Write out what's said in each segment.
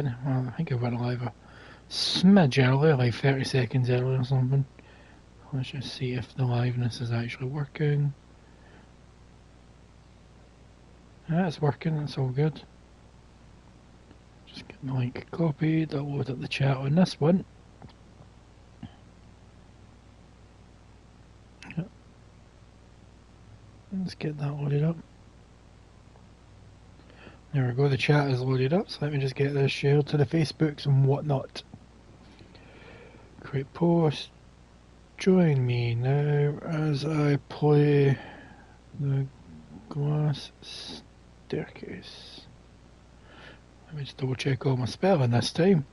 went, well, I think I went live a smidge early, like 30 seconds early or something. Let's just see if the liveness is actually working. Yeah, it's working, that's all good. Just get the link copied, I'll load up the chat on this one. Yep. Let's get that loaded up. There we go, the chat is loaded up, so let me just get this shared to the Facebooks and whatnot. Create post. Join me now as I play the glass staircase. Let me just double check all my spelling this time.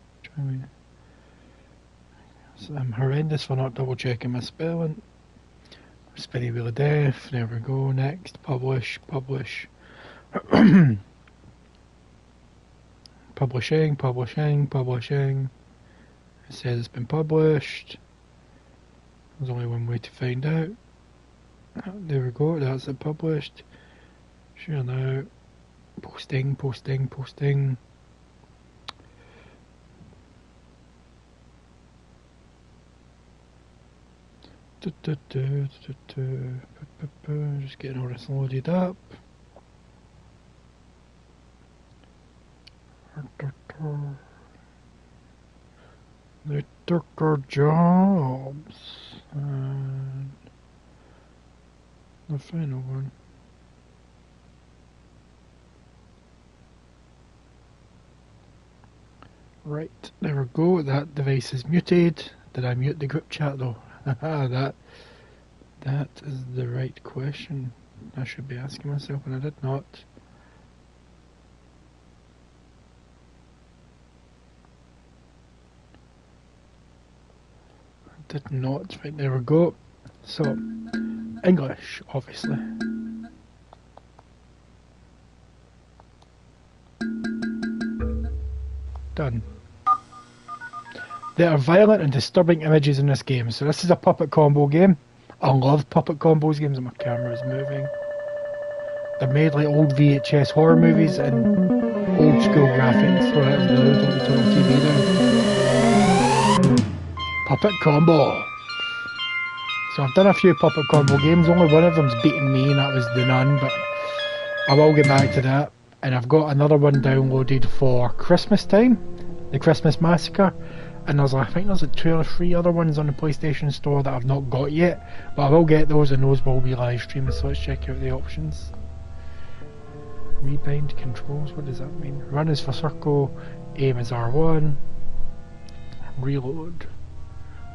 So I'm horrendous for not double checking my spelling. Spinning Wheel of Death, there we go, next, publish. Publishing. It says it's been published. There's only one way to find out. There we go, that's it published. Share now. Posting. Just getting all this loaded up. They took our jobs. And the final one. Right, there we go. That device is muted. Did I mute the group chat though? that is the right question. I should be asking myself, and I did not. Did not. Right, there we go. So, English, obviously. Done. There are violent and disturbing images in this game. So this is a puppet combo game. I love puppet combos games, and my camera is moving. They're made like old VHS horror movies and old school graphics. So that's loud on the total TV there. Puppet combo. So I've done a few puppet combo games. Only one of them's beaten me, and that was The Nun, but I will get back to that. And I've got another one downloaded for Christmas time, the Christmas Massacre. And I think there's like 2 or 3 other ones on the PlayStation Store that I've not got yet. But I will get those, and those will be live streamed, so let's check out the options. Rebind controls, what does that mean? Run is for circle, aim is R1. Reload.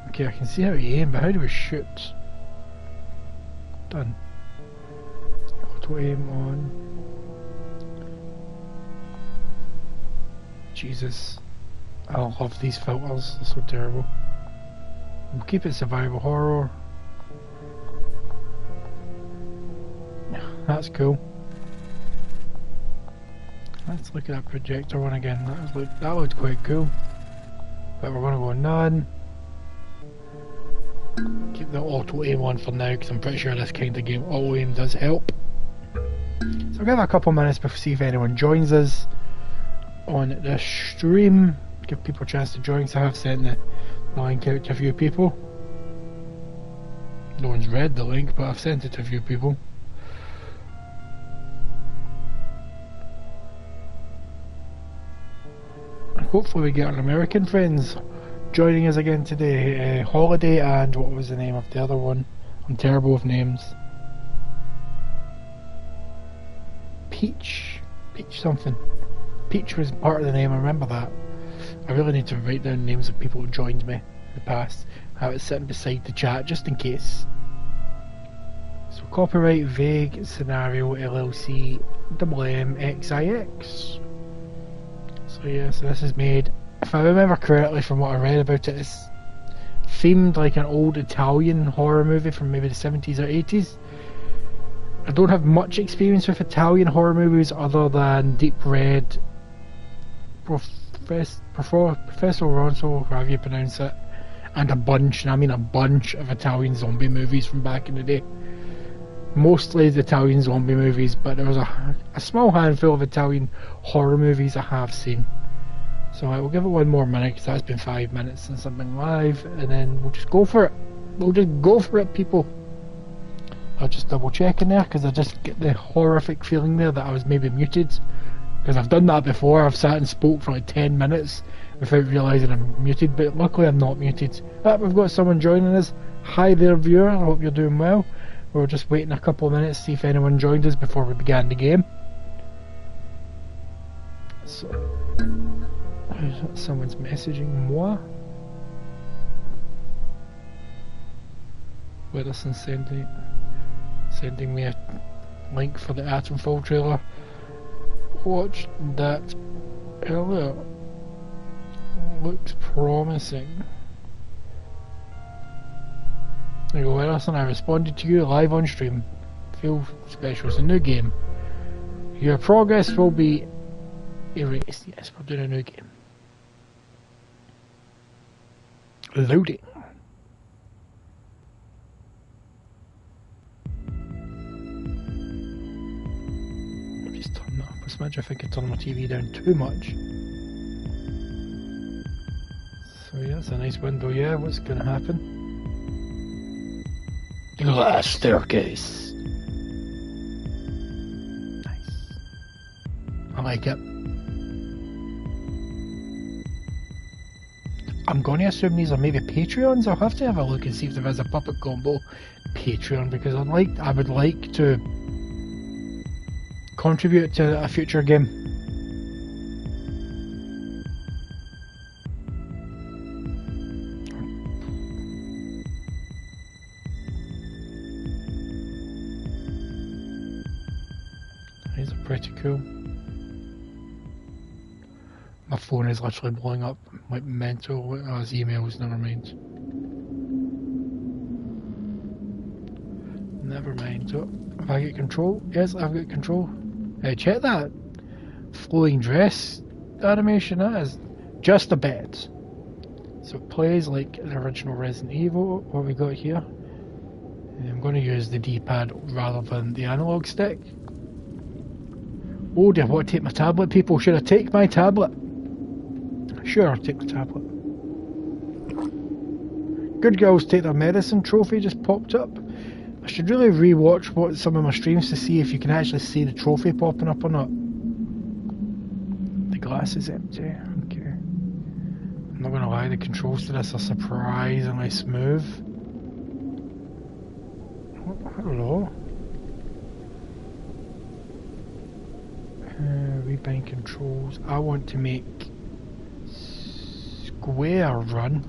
Okay, I can see how you aim, but how do we shoot? Done. Auto aim on. Jesus. I love these filters, they're so terrible. We'll keep it survival horror. That's cool. Let's look at that projector one again. That looked quite cool. But we're gonna go none. Keep the auto aim on for now, because I'm pretty sure this kind of game auto aim does help. So I'll give it a couple minutes before see if anyone joins us on the stream. Give people a chance to join, so I have sent the link out to a few people. No one's read the link, but I've sent it to a few people. And hopefully we get our American friends joining us again today. Holiday and what was the name of the other one? I'm terrible with names. Peach something. Peach was part of the name, I remember that. I really need to write down names of people who joined me in the past. Have it sitting beside the chat just in case. So copyright, vague, scenario, LLC, XX. So yeah, so this is made, if I remember correctly from what I read about it, it's themed like an old Italian horror movie from maybe the 70s or 80s. I don't have much experience with Italian horror movies other than Deep Red, Professor Ronso, however you pronounce it, and a bunch, and I mean a bunch of Italian zombie movies from back in the day. Mostly the Italian zombie movies, but there was a small handful of Italian horror movies I have seen. So we'll give it one more minute because that's been 5 minutes since I've been live, and then we'll just go for it. We'll just go for it, people. I'll just double check in there because I just get the horrific feeling there that I was maybe muted. Because I've done that before. I've sat and spoke for like 10 minutes without realising I'm muted, but luckily I'm not muted. We've got someone joining us. Hi there, viewer. I hope you're doing well. We're just waiting a couple of minutes to see if anyone joined us before we began the game. So, someone's messaging moi. Wilson sending me a link for the Atomfall trailer. Watched that earlier. Looks promising. There you go, Edison. I responded to you live on stream. Feel special. It's a new game. Your progress will be erased. Yes, we're doing a new game. Loading. Just turn that up a smidge. I think I turned my TV down too much. So yeah, it's a nice window. Yeah, what's going to happen? Glass staircase. Nice. I like it. I'm going to assume these are maybe Patreons. I'll have to have a look and see if there is a Puppet Combo Patreon, because I would like to contribute to a future game. These are pretty cool. My phone is literally blowing up like mental. Oh, his emails, never mind. Never mind. So, have I got control? Yes, I've got control. Hey, check that. Flowing dress animation, that is just a bit. So it plays like the original Resident Evil. What we got here? I'm going to use the D-pad rather than the analog stick. Oh, do I want to take my tablet, people? Should I take my tablet? Sure, I'll take the tablet. Good girls take their medicine trophy just popped up. I should really re-watch some of my streams to see if you can actually see the trophy popping up or not. The glass is empty. Okay. I'm not going to lie, the controls to this are surprisingly smooth. Hello. Rebind controls. I want to make square run.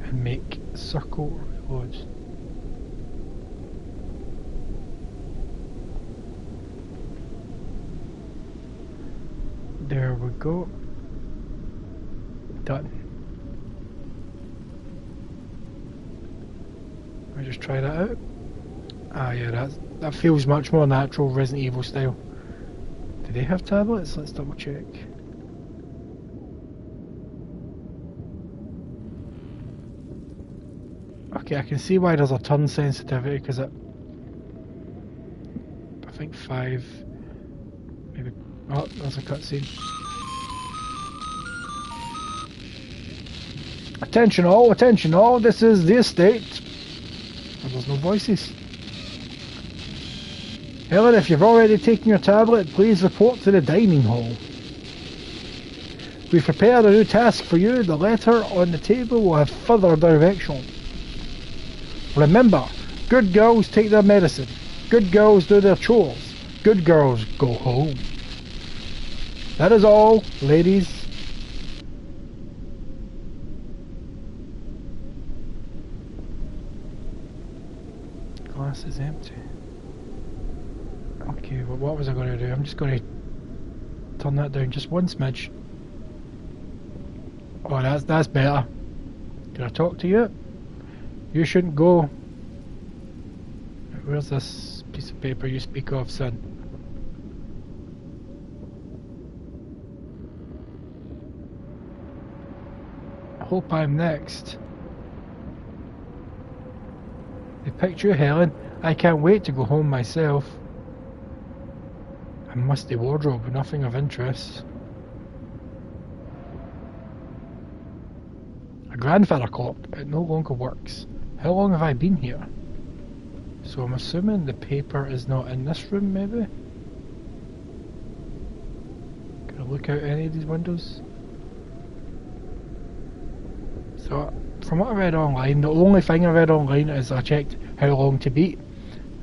And make circle reload. There we go. Done. I'll just try that out. Ah yeah, that feels much more natural Resident Evil style. Do they have tablets? Let's double check. Okay, I can see why there's a turn sensitivity, because I think 5, maybe. Oh, there's a cutscene. Attention all, this is the estate. Oh, there's no voices. Helen, if you've already taken your tablet, please report to the dining hall. We've prepared a new task for you. The letter on the table will have further direction. Remember, good girls take their medicine. Good girls do their chores. Good girls go home. That is all, ladies. Glass is empty. Okay, well, what was I going to do? I'm just going to turn that down just one smidge. Oh, that's better. Can I talk to you? You shouldn't go. Where's this piece of paper you speak of, son? I hope I'm next. The Picture Helen. I can't wait to go home myself. A musty wardrobe, nothing of interest. A grandfather clock. It no longer works. How long have I been here? So I'm assuming the paper is not in this room, maybe? Can I look out any of these windows? So, from what I read online, the only thing I read online is I checked how long to beat.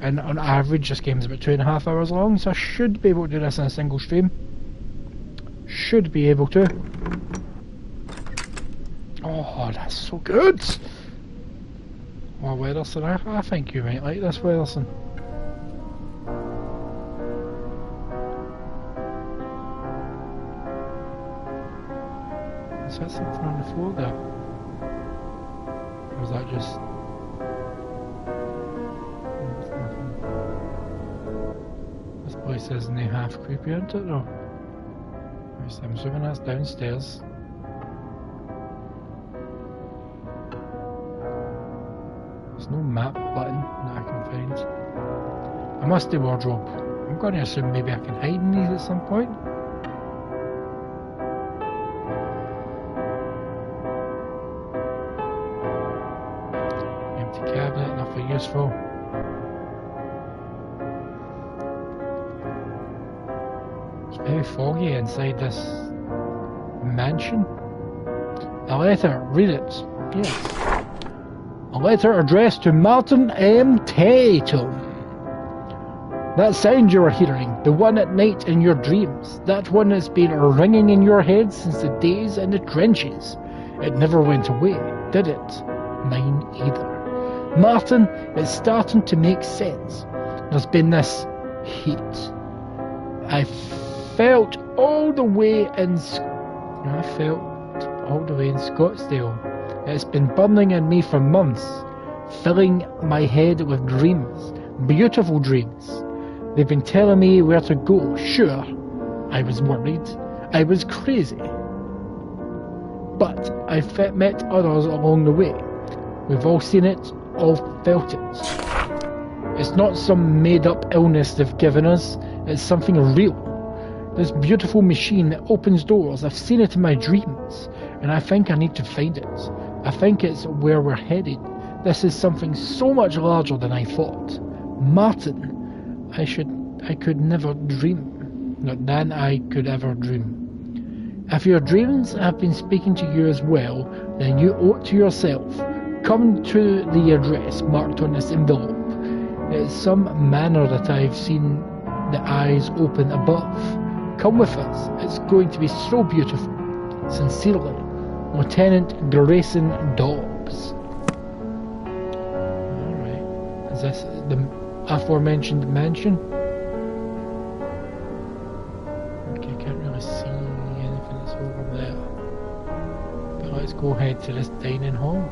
And on average, this game's about 2.5 hours long, so I should be able to do this in a single stream. Should be able to. Oh, that's so good! Well, Weatherson, I think you might like this, Weatherson. Is that something on the floor there? Or was that just... This place isn't half creepy, isn't it, though? I'm assuming that's downstairs. There's no map button that I can find. A musty wardrobe. I'm going to assume maybe I can hide in these at some point. Empty cabinet, nothing useful. It's very foggy inside this mansion. A letter, read it. Yes. A letter addressed to Martin M. Tatum. That sound you were hearing, the one at night in your dreams, that one that's been ringing in your head since the days in the trenches. It never went away, did it? Mine either. Martin, it's starting to make sense. There's been this heat. I felt all the way in Scottsdale. It's been burning in me for months, filling my head with dreams, beautiful dreams. They've been telling me where to go. Sure, I was worried. I was crazy. But I've met others along the way. We've all seen it, all felt it. It's not some made-up illness they've given us. It's something real. This beautiful machine that opens doors. I've seen it in my dreams, and I think I need to find it. I think it's where we're headed. This is something so much larger than I thought. Martin, I could never dream. Not than I could ever dream. If your dreams have been speaking to you as well, then you owe it to yourself. Come to the address marked on this envelope. It's some manner that I've seen the eyes open above. Come with us. It's going to be so beautiful. Sincerely, Lieutenant Grayson Dobbs. Alright. Is this the aforementioned mansion? Okay, I can't really see anything that's over there. But let's go ahead to this dining hall.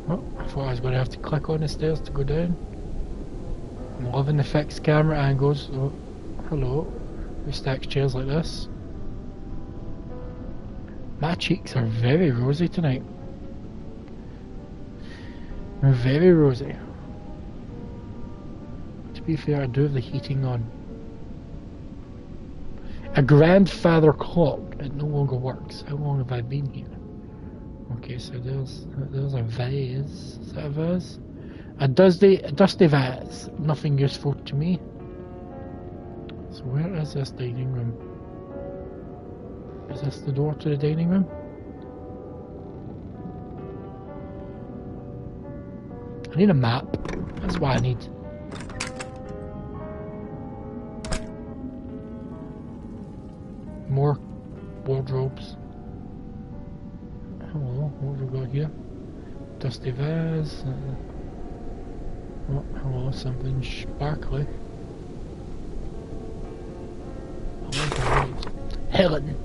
Oh, I thought I was going to have to click on the stairs to go down. I'm loving the fixed camera angles. Oh, hello. Who stacks chairs like this? My cheeks are very rosy tonight. They're very rosy. To be fair, I do have the heating on. A grandfather clock. It no longer works. How long have I been here? Okay, so there's a vase. Is that a vase? A dusty vase. Nothing useful to me. So where is this dining room? Is this the door to the dining room? I need a map. That's what I need. More wardrobes. Hello, what have we got here? Dusty vase. Oh, hello, something sparkly. Helen,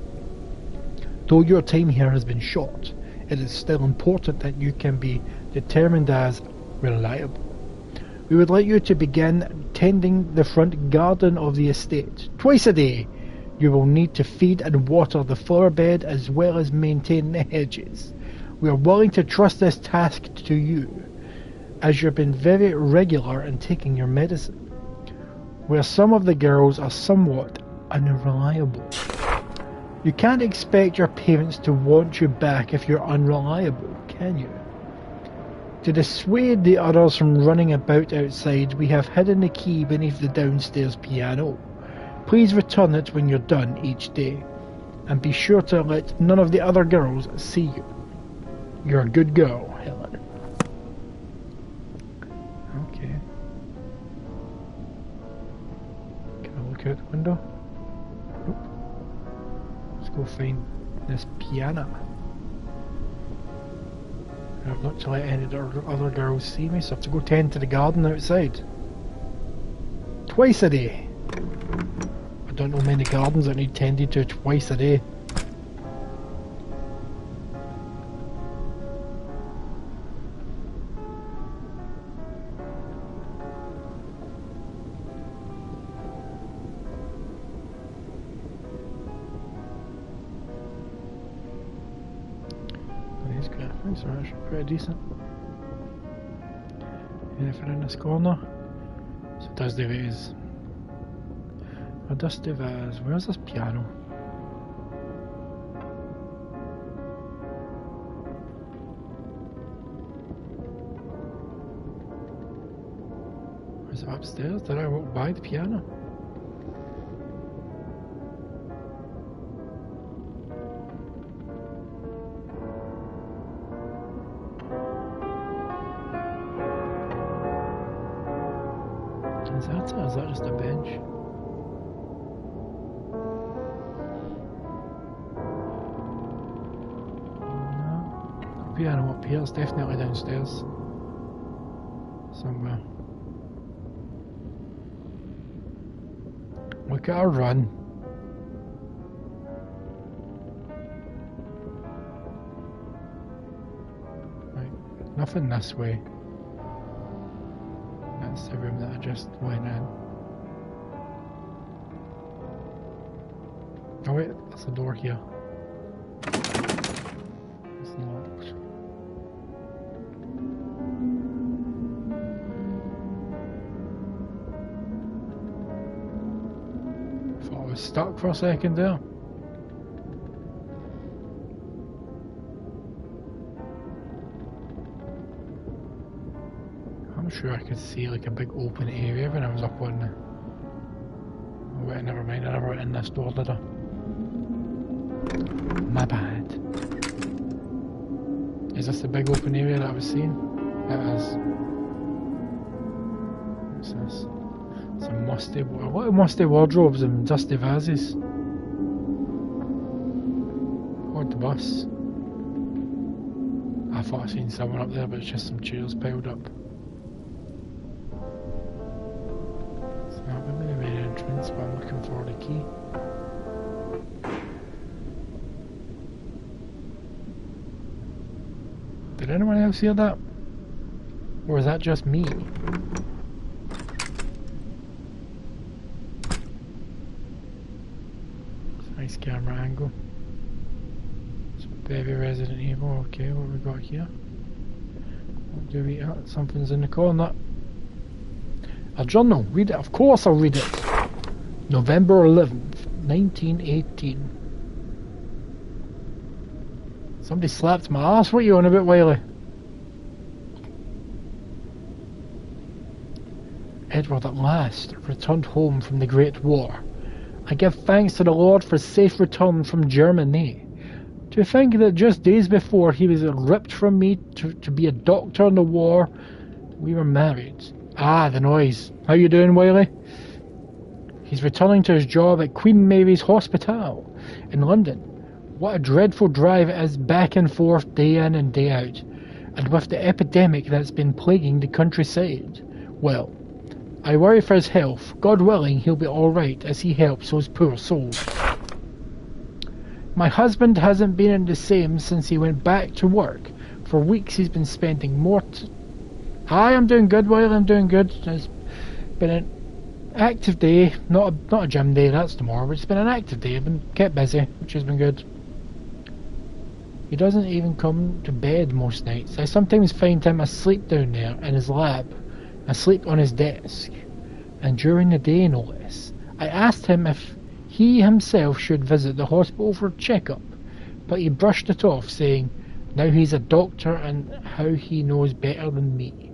though your time here has been short, it is still important that you can be determined as reliable. We would like you to begin tending the front garden of the estate. Twice a day, you will need to feed and water the flower bed as well as maintain the hedges. We are willing to trust this task to you, as you've been very regular in taking your medicine, where some of the girls are somewhat unreliable. You can't expect your parents to want you back if you're unreliable, can you? To dissuade the others from running about outside, we have hidden the key beneath the downstairs piano. Please return it when you're done each day, and be sure to let none of the other girls see you. You're a good girl, Helen. Okay. Can I look out the window? Nope. Let's go find this piano. I've not to let any of the other girls see me, so I have to go tend to the garden outside. Twice a day. I don't know many gardens that need tended to twice a day. These graphics are actually pretty decent. Anything in this corner? So dusty vase. A dusty vase. Where's this piano? Is it upstairs? Did I walk by the piano? Is that it? Or is that just a bench? No. Piano up here, it's definitely downstairs. Somewhere. Look at her run. Right, nothing this way. That's the room that I just went in. Oh wait, there's a door here. It's locked. Thought I was stuck for a second there. I'm sure I could see like a big open area when I was up on the... Oh wait, never mind, I never went in this door, did I? My bad. Is this the big open area that I was seeing? It is. What's this? Some musty... A lot of musty wardrobes and dusty vases. What the bus? I thought I seen someone up there, but it's just some chairs piled up. Entrance, but I'm looking for the key. Did anyone else hear that? Or is that just me? Nice camera angle. Some baby Resident Evil. Okay, what have we got here? What do we got? Something's in the corner. A journal. Read it. Of course I'll read it. November 11th, 1918. Somebody slapped my ass. What are you on about, Wiley? Edward at last returned home from the Great War. I give thanks to the Lord for safe return from Germany. To think that just days before he was ripped from me to be a doctor in the war, we were married. Ah, the noise. How you doing, Wiley? He's returning to his job at Queen Mary's Hospital in London. What a dreadful drive it is back and forth day in and day out. And with the epidemic that's been plaguing the countryside. Well, I worry for his health. God willing, he'll be alright as he helps those poor souls. My husband hasn't been the same since he went back to work. For weeks he's been spending more Hi, I'm doing good, Wiley, I'm doing good. It's been an active day, not a gym day, that's tomorrow, but it's been an active day. I've been kept busy, which has been good. He doesn't even come to bed most nights. I sometimes find him asleep down there in his lab, asleep on his desk, and during the day no less. I asked him if he himself should visit the hospital for a checkup, but he brushed it off, saying now he's a doctor and how he knows better than me.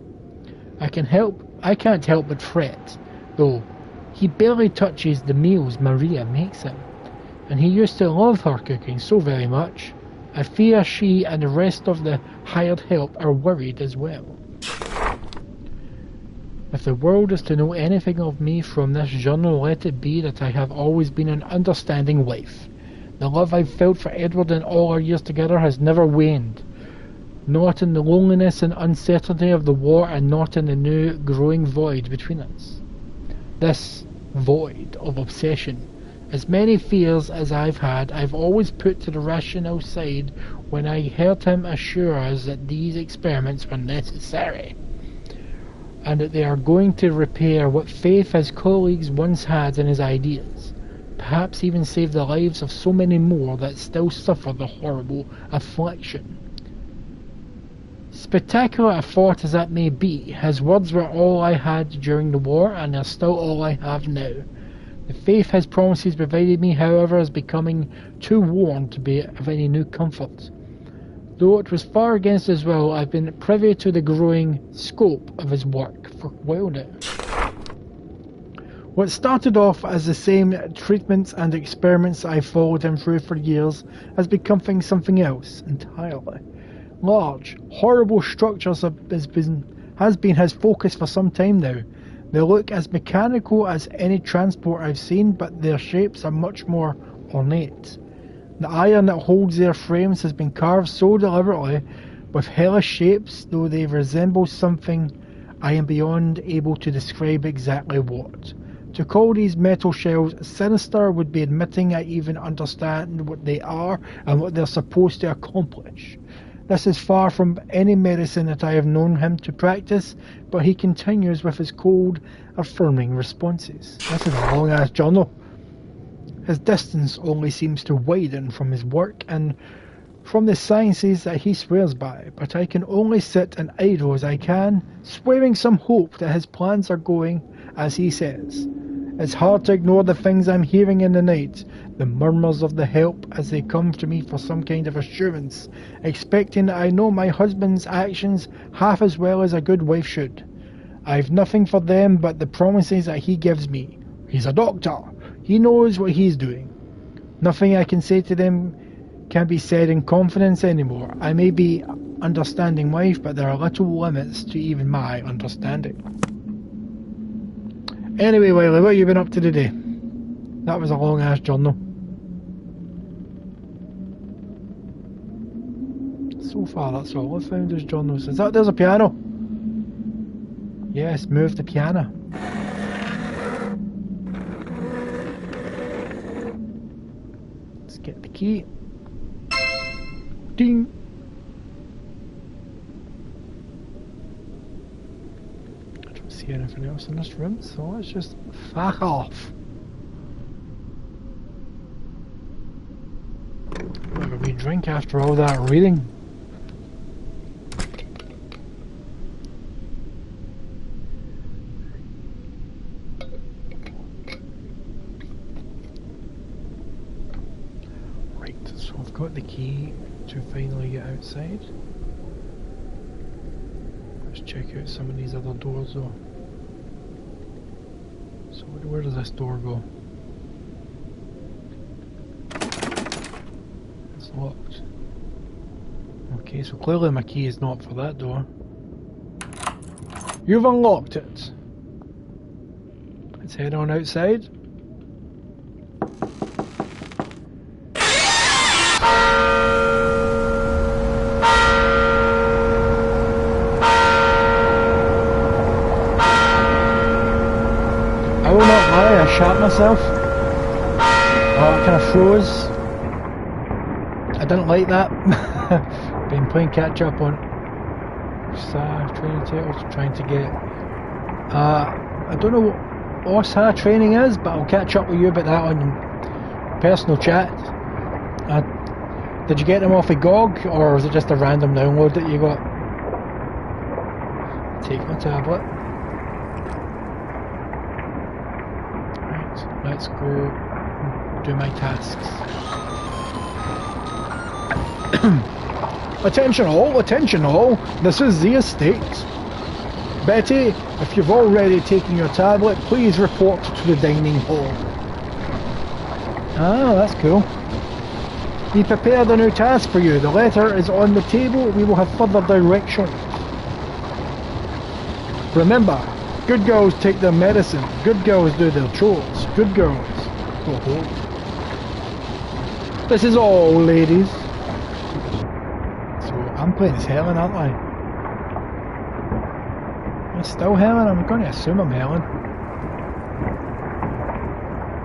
I can't help but fret, though. He barely touches the meals Maria makes him, and he used to love her cooking so very much. I fear she and the rest of the hired help are worried as well. If the world is to know anything of me from this journal, let it be that I have always been an understanding wife. The love I've felt for Edward in all our years together has never waned. Not in the loneliness and uncertainty of the war, and not in the new growing void between us. This void of obsession. As many fears as I've had, I've always put to the rational side when I heard him assure us that these experiments were necessary, and that they are going to repair what faith his colleagues once had in his ideas, perhaps even save the lives of so many more that still suffer the horrible affliction. Spectacular a thought as that may be, his words were all I had during the war, and they're still all I have now. The faith his promises provided me, however, is becoming too worn to be of any new comfort. Though it was far against his will, I've been privy to the growing scope of his work for a while now. What started off as the same treatments and experiments I followed him through for years has become something else entirely. Large, horrible structures has been his focus for some time now. They look as mechanical as any transport I've seen, but their shapes are much more ornate. The iron that holds their frames has been carved so deliberately, with hellish shapes, though they resemble something I am beyond able to describe exactly what. To call these metal shells sinister would be admitting I even understand what they are and what they're supposed to accomplish. This is far from any medicine that I have known him to practice, but he continues with his cold, affirming responses. This is a long-ass journal. His distance only seems to widen from his work and from the sciences that he swears by, but I can only sit and idle as I can, swearing some hope that his plans are going as he says. It's hard to ignore the things I'm hearing in the night, the murmurs of the help as they come to me for some kind of assurance, expecting that I know my husband's actions half as well as a good wife should. I've nothing for them but the promises that he gives me. He's a doctor. He knows what he's doing. Nothing I can say to them can be said in confidence anymore. I may be understanding wife, but there are little limits to even my understanding. Anyway, Wiley, what have you been up to today? That was a long-ass journal. So far, that's all I've found as journals. There's a piano? Yes, move the piano. Let's get the key. Ding! See anything else in this room, so let's just fuck off. Have a wee drink after all that reading. Right, so I've got the key to finally get outside. Let's check out some of these other doors though. So where does this door go? It's locked. Okay, so clearly my key is not for that door. You've unlocked it. Let's head on outside. I will not lie, I shat myself. I kind of froze. I didn't like that. Been playing catch up on training titles, trying to get I don't know what OSA training is, but I'll catch up with you about that on personal chat. Did you get them off a GOG, or was it just a random download that you got? Take my tablet. Right, let's go do my tasks. Attention all, this is the estate. Betty, if you've already taken your tablet, please report to the dining hall. Ah, that's cool. We prepared a new task for you. The letter is on the table. We will have further directions. Remember, good girls take their medicine. Good girls do their chores. Good girls. Oh. This is all, ladies. So, I'm playing as Helen, aren't I? I'm still Helen? I'm going to assume I'm Helen.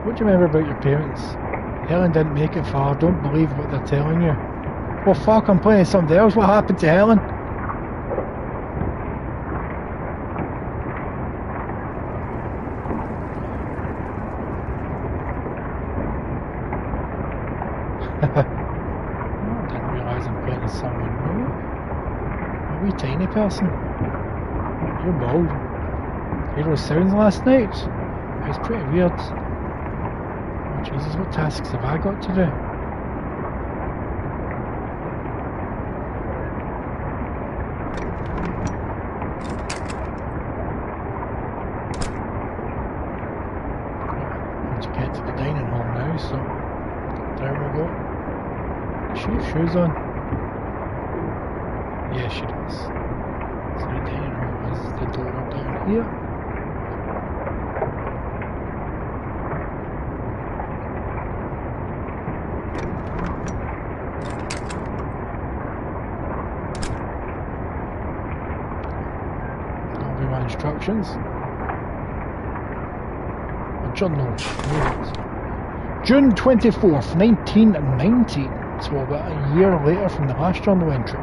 What do you remember about your parents? Helen didn't make it far. Don't believe what they're telling you. Well, fuck, I'm playing somebody else. What happened to Helen? I didn't realise I'm playing as someone new. A wee tiny person. You're bald. You heard those sounds last night? It was pretty weird. Jesus, what tasks have I got to do? Once we get to the dining hall now, so there we go. Does she have shoes on? Yeah, she does. So the dining hall is the door down here. Instructions. A journal. June 24th, 1919. So about a year later from the last journal entry.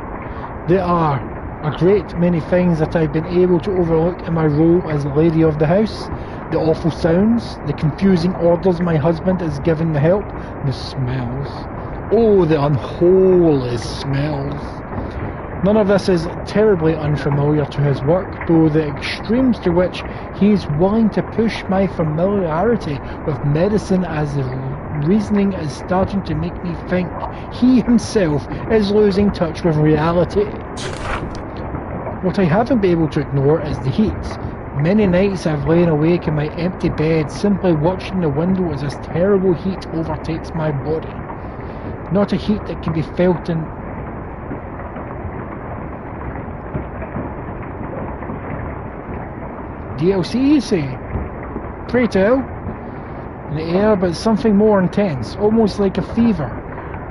There are a great many things that I've been able to overlook in my role as lady of the house. The awful sounds, the confusing orders my husband is giving the help, the smells. Oh, the unholy smells. None of this is terribly unfamiliar to his work, though the extremes to which he is willing to push my familiarity with medicine as reasoning is starting to make me think he himself is losing touch with reality. What I haven't been able to ignore is the heat. Many nights I've lain awake in my empty bed simply watching the window as this terrible heat overtakes my body. Not a heat that can be felt in DLC, you say? Pray tell. In the air, but something more intense, almost like a fever,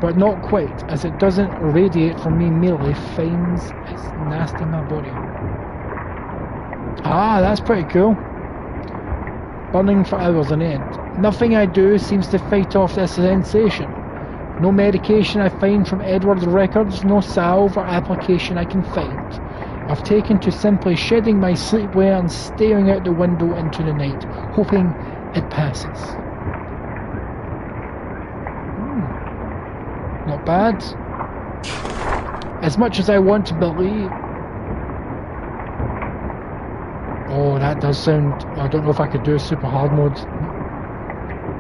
but not quite, as it doesn't radiate from me, merely finds its nasty in my body. Ah, that's pretty cool. Burning for hours on end. Nothing I do seems to fight off this sensation. No medication I find from Edward's records, no salve or application I can find. I've taken to simply shedding my sleepwear and staring out the window into the night, hoping it passes. Not bad. As much as I want to believe... Oh, that does sound... I don't know if I could do a super hard mode.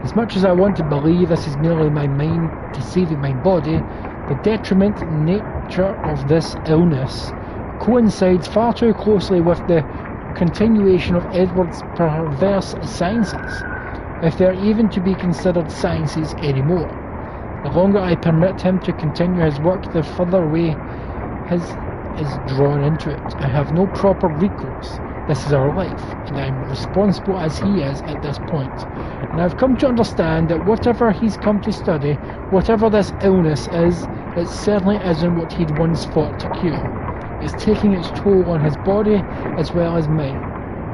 As much as I want to believe this is merely my mind deceiving my body, the detriment nature of this illness coincides far too closely with the continuation of Edward's perverse sciences, if they are even to be considered sciences anymore. The longer I permit him to continue his work, the further away his is drawn into it. I have no proper recourse. This is our life, and I am responsible as he is at this point. And I've come to understand that whatever he's come to study, whatever this illness is, it certainly isn't what he'd once thought to cure. It's taking its toll on his body as well as mine,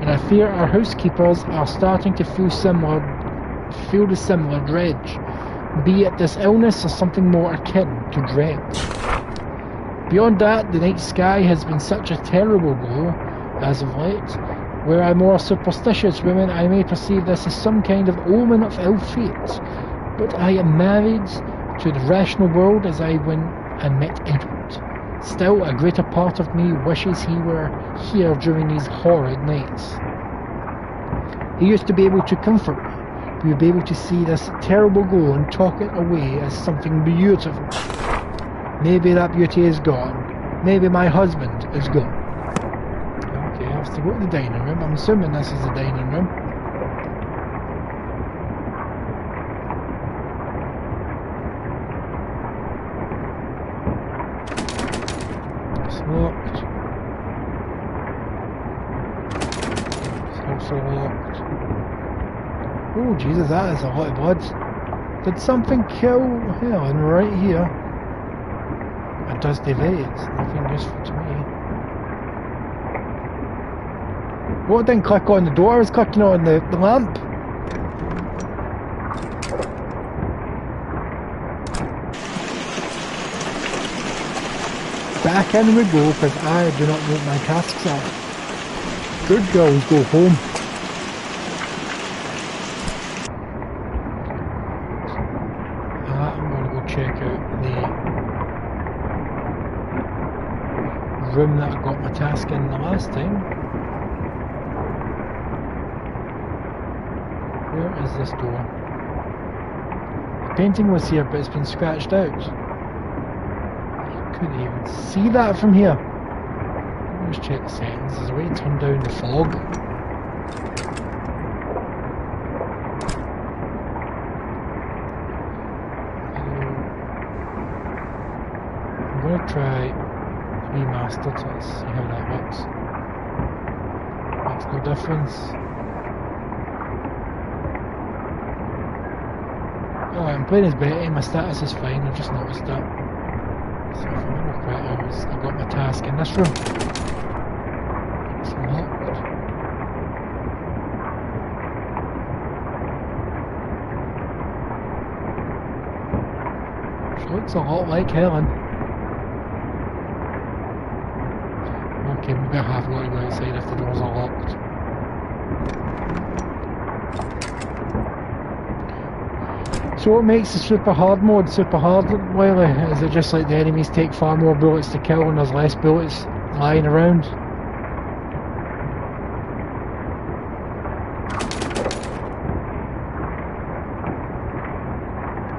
and I fear our housekeepers are starting to feel the similar dread, be it this illness or something more akin to dread. Beyond that, the night sky has been such a terrible blow as of late. Where I more superstitious women, I may perceive this as some kind of omen of ill fate, but I am married to the rational world as I went and met Edward. Still, a greater part of me wishes he were here during these horrid nights. He used to be able to comfort me. We would be able to see this terrible goal and talk it away as something beautiful. Maybe that beauty is gone. Maybe my husband is gone. Okay, I have to go to the dining room. I'm assuming this is the dining room. It's locked. It's also locked. Oh Jesus, that is a lot of blood. Did something kill Helen right here? It does evade. Nothing useful to me. Well, it didn't click on the door, I was clicking on the lamp. Back in we go, because I do not know what my tasks are. Good girls go home. I'm going to go check out the room that I got my task in the last time. Where is this door? The painting was here, but it's been scratched out. Couldn't even see that from here. Let's check the settings. There's a way to turn down the fog. I'm going to try remaster to see how that works. Makes no difference. Oh, I'm playing as Betty, my status is fine, I've just noticed that. So if I remember correctly, I got my task in this room. It's locked. She looks a lot like Helen. Okay, maybe I have got to go outside if the doors are locked. So what makes the super hard mode super hard, Wiley? Is it just like the enemies take far more bullets to kill and there's less bullets lying around?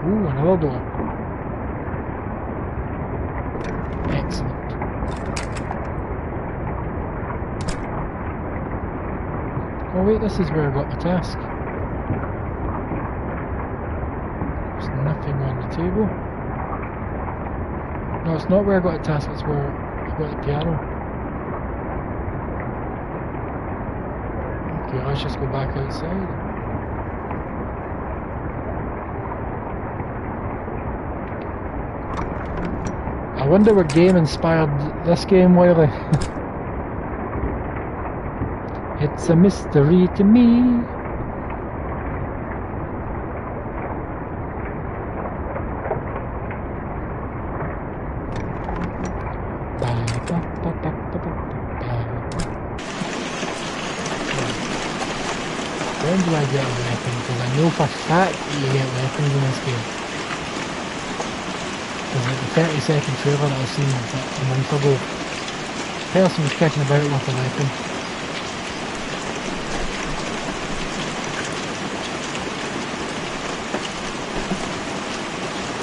Ooh, another door. Excellent. Oh wait, this is where I got the task. Nothing on the table. No, it's not where I got a task, it's where I got the piano. Okay, let's just go back outside. I wonder what game inspired this game, Wiley. It's a mystery to me. When do I get a weapon? Because I know for a fact you get weapons in this game. Because like the 30-second trailer that I seen a month ago, the person was kicking about with a weapon.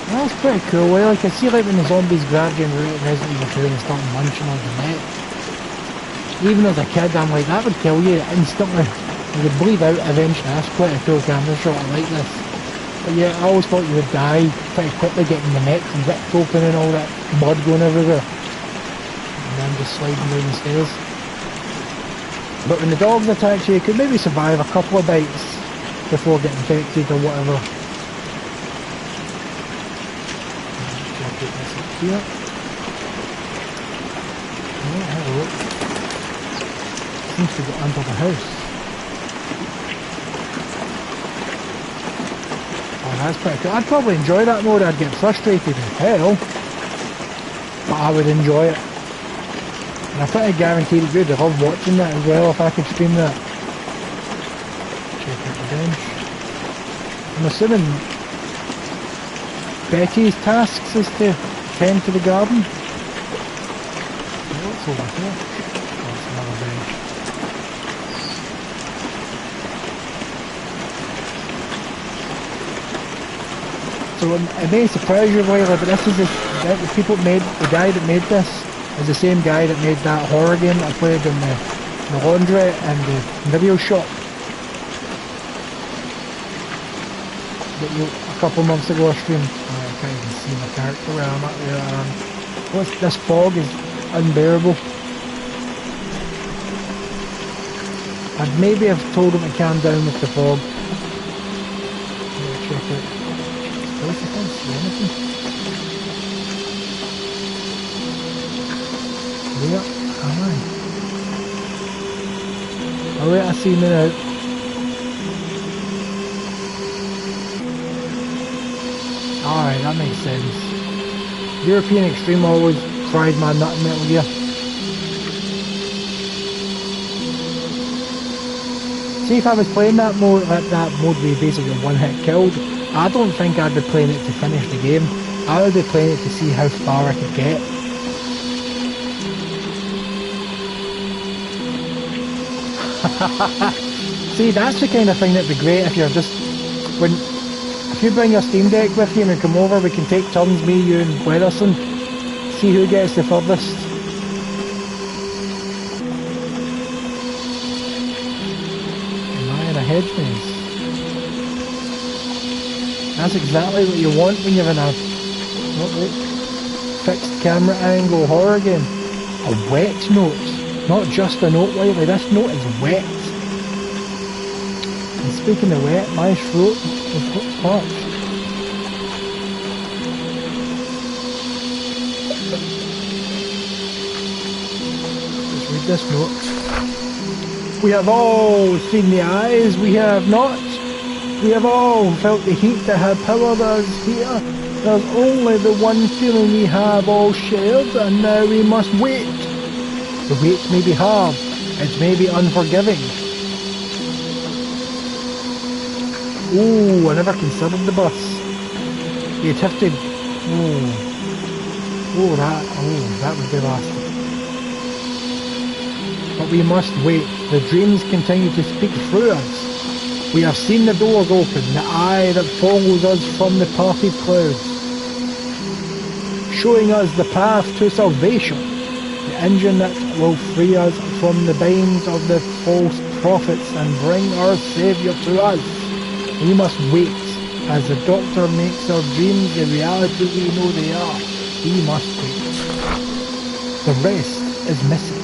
That's pretty cool. Well, like I see like when the zombies grab you in Resident Evil 2 and start munching on your neck. Even as a kid I'm like, that would kill you instantly. You would bleed out eventually. That's quite a cool camera shot, I like this. But yeah, I always thought you would die pretty quickly getting the neck ripped open and all that blood going everywhere. And then just sliding down the stairs. But when the dogs attack you, you could maybe survive a couple of bites before getting infected or whatever. I'll put this up here. Oh, have a look. Seems to go under the house. That's pretty cool. I'd probably enjoy that mode. I'd get frustrated as hell, but I would enjoy it. And I pretty guaranteed you'd love watching that as well if I could stream that. Check out the bench. I'm assuming Betty's tasks is to tend to the garden. What's over here? Oh, it's another bench. So it may surprise you, Wiley, but this is the guy that made this is the same guy that made that horror game that I played in the laundry and the video shop that a couple months ago I streamed. I can't even see my character where I'm at there. This fog is unbearable. I'd maybe have told him to calm down with the fog. Check it. I can't see anything. Yeah, aye. I'll wait, I see me now. Alright, that makes sense. European Extreme always cried my nut in Metal Gear. See, if I was playing that mode where you basically one hit killed, I don't think I'd be playing it to finish the game. I would be playing it to see how far I could get. See, that's the kind of thing that'd be great if you're just if you bring your Steam Deck with you and come over, we can take turns, me, you and Weatherson, see who gets the furthest. Am I in a hedge maze? That's exactly what you want when you're in a fixed camera angle horror game. A wet note. Not just a note, Wiley, this note is wet. And speaking of wet, my throat is parched. Let's read this note. We have all seen the eyes we have not. We have all felt the heat that had powered us here. There's only the one feeling we have all shared, and now we must wait. The wait may be hard, it may be unforgiving. Ooh, I never considered the bus. You'd have to... that would be lasting. But we must wait. The dreams continue to speak through us. We have seen the doors open, the eye that follows us from the parted clouds, showing us the path to salvation. The engine that will free us from the binds of the false prophets and bring our Saviour to us. We must wait, as the Doctor makes our dreams the reality we know they are. We must wait. The rest is missing.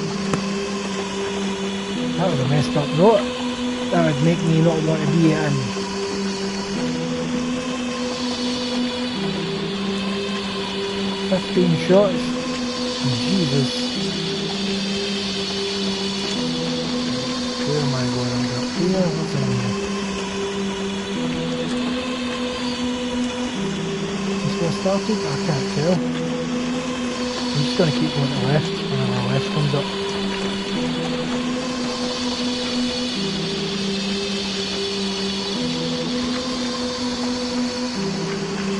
That was a messed up note. That would make me not want to be in. "15 shots? Jesus. Where am I going? I'm up here. What's in here? Is this where I started? I can't tell. I'm just going to keep going to the left when the left comes up.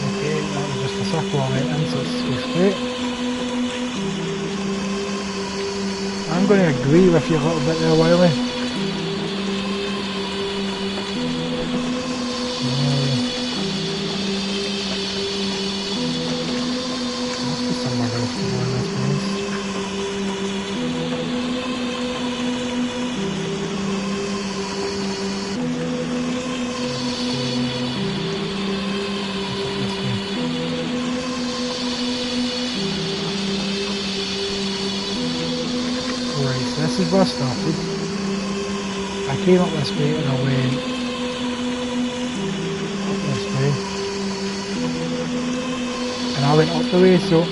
Okay, that was just a circle I went in, so let's go straight. I'm going to agree with you a little bit there, Wiley. This is where I started. I came up this way and I went up this way. And I went up the way, so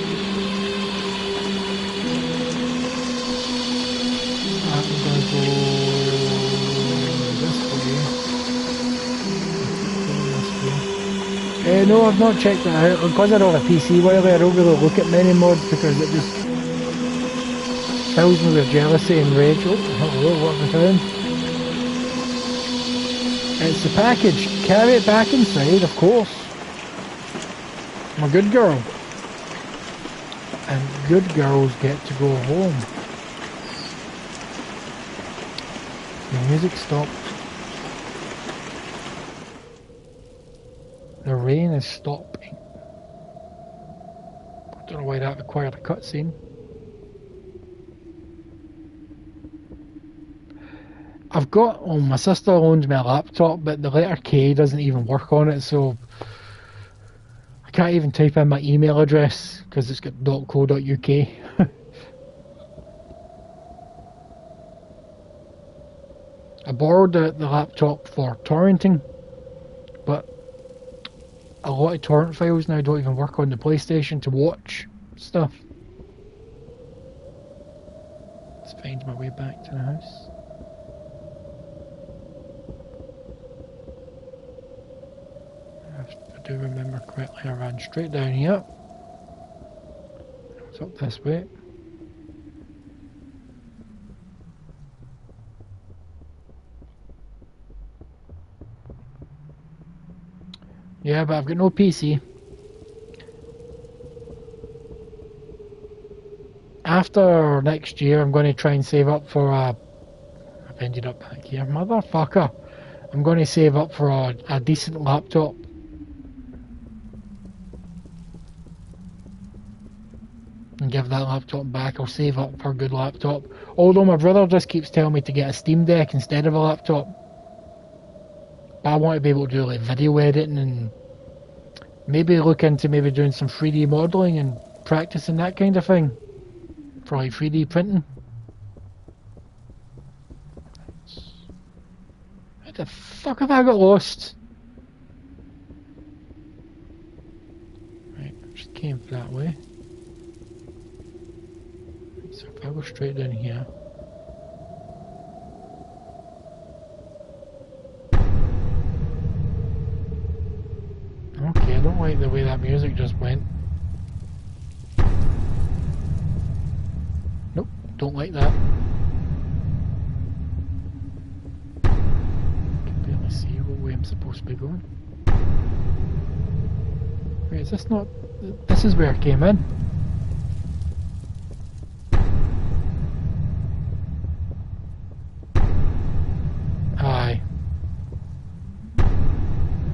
I'm going to go this way. No, I've not checked that out. Because I don't have a PC, Wiley, I don't really look at many mods because it just fills me with jealousy and rage. Oh, hello, what have I found? It's the package. Carry it back inside, of course. I'm a good girl. And good girls get to go home. The music stopped. The rain is stopping. I don't know why that required a cutscene. I've got, well, my sister owns my laptop, but the letter K doesn't even work on it, so I can't even type in my email address because it's got .co.uk. I borrowed the laptop for torrenting, but a lot of torrent files now don't even work on the PlayStation to watch stuff. Let's find my way back to the house. If I do remember correctly, I ran straight down here. It's up this way. Yeah, but I've got no PC. After next year, I'm going to try and save up for a... I've ended up back here. Motherfucker! I'm going to save up for a decent laptop. And give that laptop back. I'll save up for a good laptop. Although my brother just keeps telling me to get a Steam Deck instead of a laptop. But I want to be able to do like video editing and maybe look into maybe doing some 3D modelling and practicing that kind of thing. For like 3D printing. How the fuck have I got lost? Right, just came that way. So if I go straight down here. Okay, I don't like the way that music just went. Nope, don't like that. I can barely see what way I'm supposed to be going. Wait, is this not... This is where I came in. Aye.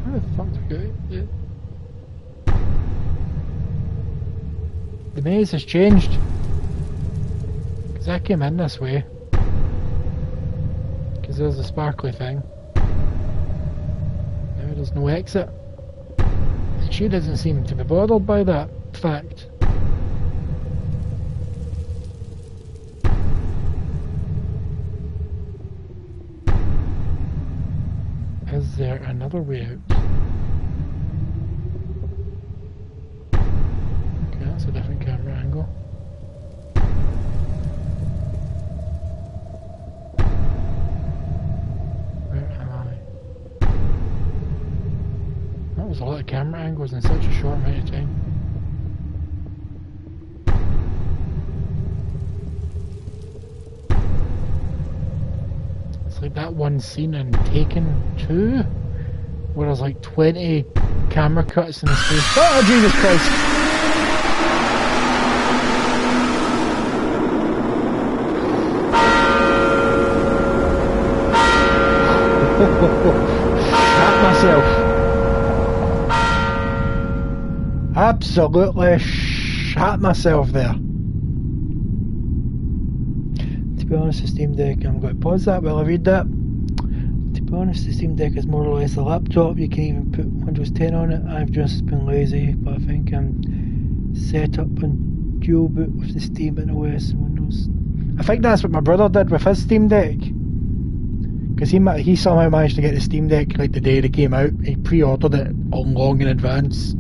Where the fuck did I go? The maze has changed. Because I came in this way. Because there's a sparkly thing. Now there's no exit. And she doesn't seem to be bothered by that fact. Is there another way out? Okay, that's a different camera angle. Where am I? That was a lot of camera angles in such a short amount of time. Like that one scene in Taken 2 where there's like 20 camera cuts in the space. Oh Jesus Christ! Shat myself. Absolutely shat myself there. To be honest, the Steam Deck, I'm going to pause that while I read that. To be honest, the Steam Deck is more or less a laptop. You can even put Windows 10 on it. I've just been lazy, but I think I'm set up on dual boot with the Steam and OS and Windows. I think that's what my brother did with his Steam Deck. Because he somehow managed to get the Steam Deck like the day it came out. He pre-ordered it long in advance.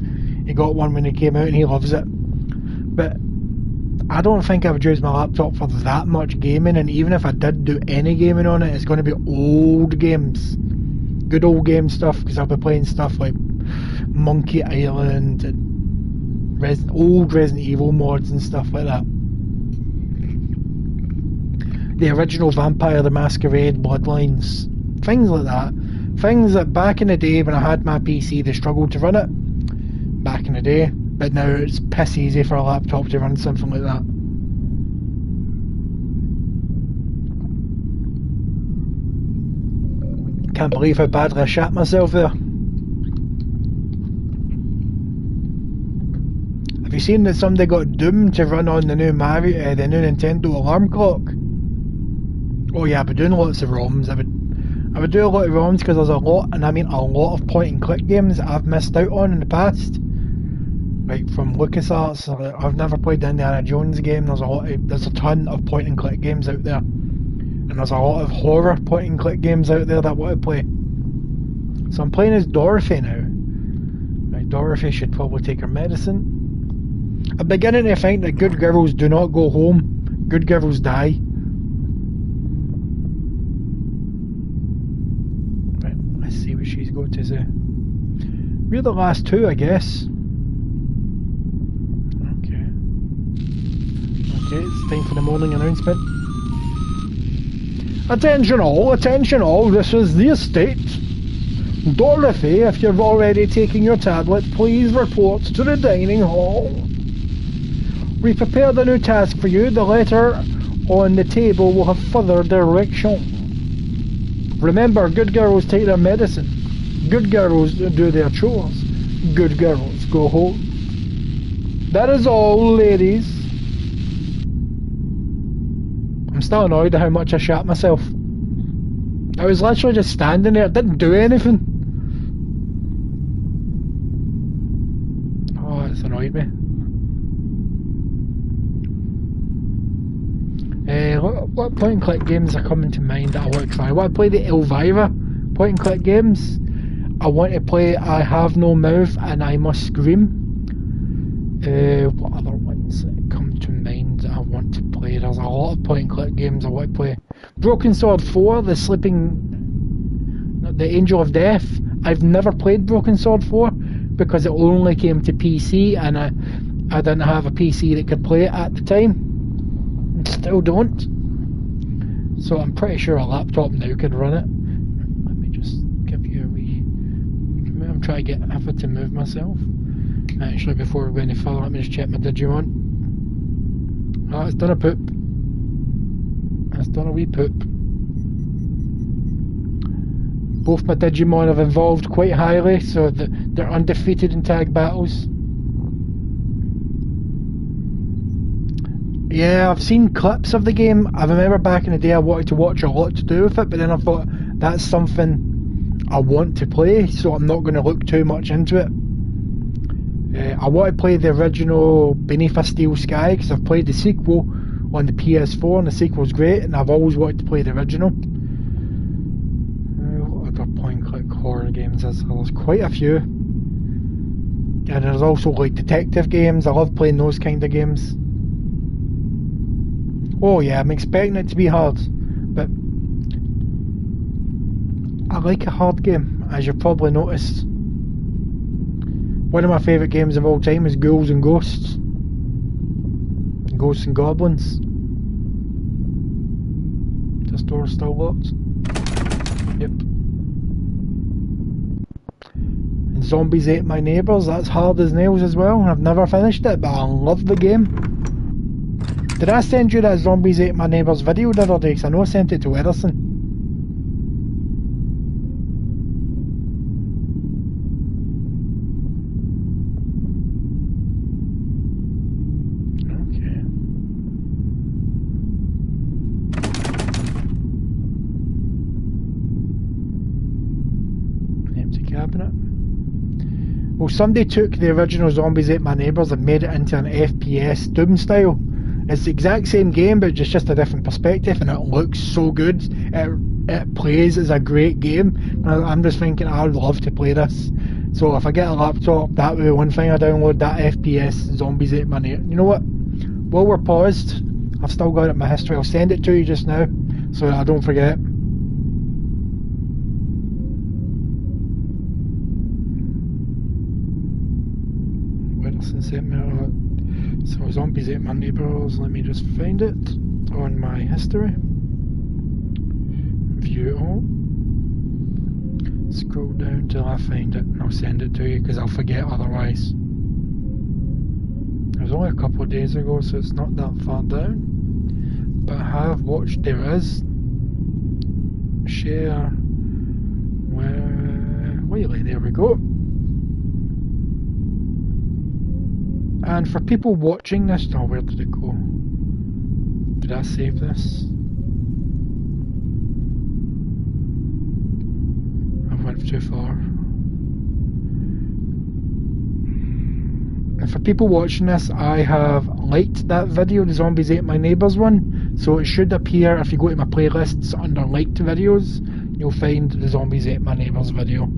He got one when it came out and he loves it. But I don't think I would use my laptop for that much gaming, and even if I did do any gaming on it, it's going to be old games. Good old game stuff, because I'll be playing stuff like Monkey Island and old Resident Evil mods and stuff like that. The original Vampire the Masquerade Bloodlines. Things like that. Things that back in the day when I had my PC, they struggled to run it. Back in the day. but now it's piss easy for a laptop to run something like that. Can't believe how badly I shat myself there. Have you seen that somebody got Doom to run on the new Mario, the new Nintendo alarm clock? Oh yeah, I've been doing lots of ROMs. I would do a lot of ROMs because there's a lot, and I mean a lot of point and click games that I've missed out on in the past. Like from LucasArts, I've never played the Indiana Jones game. There's a ton of point and click games out there. And there's a lot of horror point and click games out there that I want to play. So I'm playing as Dorothy now. Right, Dorothy should probably take her medicine. I'm beginning to think that good girls do not go home. Good girls die. Right, let's see what she's got to say. We're the last two, I guess. Okay. Okay, it's time for the morning announcement. Attention all, this is the estate. Dorothy, if you've already taken your tablet, please report to the dining hall. We prepared a new task for you. The letter on the table will have further direction. Remember, good girls take their medicine. Good girls do their chores. Good girls go home. That is all, ladies. I'm still annoyed at how much I shat myself. I was literally just standing there, didn't do anything. Oh, it's annoyed me. What point and click games are coming to mind that I want to try? I want to play the Elvira point and click games. I want to play I Have No Mouth and I Must Scream. What other ones come to mind that I want to play? There's a lot of point and click games I want to play. Broken Sword 4, the Angel of Death. I've never played Broken Sword 4 because it only came to PC and I didn't have a PC that could play it at the time. Still don't. So I'm pretty sure a laptop now could run it. Let me just give you a wee... I'm trying to get effort to move myself. Actually, before we go any further, let me just check my Digimon. Oh, it's done a poop. It's done a wee poop. Both my Digimon have evolved quite highly, so they're undefeated in tag battles. Yeah, I've seen clips of the game. I remember back in the day I wanted to watch a lot to do with it, but then I thought that's something I want to play, so I'm not going to look too much into it. I want to play the original Beneath a Steel Sky because I've played the sequel on the PS4 and the sequel's great, and I've always wanted to play the original. What other point and click horror games is there? There's quite a few. And there's also like detective games. I love playing those kind of games. Oh yeah, I'm expecting it to be hard, but I like a hard game, as you've probably noticed. One of my favourite games of all time is Ghouls and Ghosts. Ghosts and Goblins. This door's still locked. Yep. And Zombies Ate My Neighbours, that's hard as nails as well. I've never finished it, but I love the game. Did I send you that Zombies Ate My Neighbours video the other day? Because I know I sent it to Edison. Okay. Empty cabinet. Well, somebody took the original Zombies Ate My Neighbours and made it into an FPS Doom style. It's the exact same game, but just a different perspective, and it looks so good. It plays as a great game. I'm just thinking I'd love to play this. So if I get a laptop, that would be one thing I download, that FPS Zombies Ate My Neighbours. You know what? While we're paused, I've still got it in my history. I'll send it to you just now, so that I don't forget. Edison sent me a... So Zombies Ate My Neighbours, let me just find it on my history. View all. Scroll down till I find it and I'll send it to you because I'll forget otherwise. It was only a couple of days ago, so it's not that far down. But I have watched. There is. Share. Wait, there we go. And for people watching this, oh, where did it go? Did I save this? I went too far. And for people watching this, I have liked that video, the Zombies Ate My Neighbours one. So it should appear, if you go to my playlists under liked videos, you'll find the Zombies Ate My Neighbours video.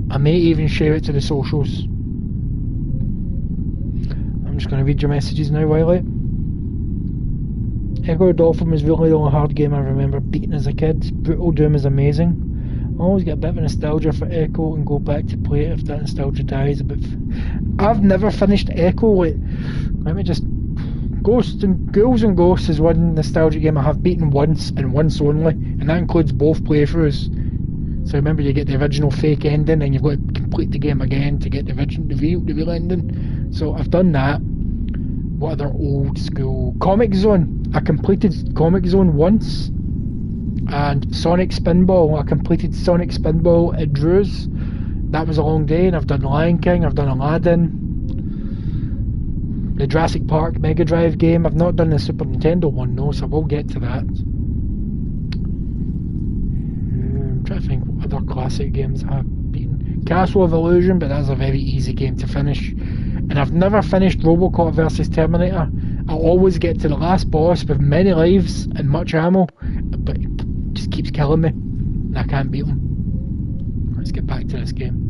I may even share it to the socials. I'm just going to read your messages now, Wiley. Echo Dolphin was really the only hard game I remember beating as a kid. Brutal Doom is amazing. I always get a bit of nostalgia for Echo and go back to play it if that nostalgia dies a bit. I've never finished Echo. Like, let me just... Ghouls and Ghosts is one nostalgia game I have beaten once and once only, and that includes both playthroughs. So remember, you get the original fake ending and you've got to complete the game again to get the real ending. So I've done that. What other old school? Comic Zone. I completed Comic Zone once. And Sonic Spinball. I completed Sonic Spinball at Drew's. That was a long day, and I've done Lion King, I've done Aladdin. The Jurassic Park Mega Drive game. I've not done the Super Nintendo one though, so I will get to that. I'm trying to think what other classic games I've beaten. Castle of Illusion, but that's a very easy game to finish. And I've never finished Robocop vs Terminator. I always get to the last boss with many lives and much ammo, but it just keeps killing me, and I can't beat him. Let's get back to this game.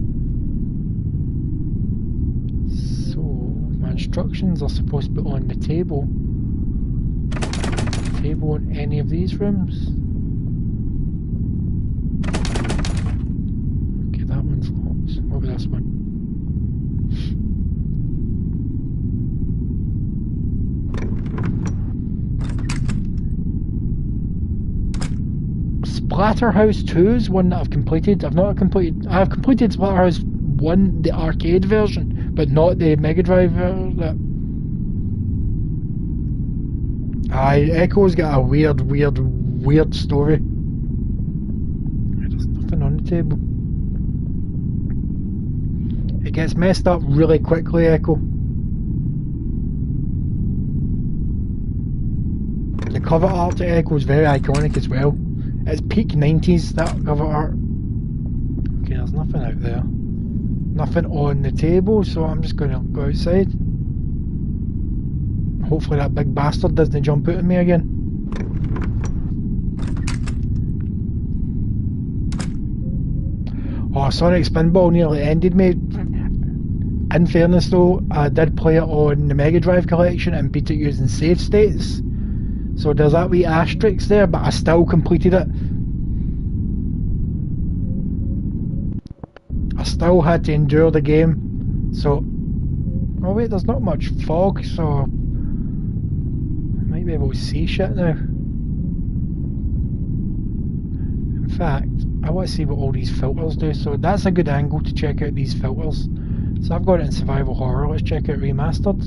So, my instructions are supposed to be on the table. Table in any of these rooms. Okay, that one's locked. What about this one? Splatterhouse 2 is one that I've completed. I've completed Splatterhouse 1, the arcade version, but not the Mega Drive version. Aye, Echo's got a weird story. There's nothing on the table. It gets messed up really quickly, Echo. The cover art to Echo is very iconic as well. It's peak 90s, that cover art. Okay, there's nothing out there. Nothing on the table, so I'm just going to go outside. Hopefully that big bastard doesn't jump out at me again. Oh, Sonic Spinball nearly ended me. In fairness though, I did play it on the Mega Drive collection and beat it using save states. So there's that wee asterisk there, but I still completed it. I still had to endure the game. So, oh wait, there's not much fog, so I might be able to see shit now. In fact, I want to see what all these filters do, so that's a good angle to check out these filters. So I've got it in survival horror. Let's check out remastered.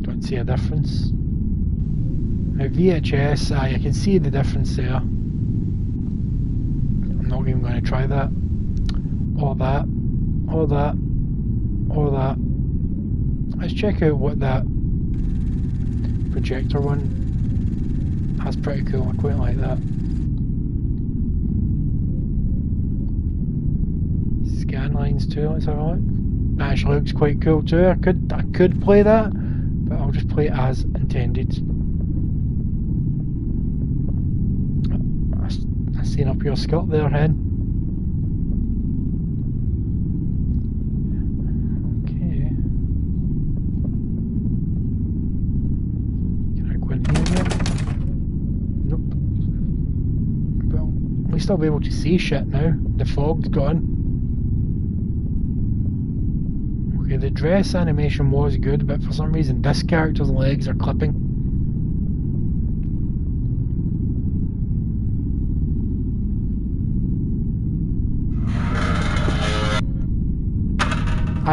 Don't see a difference. Now VHS, I can see the difference there. I'm not even going to try that. Or that. Or that. Or that. Let's check out what that projector one. That's pretty cool, I quite like that. Scan lines too, let's have a look. That actually looks quite cool too. I could play that, but I'll just play it as intended. I seen up your skirt there, hen. Okay. Can I go in here yet? Nope. Well, at least I'll be able to see shit now. The fog's gone. Okay, the dress animation was good, but for some reason this character's legs are clipping.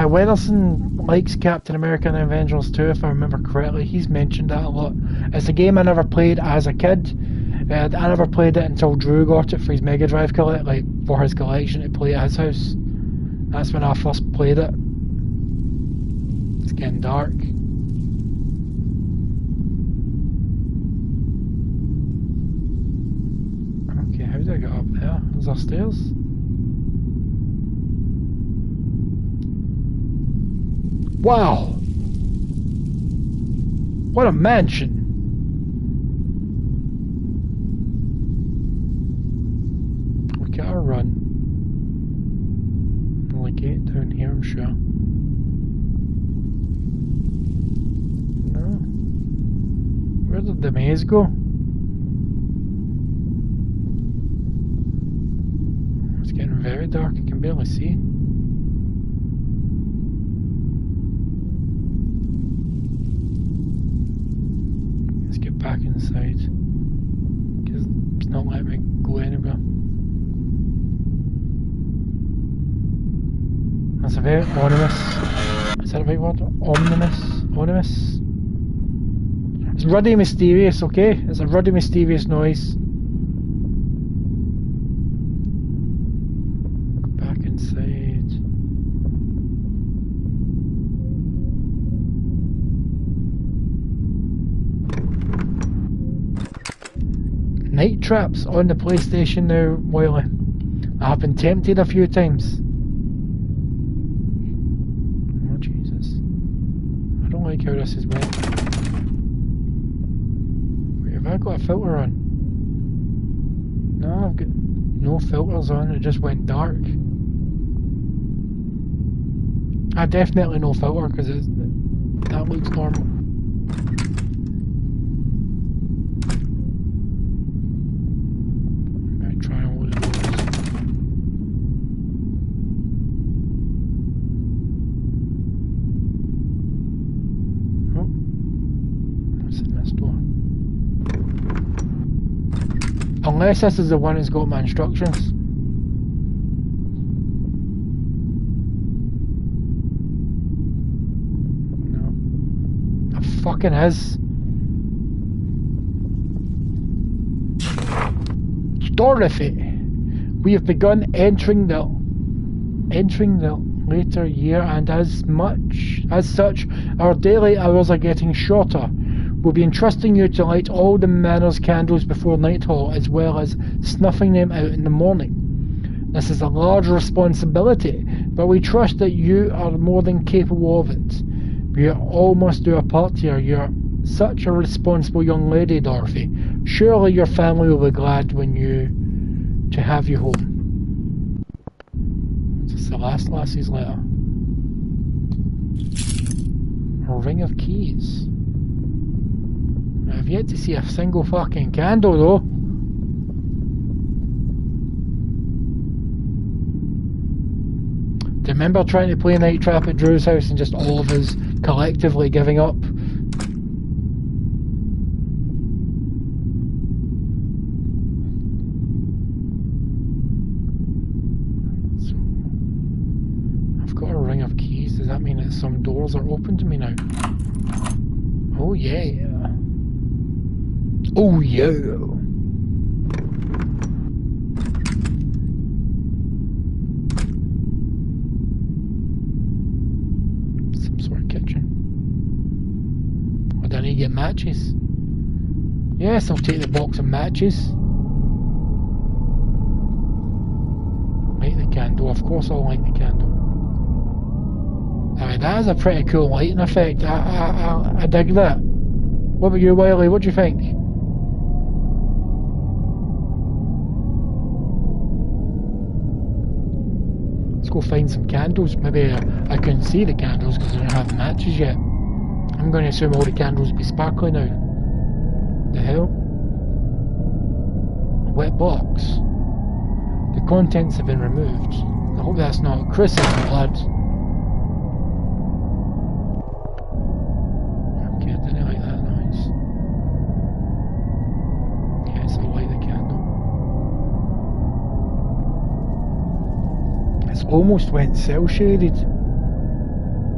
Weatherson likes Captain America and Avengers 2, if I remember correctly. He's mentioned that a lot. It's a game I never played as a kid. I never played it until Drew got it for his Mega Drive for his collection to play at his house. That's when I first played it. It's getting dark. Okay, how do I get up there? Is there stairs? Wow! What a mansion! Look at our run. Only gate down here, I'm sure. No. Where did the maze go? It's getting very dark, I can barely see. Let's get back inside. Because it's not letting me go anywhere. That's a very ominous. Is that a big word? Ominous? It's ruddy mysterious, okay? It's a ruddy mysterious noise. Go back inside. Night traps on the PlayStation now, Wiley. I have been tempted a few times. Oh Jesus. I don't like how this is wet. Wait, have I got a filter on? No, I've got no filters on, it just went dark. I definitely no filter because that looks normal. Unless this is the one that's got my instructions. No. It fucking is. Dorothy, we have begun entering the later year, and as such, our daily hours are getting shorter. We'll be entrusting you to light all the manor's candles before nightfall, as well as snuffing them out in the morning. This is a large responsibility, but we trust that you are more than capable of it. We all must do our part here. You're such a responsible young lady, Dorothy. Surely your family will be glad to have you home. Is this the last lassie's letter? A ring of keys. I've yet to see a single fucking candle though. Do you remember trying to play Night Trap at Drew's house and just all of us collectively giving up? So, I've got a ring of keys. Does that mean that some doors are open to me now? Oh yeah. Oh yeah. Some sort of kitchen. Oh, do I need to get matches? Yes, I'll take the box of matches. Light the candle. Of course I'll light the candle. I mean, that is a pretty cool lighting effect. I dig that. What about you, Wiley? What do you think? Go find some candles. Maybe I couldn't see the candles because I don't have the matches yet. I'm going to assume all the candles will be sparkly now. The hell? A wet box. The contents have been removed. I hope that's not Chris's blood. Okay, I didn't like that noise. Okay, so I'll light the candle. It's almost went cell shaded.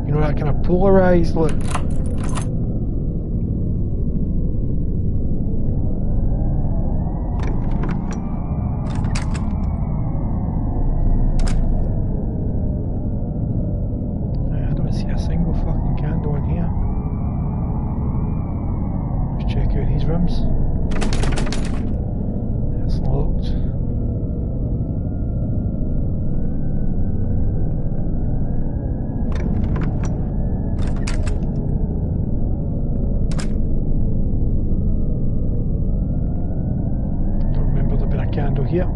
You know, that kind of polarised look. I don't see a single fucking candle in here. Let's check out these rooms. It's locked. Candle here.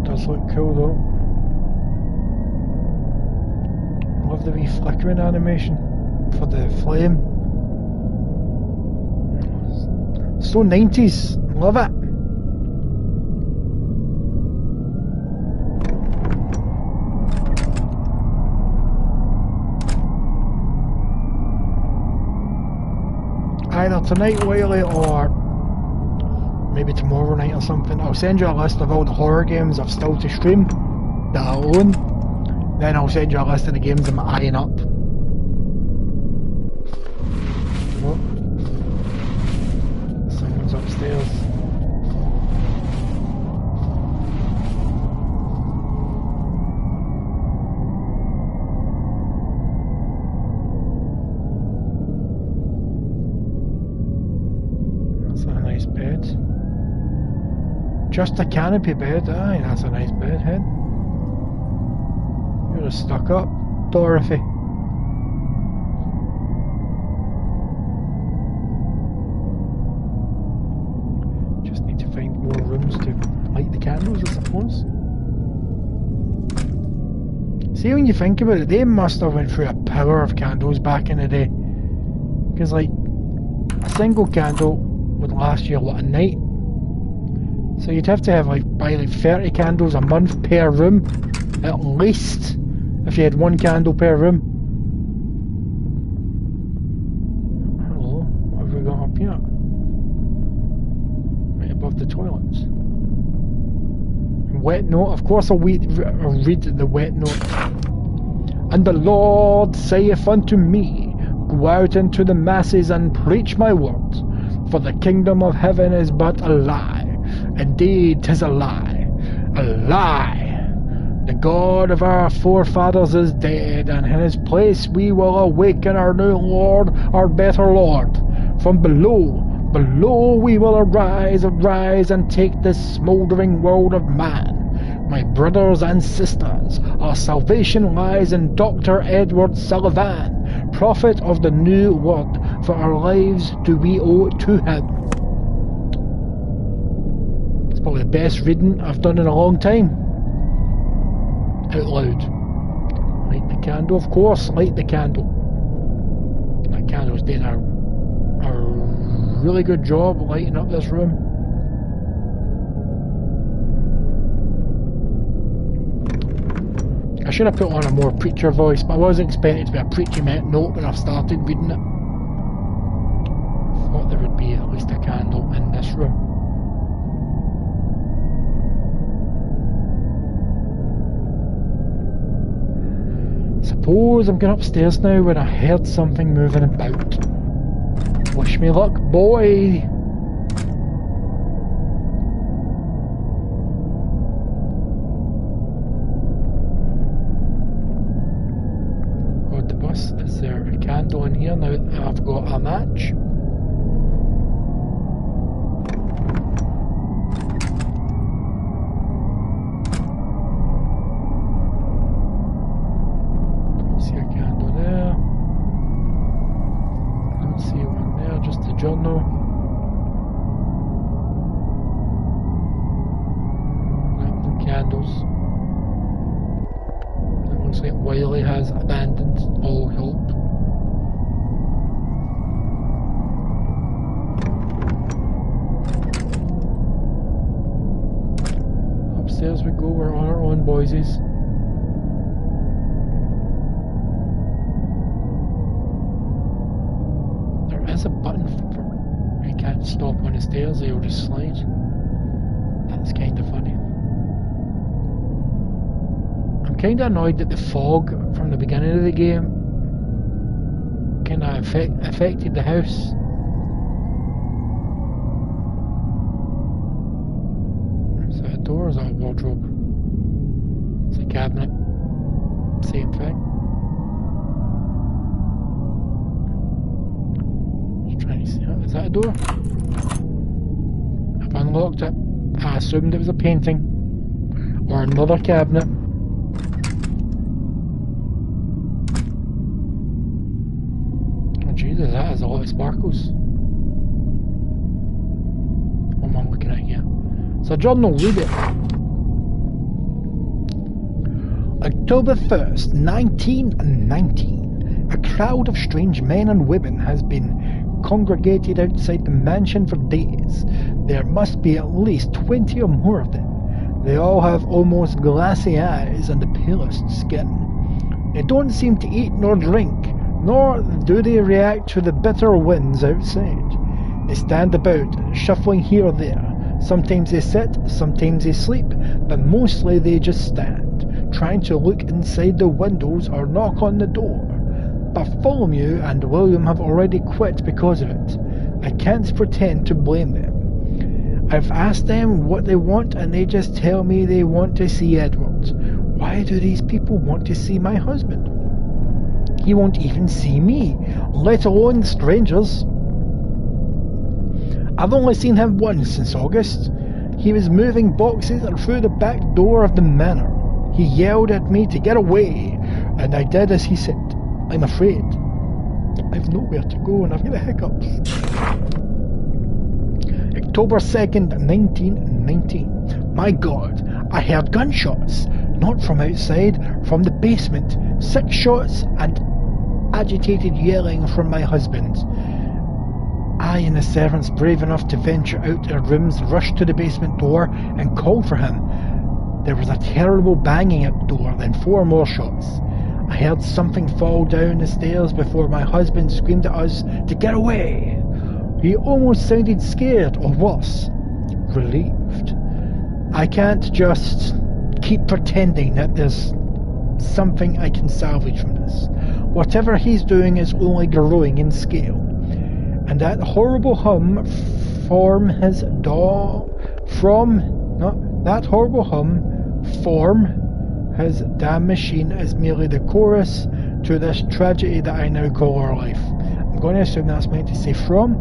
Does look cool though. Love the wee flickering animation for the flame. So 90s. Love it. Either tonight, Wiley, or maybe tomorrow night or something. I'll send you a list of all the horror games I've still to stream that I own. Then I'll send you a list of the games I'm eyeing up. Oh. Someone's upstairs. Bed. Just a canopy bed, aye, that's a nice bed, head. You're just stuck up, Dorothy. Just need to find more rooms to light the candles, I suppose. See, when you think about it, they must have went through a power of candles back in the day. Because, like, a single candle would last you a night, so you'd have to have buy 30 candles a month per room at least, if you had one candle per room. Hello, what have we got up here? Right above the toilets. Wet note, of course I'll read the wet note. And the Lord saith unto me, go out into the masses and preach my word. For the kingdom of heaven is but a lie. Indeed, 'tis a lie. A lie. The God of our forefathers is dead, and in his place we will awaken our new Lord, our better Lord. From below we will arise and take this smouldering world of man. My brothers and sisters, our salvation lies in Dr. Edward Sullivan, prophet of the new word, for our lives do we owe to him. It's probably the best reading I've done in a long time. Out loud. Light the candle, of course, light the candle. That candle's doing a really good job lighting up this room. I should have put on a more preacher voice, but I wasn't expecting it to be a preachy note when I started reading it. I thought there would be at least a candle in this room. Suppose I'm going upstairs now when I heard something moving about. Wish me luck, boy! Is there a candle in here now that I've got a match? Don't see a candle there. Don't see one there, just a journal. No candles. Looks like Wiley has abandoned all hope. Upstairs we go, we're on our own, boysies. There is a button for you can't stop on the stairs, they'll just slide. That's kind of funny. kind of annoyed that the fog from the beginning of the game kind of affected the house. Is that a door or is that a wardrobe? It's a cabinet. Same thing. Just trying to see. Is that a door? I've unlocked it. I assumed it was a painting or another cabinet. Oh Jesus, that has a lot of sparkles. What am I looking at here? It's a journal, read it. October 1st, 1919. A crowd of strange men and women has been congregated outside the mansion for days. There must be at least 20 or more of them. They all have almost glassy eyes and the palest skin. They don't seem to eat nor drink, nor do they react to the bitter winds outside. They stand about, shuffling here or there. Sometimes they sit, sometimes they sleep, but mostly they just stand, trying to look inside the windows or knock on the door. Bartholomew and William have already quit because of it. I can't pretend to blame them. I've asked them what they want and they just tell me they want to see Edward. Why do these people want to see my husband? He won't even see me, let alone strangers. I've only seen him once since August. He was moving boxes through the back door of the manor. He yelled at me to get away, and I did as he said. I'm afraid. I've nowhere to go and I've got the hiccups. October 2nd, 1919. My God, I heard gunshots. Not from outside, from the basement. 6 shots and agitated yelling from my husband. I and the servants, brave enough to venture out their rooms, rushed to the basement door and called for him. There was a terrible banging at the door, then 4 more shots. I heard something fall down the stairs before my husband screamed at us to get away. He almost sounded scared, or worse, relieved. I can't just keep pretending that there's something I can salvage from this. Whatever he's doing is only growing in scale. And that horrible hum form his damn machine is merely the chorus to this tragedy that I now call our life. I'm going to assume that's meant to say from.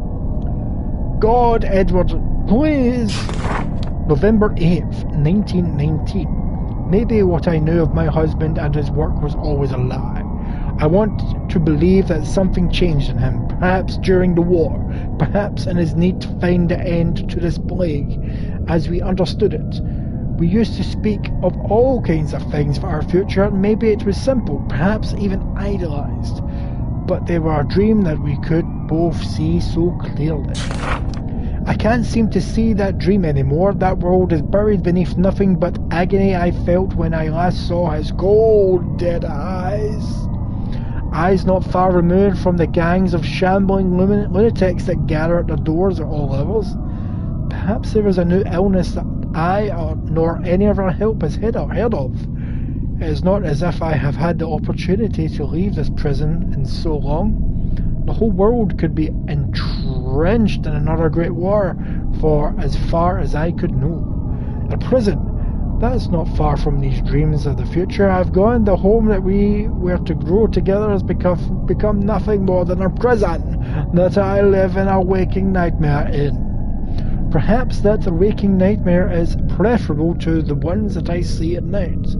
God, Edward, please! November 8th, 1919. Maybe what I knew of my husband and his work was always a lie. I want to believe that something changed in him, perhaps during the war, perhaps in his need to find the end to this plague as we understood it. We used to speak of all kinds of things for our future. Maybe it was simple, perhaps even idealized, but they were a dream that we could both see so clearly. I can't seem to see that dream anymore. That world is buried beneath nothing but agony I felt when I last saw his cold, dead eyes. Eyes not far removed from the gangs of shambling lunatics that gather at their doors at all levels. Perhaps there is a new illness that I nor any of our help has heard of. It is not as if I have had the opportunity to leave this prison in so long. The whole world could be entrenched in another great war for as far as I could know. A prison, that's not far from these dreams of the future I've gone. The home that we were to grow together has become nothing more than a prison that I live in a waking nightmare in. Perhaps that waking nightmare is preferable to the ones that I see at night,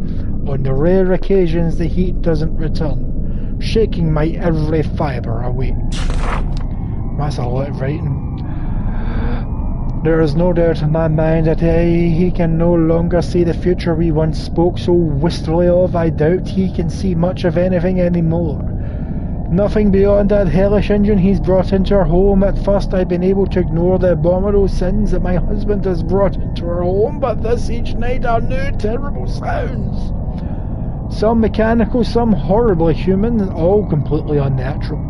on the rare occasions the heat doesn't return, shaking my every fibre awake. That's a lot of writing. There is no doubt in my mind that he can no longer see the future we once spoke so wistfully of. I doubt he can see much of anything anymore. Nothing beyond that hellish engine he's brought into our home. At first I've been able to ignore the abominable sins that my husband has brought into our home, but this each night are new terrible sounds. Some mechanical, some horribly human, and all completely unnatural.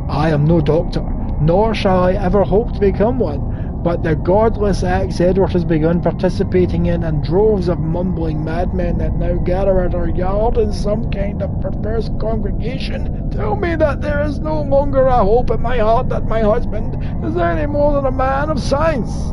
I am no doctor, nor shall I ever hope to become one, but the godless acts Edward has begun participating in, and droves of mumbling madmen that now gather at our yard in some kind of perverse congregation tell me that there is no longer a hope in my heart that my husband is any more than a man of science.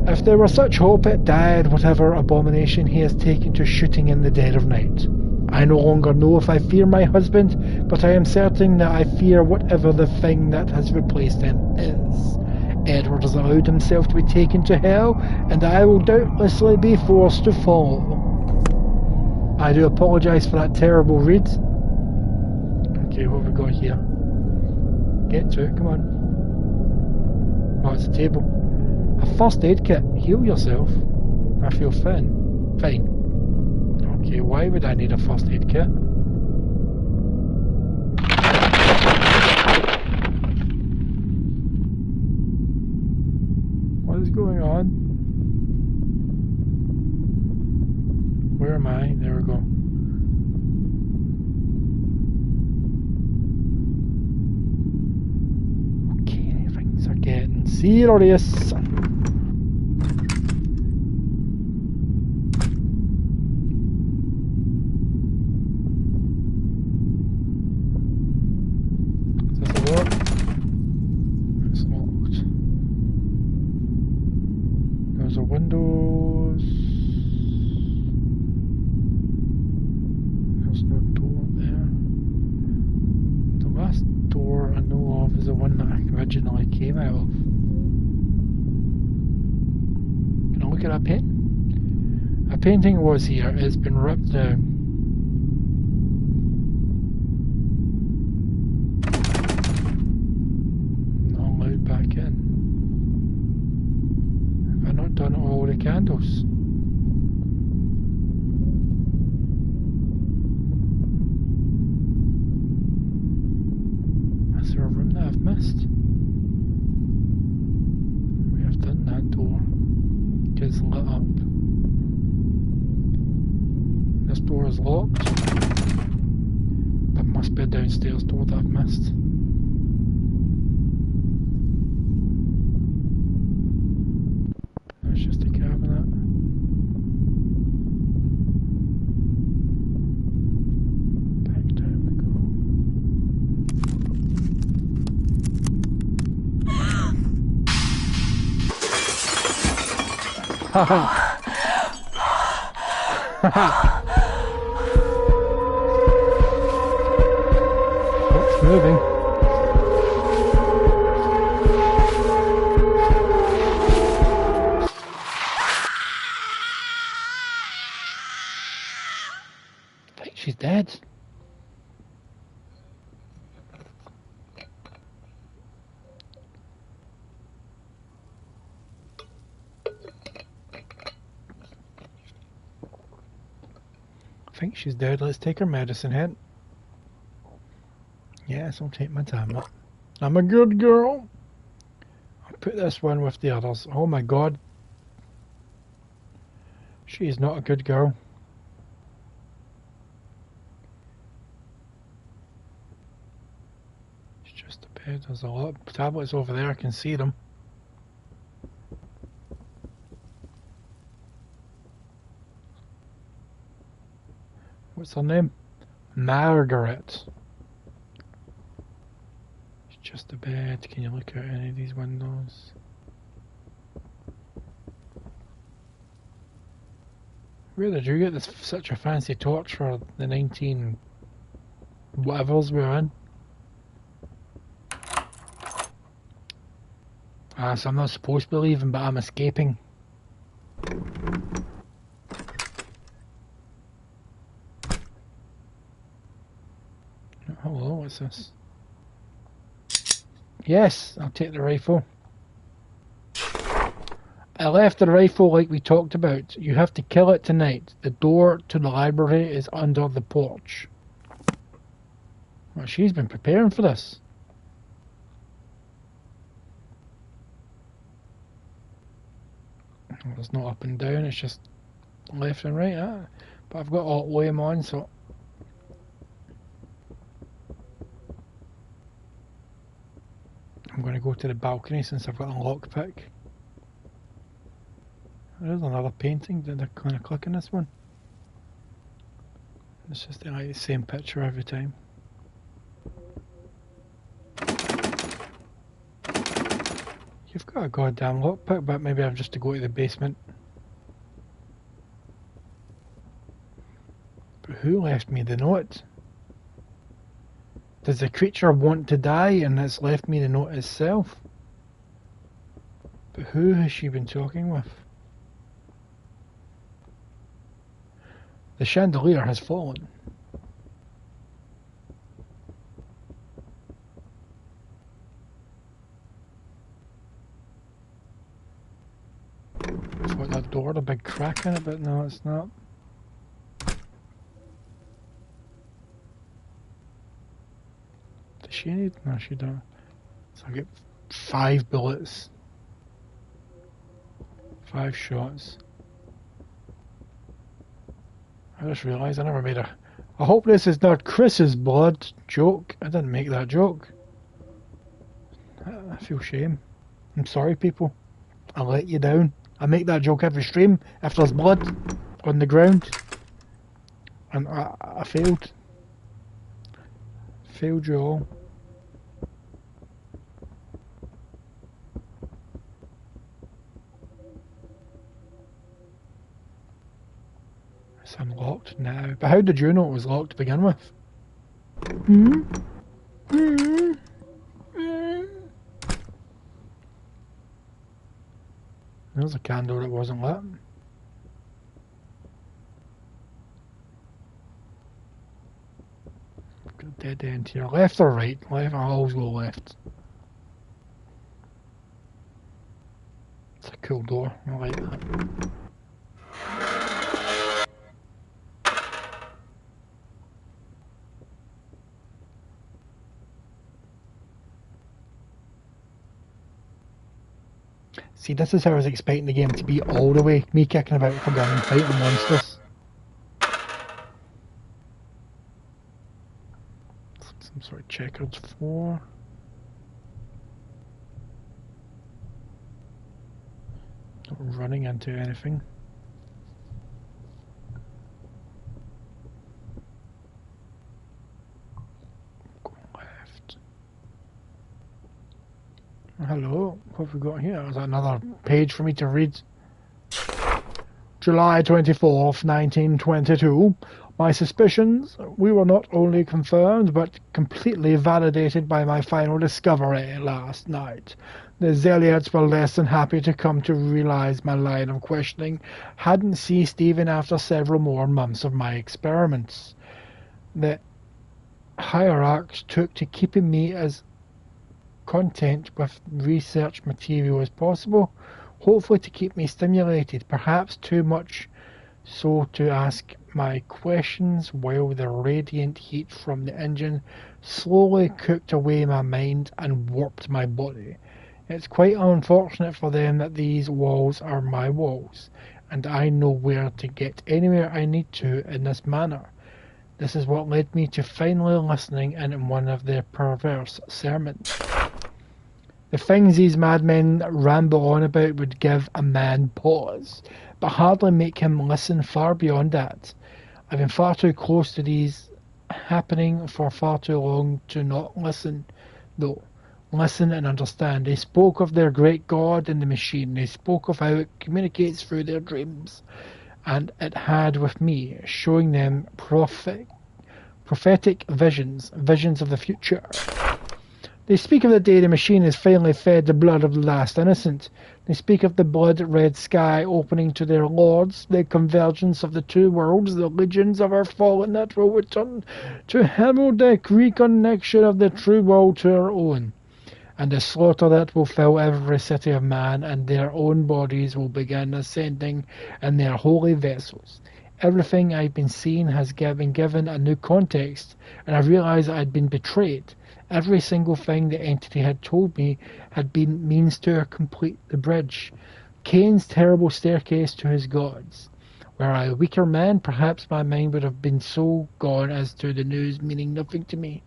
If there were such hope, it died, whatever abomination he has taken to shooting in the dead of night. I no longer know if I fear my husband, but I am certain that I fear whatever the thing that has replaced him is. Edward has allowed himself to be taken to hell, and I will doubtlessly be forced to follow. I do apologise for that terrible read. Okay, what have we got here? Get to it, come on. Oh, it's a table. A first aid kit. Heal yourself. I feel fine. Fine. Okay, why would I need a first aid kit? What is going on? Where am I? There we go. Okay, things are getting serious. Windows. There's no door there. The last door I know of is the one that I originally came out of. Can I look at that paint? A painting was here. It's been ripped down. Not allowed back in. I've not done all the candles. Is there a room that I've missed? We have done that door. It's lit up. This door is locked. There must be a downstairs door that I've missed. It's just a cabinet. Back down we go. Haha! Haha! It's moving. She's dead. I think she's dead. Let's take her medicine, Hint. Yes, I'll take my tablet. I'm a good girl. I'll put this one with the others. Oh my god. She is not a good girl. There's a lot of tablets over there, I can see them. What's her name? Margaret. It's just a bed. Can you look out any of these windows? Where did you get this such a fancy torch for the 19 whatevers we're in? So I'm not supposed to be leaving, but I'm escaping. Hello, what's this? Yes, I'll take the rifle. I left the rifle like we talked about. You have to kill it tonight. The door to the library is under the porch. Well, she's been preparing for this. Well, it's not up and down, it's just left and right. But I've got Alt aim on, so I'm going to go to the balcony since I've got a lockpick. There's another painting. Did I kind of click on this one? It's just like the same picture every time. You've got a goddamn lockpick, but maybe I've just to go to the basement. But who left me the note? Does the creature want to die and it's left me the note itself? But who has she been talking with? The chandelier has fallen. I thought that door had a big crack in it, but no, it's not. Does she need? No, she don't. So I get 5 bullets. 5 shots. I just realised I never made a... I hope this is not Chris's blood joke. I didn't make that joke. I feel shame. I'm sorry, people. I let you down. I make that joke every stream if there's blood on the ground. And I failed. Failed you all. It's unlocked now. But how did you know it was locked to begin with? Hmm? Hmm? Hmm? There's a candle that wasn't lit. Got a dead end here. Left or right? Left. I'll always go left. It's a cool door. I like that. See, this is how I was expecting the game to be all the way. Me kicking about for gun and fighting monsters. Some sort of checkered floor. Not running into anything. Go left. Hello, what have we got here? Is that another page for me to read? July 24th, 1922. My suspicions, we were not only confirmed, but completely validated by my final discovery last night. The Zealots were less than happy to come to realize my line of questioning hadn't ceased even after several more months of my experiments. The hierarchs took to keeping me as content with research material as possible, hopefully to keep me stimulated, perhaps too much so to ask my questions, while the radiant heat from the engine slowly cooked away my mind and warped my body. It's quite unfortunate for them that these walls are my walls, and I know where to get anywhere I need to in this manner. This is what led me to finally listening in one of their perverse sermons. The things these madmen ramble on about would give a man pause, but hardly make him listen far beyond that. I've been far too close to these happening for far too long to not listen, though. Listen and understand. They spoke of their great God in the machine. They spoke of how it communicates through their dreams. And it had with me, showing them prophetic visions, visions of the future. They speak of the day the machine is finally fed the blood of the last innocent. They speak of the blood-red sky opening to their lords, the convergence of the two worlds, the legions of our fallen that will return to Himmeldeck, reconnection of the true world to our own, and the slaughter that will fill every city of man, and their own bodies will begin ascending in their holy vessels. Everything I've been seeing has been given a new context, and I realized I'd been betrayed. Every single thing the entity had told me had been means to complete the bridge. Cain's terrible staircase to his gods. Were I a weaker man, perhaps my mind would have been so gone as to the news meaning nothing to me.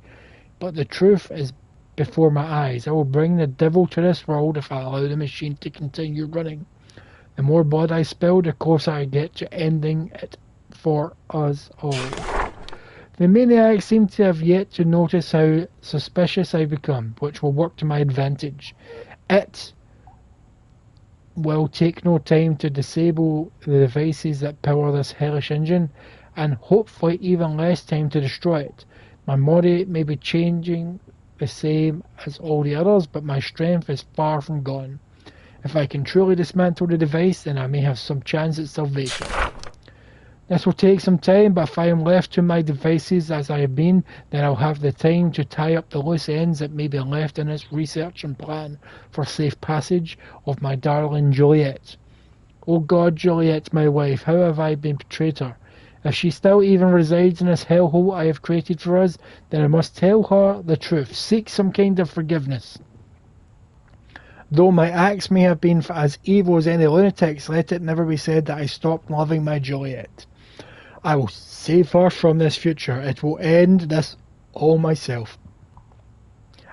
But the truth is before my eyes. I will bring the devil to this world if I allow the machine to continue running. The more blood I spill, the closer I get to ending it for us all. The maniacs seem to have yet to notice how suspicious I've become, which will work to my advantage. It will take no time to disable the devices that power this hellish engine, and hopefully even less time to destroy it. My body may be changing the same as all the others, but my strength is far from gone. If I can truly dismantle the device, then I may have some chance at salvation. This will take some time, but if I am left to my devices as I have been, then I'll have the time to tie up the loose ends that may be left in this research and plan for safe passage of my darling Juliet. Oh God, Juliet, my wife, how have I betrayed her? If she still even resides in this hellhole I have created for us, then I must tell her the truth, seek some kind of forgiveness. Though my acts may have been as evil as any lunatic's, let it never be said that I stopped loving my Juliet. I will save her from this future. It will end this all myself.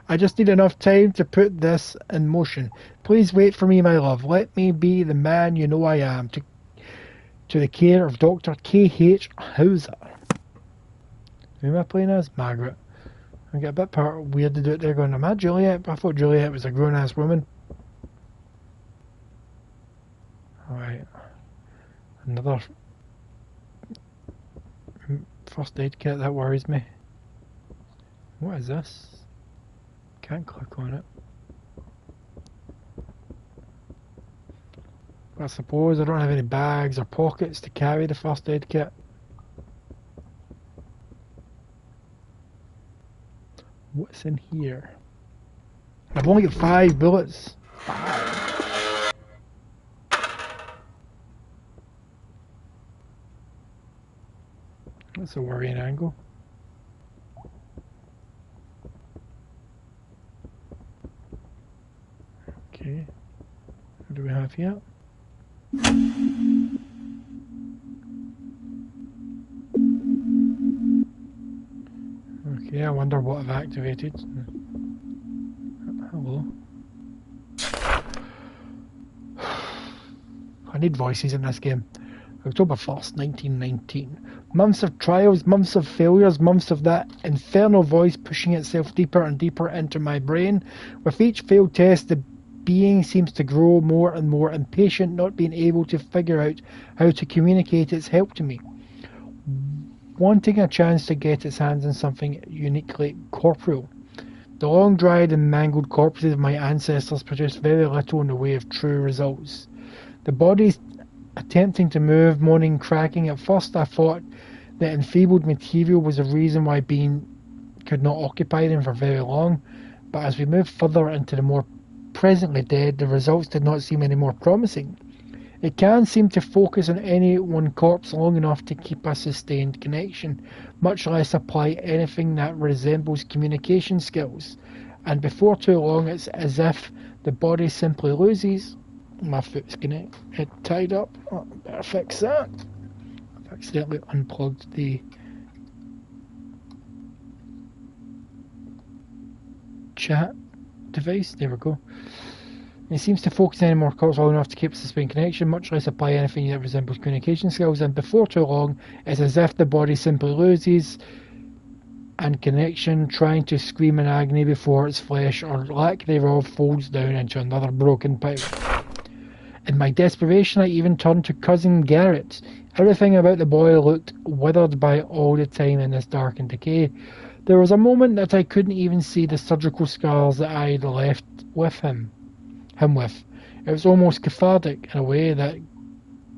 I just need enough time to put this in motion. Please wait for me, my love. Let me be the man you know I am. To the care of Dr. K.H. Hauser. Who am I playing as? Margaret. I get a bit weird to do it there going, am I Juliet? I thought Juliet was a grown-ass woman. Alright. Another first aid kit, that worries me. What is this? Can't click on it. I suppose I don't have any bags or pockets to carry the first aid kit. What's in here? I've only got 5 bullets. 5. That's a worrying angle. Okay. What do we have here? Okay, I wonder what I've activated. Hello. I need voices in this game. October 1st, 1919. Months of trials, months of failures, months of that infernal voice pushing itself deeper and deeper into my brain. With each failed test, the being seems to grow more and more impatient, not being able to figure out how to communicate its help to me. Wanting a chance to get its hands on something uniquely corporeal. The long-dried and mangled corpses of my ancestors produced very little in the way of true results. The bodies attempting to move, moaning, cracking. At first I thought that enfeebled material was the reason why being could not occupy them for very long, but as we moved further into the more presently dead, the results did not seem any more promising. It can seem to focus on any one corpse long enough to keep a sustained connection, much less apply anything that resembles communication skills, and before too long it's as if the body simply loses. My foot's gonna get tied up. Oh, better fix that. I've accidentally unplugged the chat device. There we go. It seems to focus any more corpse long enough to keep a sustained connection, much less apply anything that resembles communication skills, and before too long it's as if the body simply loses and connection, trying to scream in agony before its flesh or lack thereof folds down into another broken pile. In my desperation I even turned to cousin Garrett. Everything about the boy looked withered by all the time in this dark and decay. There was a moment that I couldn't even see the surgical scars that I had left with him with. It was almost cathartic in a way. That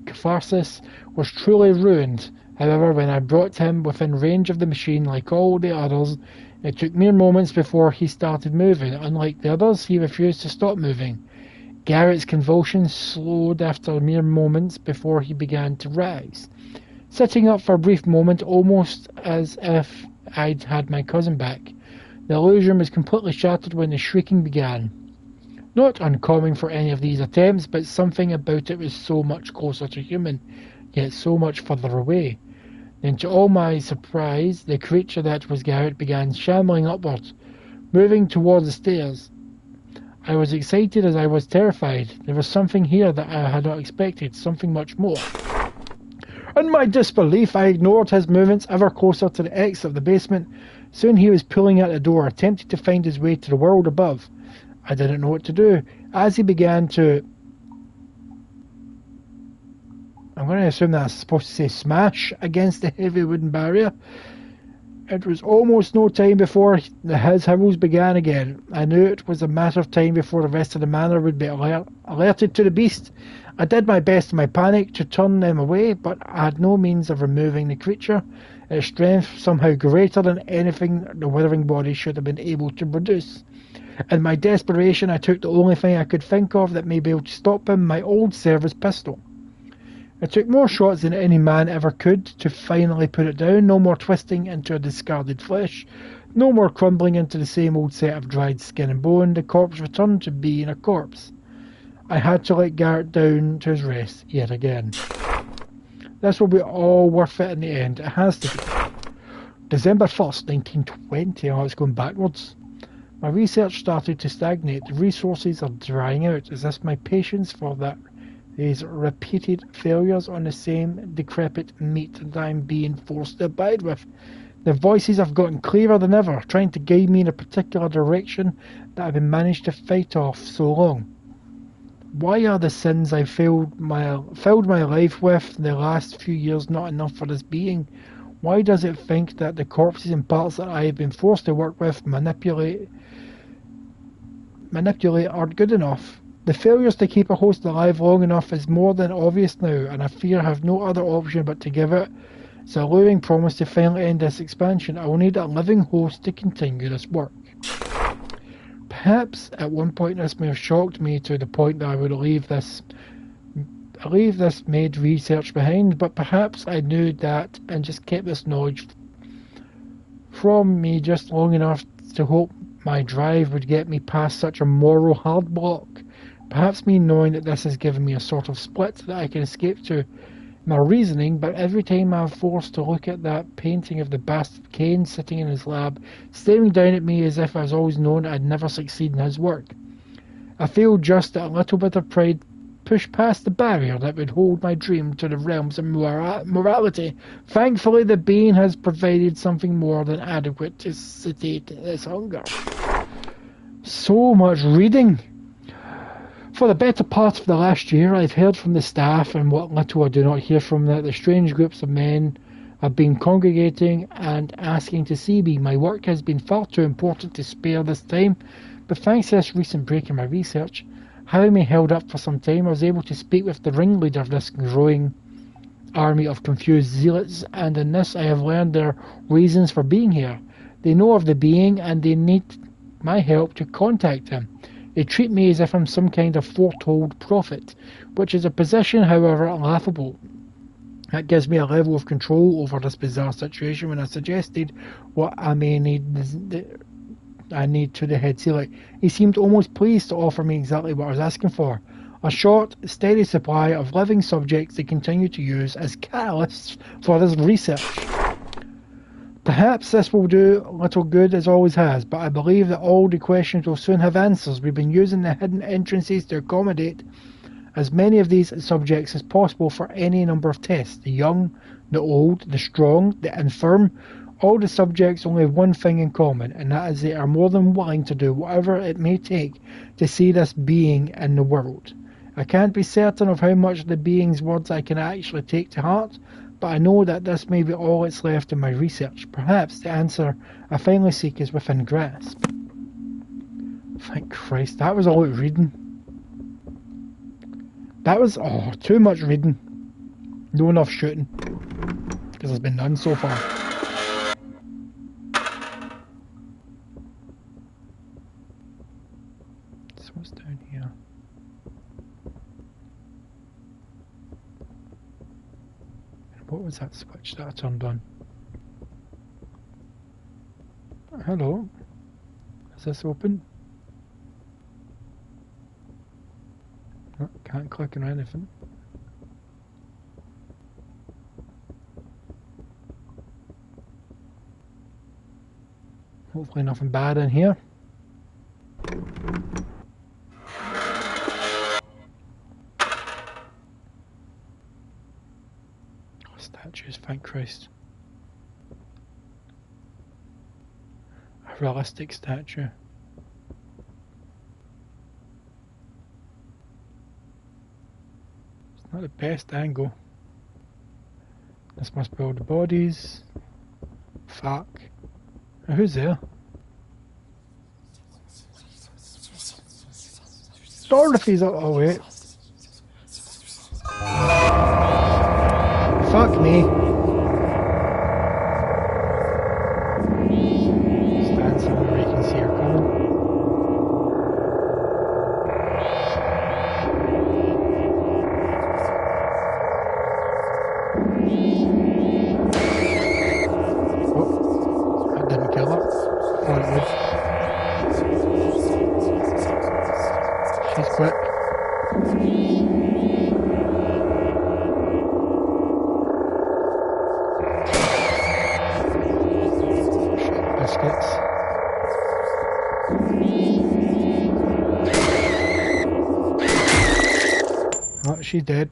catharsis was truly ruined. However, when I brought him within range of the machine like all the others, it took mere moments before he started moving. Unlike the others, he refused to stop moving. Garrett's convulsions slowed after mere moments before he began to rise, sitting up for a brief moment, almost as if I'd had my cousin back. The illusion was completely shattered when the shrieking began. Not uncommon for any of these attempts, but something about it was so much closer to human, yet so much further away. Then, to all my surprise, the creature that was Garrett began shambling upwards, moving towards the stairs. I was excited as I was terrified. There was something here that I had not expected, something much more. In my disbelief, I ignored his movements ever closer to the exit of the basement. Soon he was pulling at the door, attempting to find his way to the world above. I didn't know what to do. As he began to... I'm going to assume that's supposed to say smash against the heavy wooden barrier. It was almost no time before his howls began again. I knew it was a matter of time before the rest of the manor would be alerted to the beast. I did my best in my panic to turn them away, but I had no means of removing the creature, its strength somehow greater than anything the withering body should have been able to produce. In my desperation, I took the only thing I could think of that may be able to stop him, my old service pistol. I took more shots than any man ever could to finally put it down. No more twisting into a discarded flesh. No more crumbling into the same old set of dried skin and bone. The corpse returned to being a corpse. I had to let Garrett down to his rest yet again. This will be all worth it in the end. It has to be. December 1st, 1920. Oh, it's going backwards. My research started to stagnate. The resources are drying out. Is this my patience for that? These repeated failures on the same decrepit meat that I'm being forced to abide with. The voices have gotten clearer than ever, trying to guide me in a particular direction that I've been managed to fight off so long. Why are the sins I've filled my life with the last few years not enough for this being? Why does it think that the corpses and parts that I have been forced to work with, manipulate aren't good enough? The failures to keep a host alive long enough is more than obvious now, and I fear I have no other option but to give it its alluring promise to finally end this expansion. I will need a living host to continue this work. Perhaps at one point this may have shocked me to the point that I would leave this made research behind, but perhaps I knew that and just kept this knowledge from me just long enough to hope my drive would get me past such a moral hard block. Perhaps me knowing that this has given me a sort of split that I can escape to my reasoning, but every time I'm forced to look at that painting of the bastard Cain sitting in his lab, staring down at me as if I was always known I'd never succeed in his work, I feel just that a little bit of pride pushed past the barrier that would hold my dream to the realms of morality. Thankfully, the being has provided something more than adequate to satiate this hunger. So much reading! For the better part of the last year, I've heard from the staff, and what little I do not hear from them, that the strange groups of men have been congregating and asking to see me. My work has been far too important to spare this time, but thanks to this recent break in my research, having me held up for some time, I was able to speak with the ringleader of this growing army of confused zealots, and in this I have learned their reasons for being here. They know of the being, and they need my help to contact him. They treat me as if I'm some kind of foretold prophet, which is a position, however, laughable. That gives me a level of control over this bizarre situation. When I suggested what I need to the head sealer, he seemed almost pleased to offer me exactly what I was asking for. A short, steady supply of living subjects to continue to use as catalysts for this research. Perhaps this will do little good as always has, but I believe that all the questions will soon have answers. We've been using the hidden entrances to accommodate as many of these subjects as possible for any number of tests. The young, the old, the strong, the infirm, all the subjects only have one thing in common, and that is they are more than willing to do whatever it may take to see this being in the world. I can't be certain of how much of the being's words I can actually take to heart, but I know that this may be all that's left in my research. Perhaps the answer I finally seek is within grasp. Thank Christ, that was all out reading. That was, too much reading. No enough shooting. Because there's been none so far. So what's down here? What was that switch that I turned on? Hello? Is this open? No, can't click on anything. Hopefully nothing bad in here. thank Christ. A realistic statue. It's not the best angle. This must be all the bodies. Fuck. Now, who's there? Dorothy's up. Oh wait. Fuck me. Stand somewhere where you can see her coming. Oh, that didn't kill her. Oh, it would. She's quick. Biscuits. Oh, she's dead.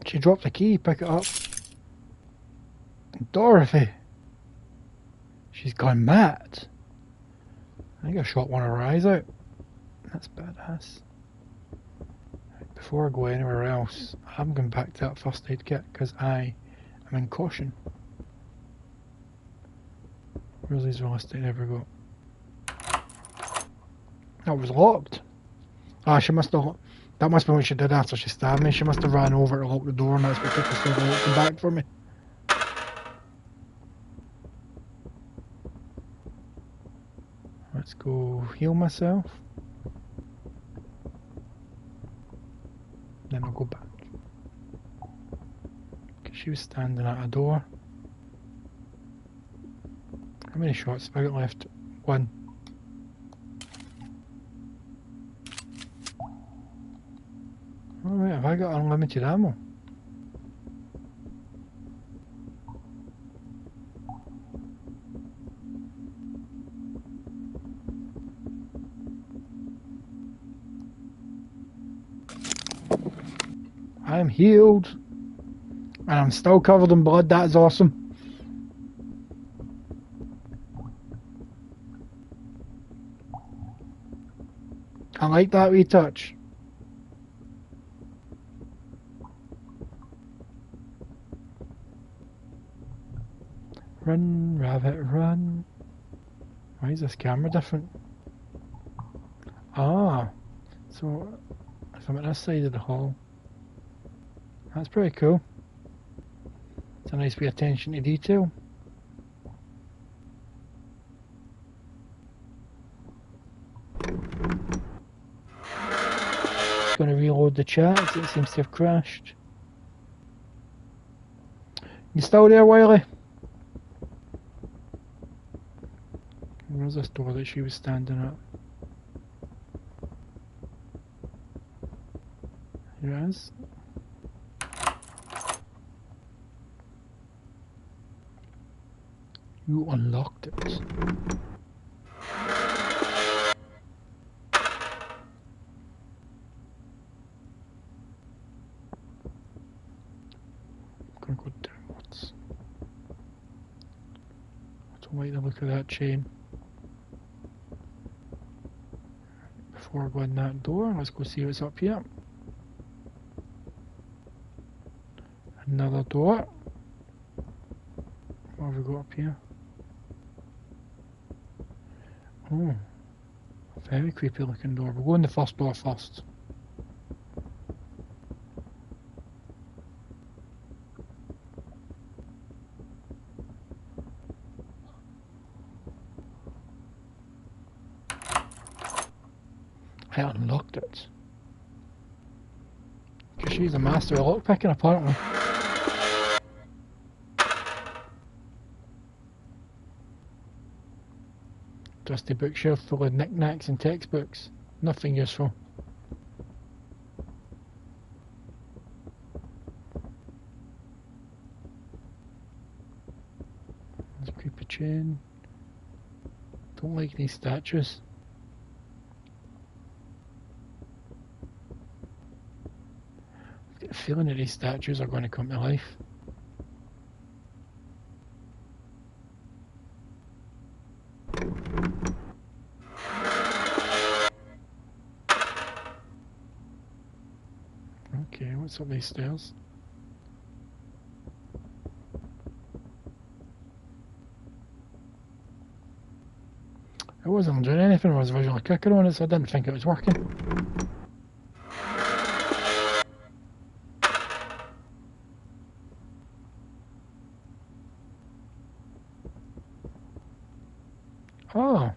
She dropped the key, pick it up. Dorothy. She's gone mad. I think I shot one of her eyes out. That's badass. Before I go anywhere else, I'm going back to that first aid kit because I am in caution. Where's these last I ever got? That was locked. Ah, she must have. That must be what she did after she stabbed me. She must have ran over to lock the door, and that's what took us to lock the back for me. Let's go heal myself. Then I'll go back. Because she was standing at a door. How many shots have I got left? One. Alright, have I got unlimited ammo? I am healed. And I'm still covered in blood, that is awesome. I like that wee touch. Run, rabbit, run. Why is this camera different? Ah, so if I'm at this side of the hall, that's pretty cool. It's a nice wee attention to detail. Going to reload the chat, it seems to have crashed. You still there, Wiley? Where's this door that she was standing at? Here it is. You unlocked it. I'm gonna go downwards. I don't like the look of that chain. Before I go in that door, let's go see what's up here. Another door. What have we got up here? Oh, very creepy looking door. We'll go in the first door first. I unlocked it. Because she's a master of lockpicking, apparently. Dusty bookshelf full of knickknacks and textbooks. Nothing useful. There's a creepy chain. Don't like these statues. feeling that these statues are going to come to life. Okay, what's up these stairs? It wasn't doing anything, I was visually clicking on it, so I didn't think it was working. Oh.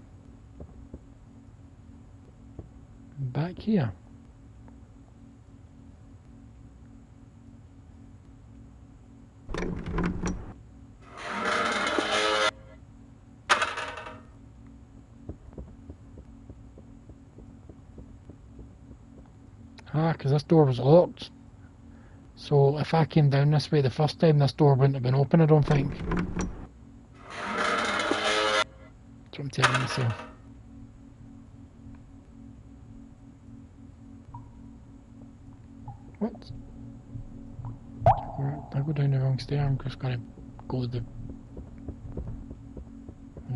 Back here. Ah, because this door was locked. So if I came down this way the first time, this door wouldn't have been open, I don't think. That's what I'm telling myself. What? I go down the wrong stair, I'm just gonna go the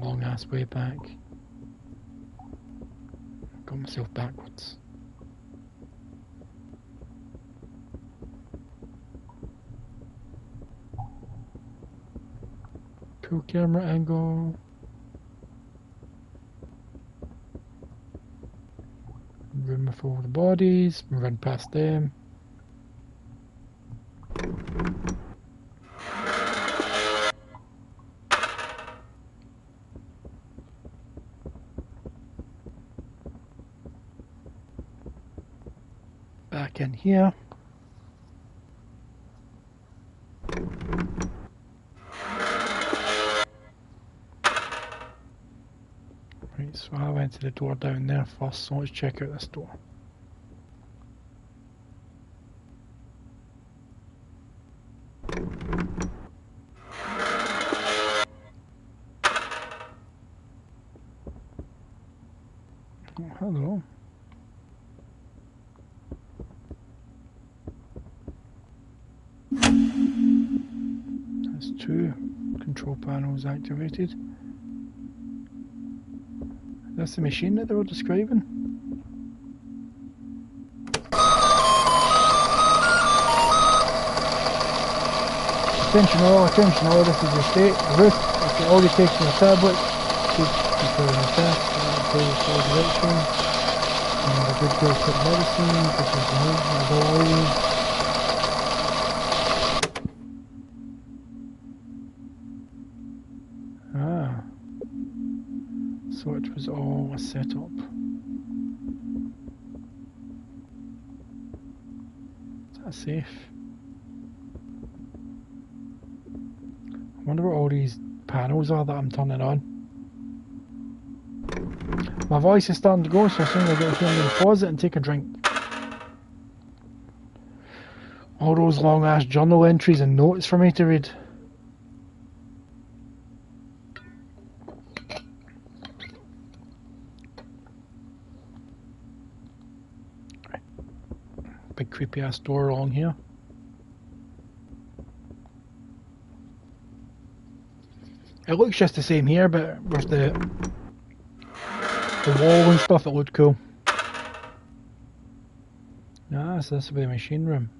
long ass way back. Got myself backwards. Cool camera angle. Room with all the bodies, run past them. Back in here. Right, so I went to the door down there first, so let's check out this door. Oh, hello. That's 2 control panels activated. That's the machine that they were describing. Attention all, this is the state, the roof, okay, all the takes on the tablet, keep controlling the staff, play the full direction, and a good girl took medicine, which is the move, as always. So it was all a setup. Is that safe? I wonder what all these panels are that I'm turning on. My voice is starting to go, so as soon as I get here I'm going to pause it and take a drink. All those long ass journal entries and notes for me to read. Big creepy ass door along here. It looks just the same here, but with the wall and stuff, it looked cool. Ah, so this will be the machine room.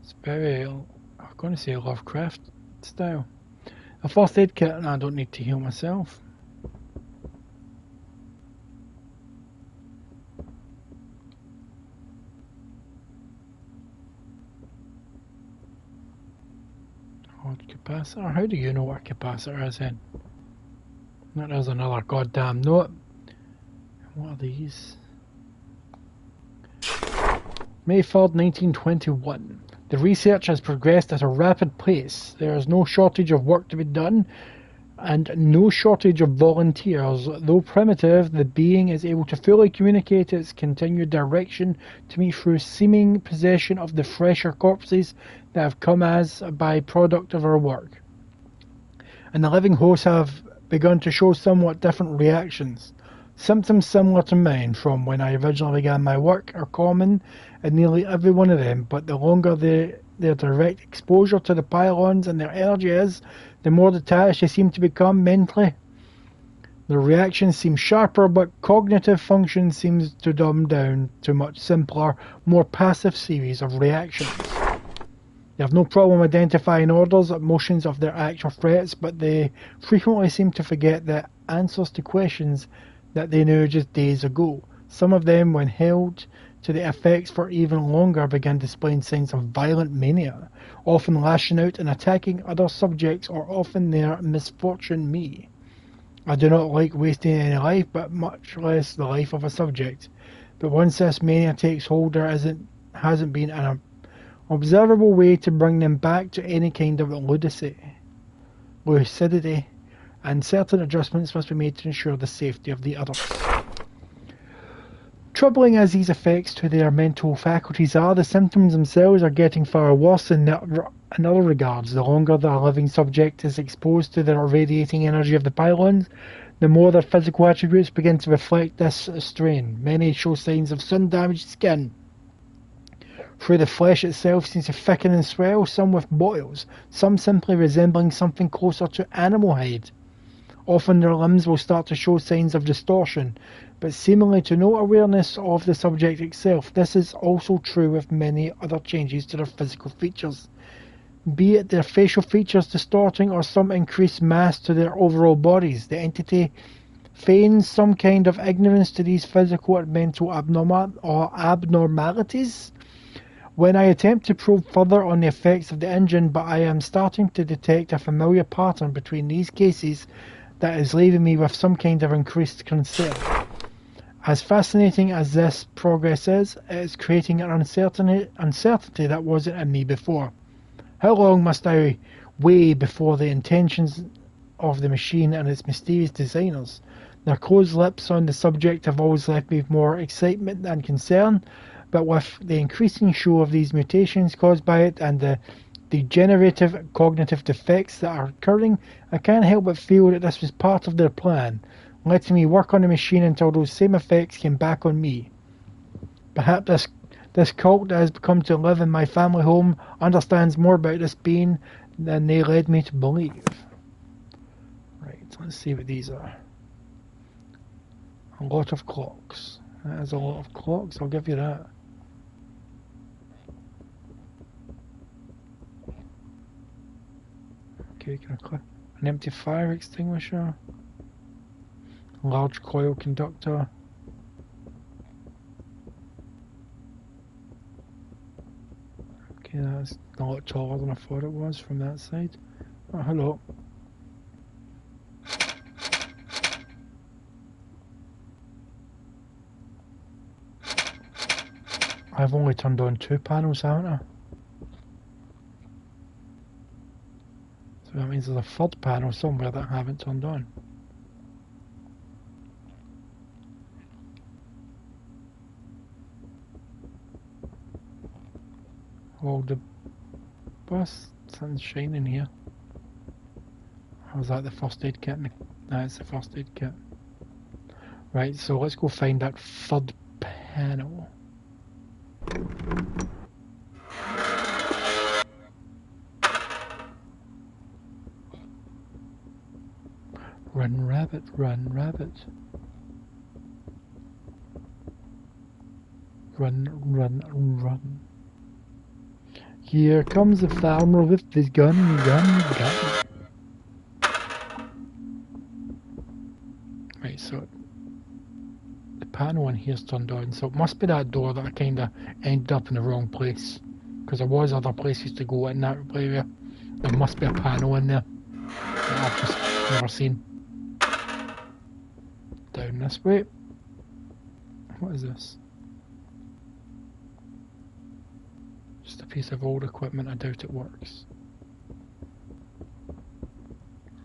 It's very, I'm going to say Lovecraft style. A first aid kit, and I don't need to heal myself. Capacitor? How do you know what a capacitor is then? There's another goddamn note. What are these? May 3rd, 1921. The research has progressed at a rapid pace. There is no shortage of work to be done and no shortage of volunteers. Though primitive, the being is able to fully communicate its continued direction to me through seeming possession of the fresher corpses that have come as a byproduct of our work. And the living hosts have begun to show somewhat different reactions. Symptoms similar to mine from when I originally began my work are common in nearly every one of them, but the longer their direct exposure to the pylons and their energy is, the more detached they seem to become mentally. The reactions seem sharper, but cognitive function seems to dumb down to much simpler, more passive series of reactions. They have no problem identifying orders or motions of their actual threats, but they frequently seem to forget the answers to questions that they knew just days ago. Some of them, when held to the effects for even longer, began displaying signs of violent mania, often lashing out and attacking other subjects or often their misfortune me. I do not like wasting any life, but much less the life of a subject. But once this mania takes hold, there hasn't been an observable way to bring them back to any kind of lucidity, and certain adjustments must be made to ensure the safety of the others. Troubling as these effects to their mental faculties are, the symptoms themselves are getting far worse in other regards. The longer the living subject is exposed to the radiating energy of the pylons, the more their physical attributes begin to reflect this strain. Many show signs of sun-damaged skin, through the flesh itself seems to thicken and swell, some with boils, some simply resembling something closer to animal hide. Often their limbs will start to show signs of distortion, but seemingly to no awareness of the subject itself. This is also true with many other changes to their physical features, be it their facial features distorting or some increased mass to their overall bodies. The entity feigns some kind of ignorance to these physical and mental abnormalities. When I attempt to probe further on the effects of the engine, but I am starting to detect a familiar pattern between these cases that is leaving me with some kind of increased concern. As fascinating as this progress is, it is creating an uncertainty that wasn't in me before. How long must I wait before the intentions of the machine and its mysterious designers? Their closed lips on the subject have always left me with more excitement than concern, but with the increasing show of these mutations caused by it and the degenerative cognitive defects that are occurring, I can't help but feel that this was part of their plan, letting me work on the machine until those same effects came back on me. Perhaps this cult that has come to live in my family home understands more about this being than they led me to believe. Right, let's see what these are. A lot of clocks. That is a lot of clocks, I'll give you that. Okay, can I click? An empty fire extinguisher. A large coil conductor. Okay, that's a lot taller than I thought it was from that side. Oh, hello. I've only turned on 2 panels, haven't I? So that means there's a third panel somewhere that I haven't turned on. Oh, the bus, something's shining here. Or was that the first aid kit? No, it's the first aid kit. Right, so let's go find that third panel. Run, rabbit, run, rabbit. Run, run, run. Here comes the farmer with his gun, gun. Right, so the panel in here's turned on, so it must be that door that I kinda ended up in the wrong place. Because there was other places to go in that area. There must be a panel in there that I've just never seen. Down this way. What is this? Just a piece of old equipment, I doubt it works.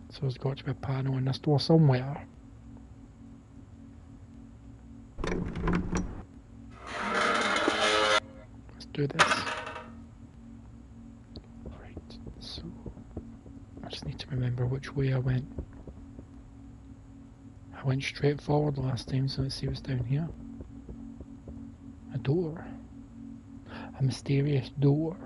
So there's got to be a panel in this door somewhere. Let's do this. Right, so I just need to remember which way I went. I went straight forward last time, so let's see what's down here. A door. A mysterious door.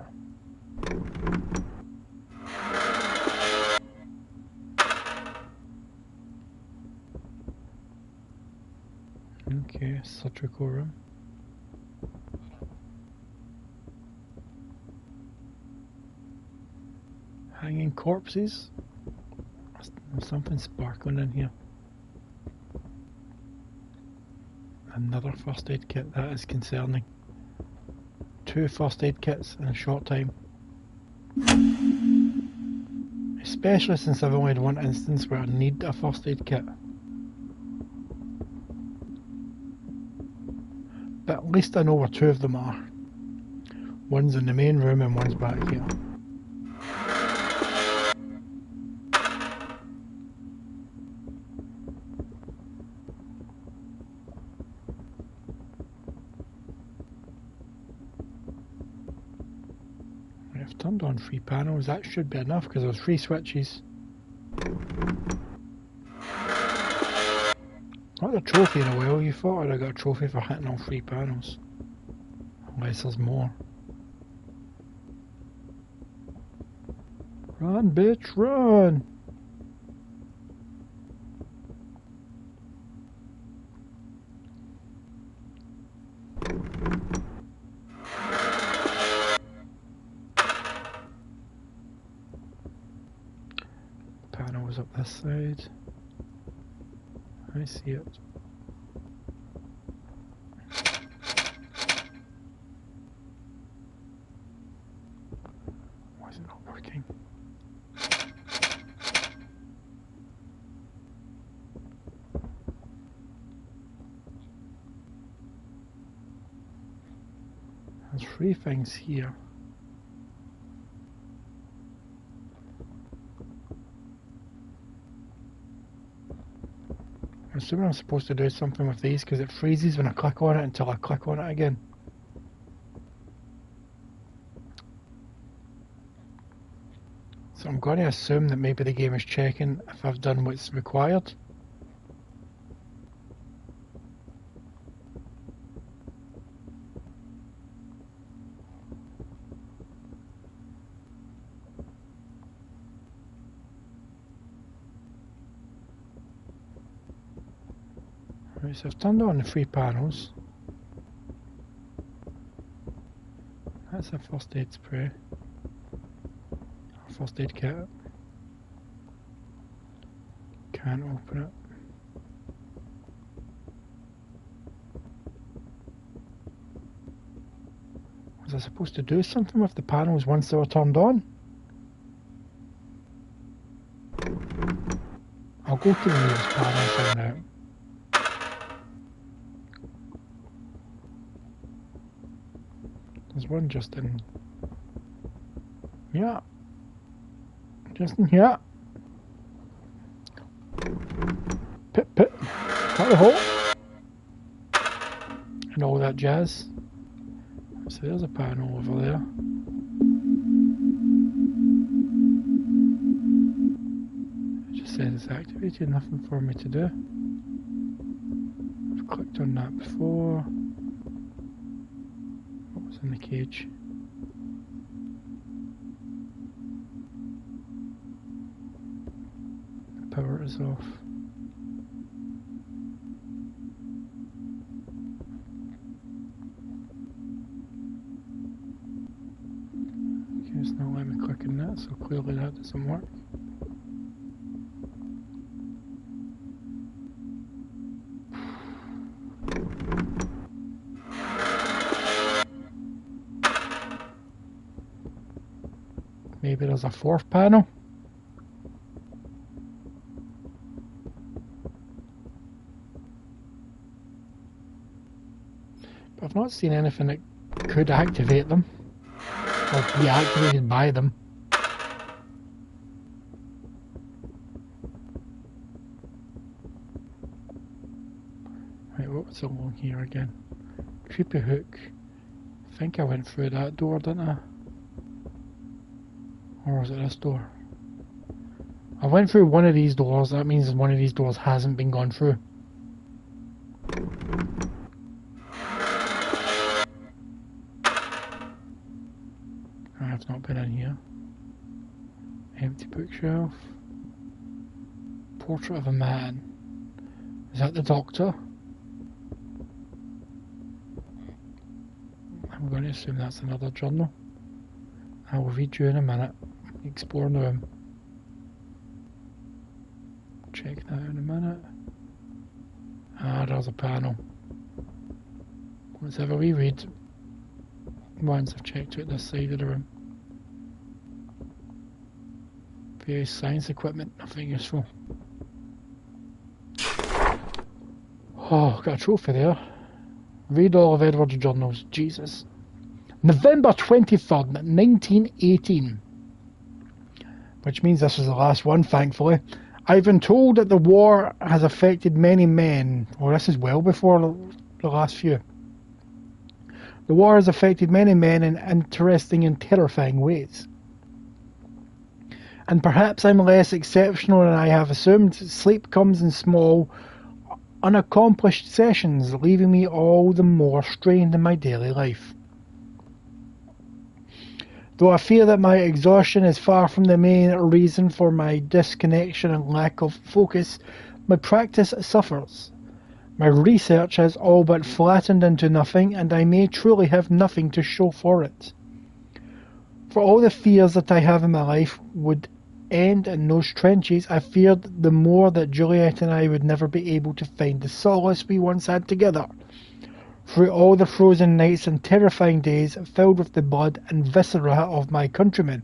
Okay, surgical room. Hanging corpses. There's something sparkling in here. Another first aid kit, that is concerning. 2 first aid kits in a short time. Especially since I've only had one instance where I need a first aid kit. But at least I know where 2 of them are. One's in the main room and one's back here. I've turned on 3 panels, that should be enough because there's 3 switches. Not a trophy in a while, you thought I'd got a trophy for hitting all 3 panels. Unless there's more. Run, bitch, run! Panels up this side. I see it. Why is it not working? There's 3 things here. I'm assuming I'm supposed to do something with these because it freezes when I click on it until I click on it again. So I'm going to assume that maybe the game is checking if I've done what's required. Right, so I've turned on the 3 panels. That's a first aid spray. First aid kit. Can't open it. Was I supposed to do something with the panels once they were turned on? I'll go to the nearest panel and find out. There's one just in... Yeah. Just in here. Pit, pit. Cut the hole. And all that jazz. So there's a panel over there. It just says it's activated, nothing for me to do. I've clicked on that before. What was in the cage? The power is off. Okay, it's not letting me click in that, so clearly that doesn't work. Maybe there's a 4th panel. But I've not seen anything that could activate them or be activated by them. Right, what was along here again? Creepy hook. I think I went through that door, didn't I? Or was it this door? I went through one of these doors, that means one of these doors hasn't been gone through. I have not been in here. Empty bookshelf. Portrait of a man. Is that the doctor? I'm going to assume that's another journal. I will read you in a minute. Explore the room. Check that out in a minute. Ah, there's a panel. Let's have a wee read. Once I've checked out this side of the room. Various science equipment, nothing useful. Oh, got a trophy there. Read all of Edward's journals. Jesus. November 23rd, 1918. Which means this is the last one, thankfully. I've been told that the war has affected many men. Well, this is well before the last few. The war has affected many men in interesting and terrifying ways. And perhaps I'm less exceptional than I have assumed. Sleep comes in small, unaccomplished sessions, leaving me all the more strained in my daily life. Though I fear that my exhaustion is far from the main reason for my disconnection and lack of focus, my practice suffers. My research has all but flattened into nothing, and I may truly have nothing to show for it. For all the fears that I have in my life would end in those trenches, I feared the more that Juliet and I would never be able to find the solace we once had together. Through all the frozen nights and terrifying days filled with the blood and viscera of my countrymen,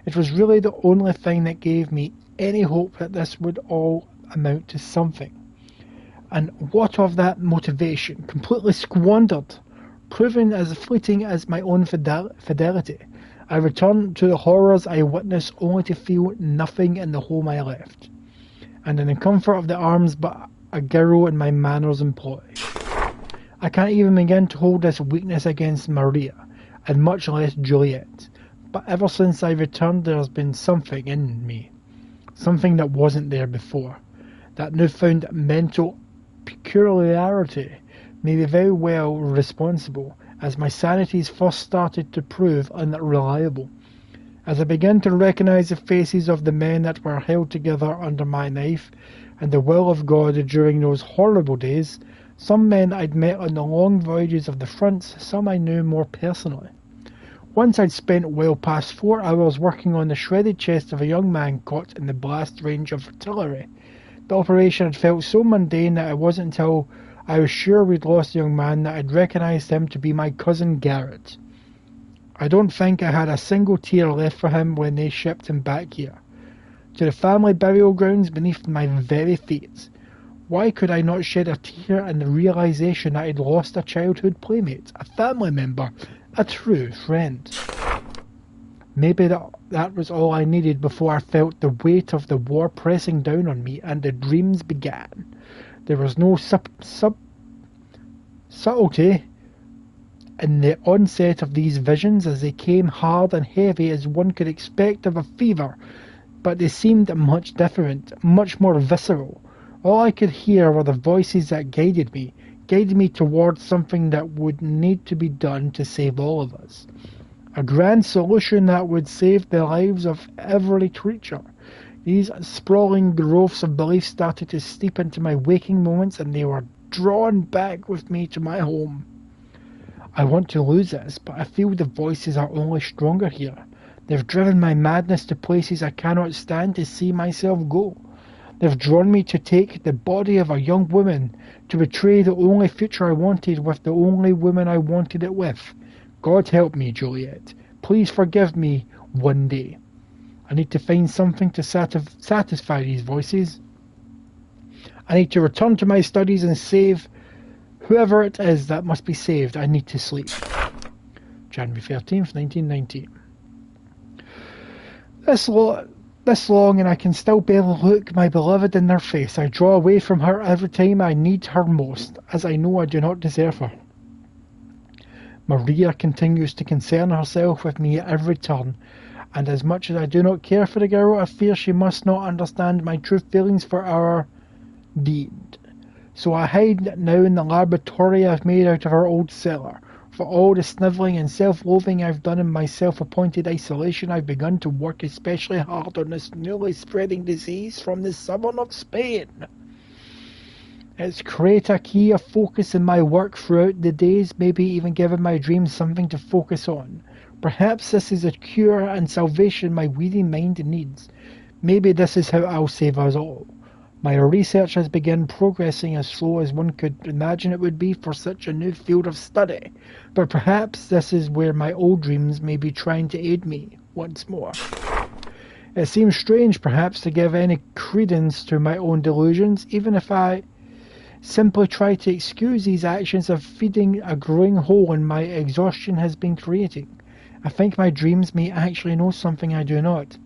it was really the only thing that gave me any hope that this would all amount to something. And what of that motivation, completely squandered, proven as fleeting as my own fidelity? I returned to the horrors I witnessed only to feel nothing in the home I left, and in the comfort of the arms but a girl in my manners employ. I can't even begin to hold this weakness against Maria, and much less Juliet, but ever since I returned there has been something in me, something that wasn't there before. That newfound mental peculiarity may be very well responsible, as my sanities first started to prove unreliable. As I began to recognize the faces of the men that were held together under my knife and the will of God during those horrible days, some men I'd met on the long voyages of the fronts, some I knew more personally. Once I'd spent well past 4 hours working on the shredded chest of a young man caught in the blast range of artillery. The operation had felt so mundane that it wasn't until I was sure we'd lost the young man that I'd recognised him to be my cousin Garrett. I don't think I had a single tear left for him when they shipped him back here, to the family burial grounds beneath my very feet. Why could I not shed a tear in the realisation that I'd lost a childhood playmate, a family member, a true friend? Maybe that was all I needed before I felt the weight of the war pressing down on me and the dreams began. There was no subtlety in the onset of these visions, as they came hard and heavy as one could expect of a fever, but they seemed much different, much more visceral. All I could hear were the voices that guided me towards something that would need to be done to save all of us. A grand solution that would save the lives of every creature. These sprawling growths of belief started to steep into my waking moments, and they were drawn back with me to my home. I want to lose this, but I feel the voices are only stronger here. They've driven my madness to places I cannot stand to see myself go. They've drawn me to take the body of a young woman, to betray the only future I wanted with the only woman I wanted it with. God help me, Juliet. Please forgive me one day. I need to find something to satisfy these voices. I need to return to my studies and save whoever it is that must be saved. I need to sleep. January 13th, 1919. This long and I can still barely look my beloved in her face. I draw away from her every time I need her most, as I know I do not deserve her. Maria continues to concern herself with me at every turn, And as much as I do not care for the girl, I fear she must not understand my true feelings for our deed. So I hide now in the laboratory I've made out of our old cellar. For all the snivelling and self-loathing I've done in my self-appointed isolation, I've begun to work especially hard on this newly spreading disease from the southern of Spain. It's create a key of focus in my work throughout the days, maybe even giving my dreams something to focus on. Perhaps this is a cure and salvation my weary mind needs. Maybe this is how I'll save us all. My research has begun progressing as slow as one could imagine it would be for such a new field of study, but perhaps this is where my old dreams may be trying to aid me once more. It seems strange, perhaps, to give any credence to my own delusions, even if I simply try to excuse these actions of feeding a growing hole in my exhaustion has been creating. I think my dreams may actually know something I do not.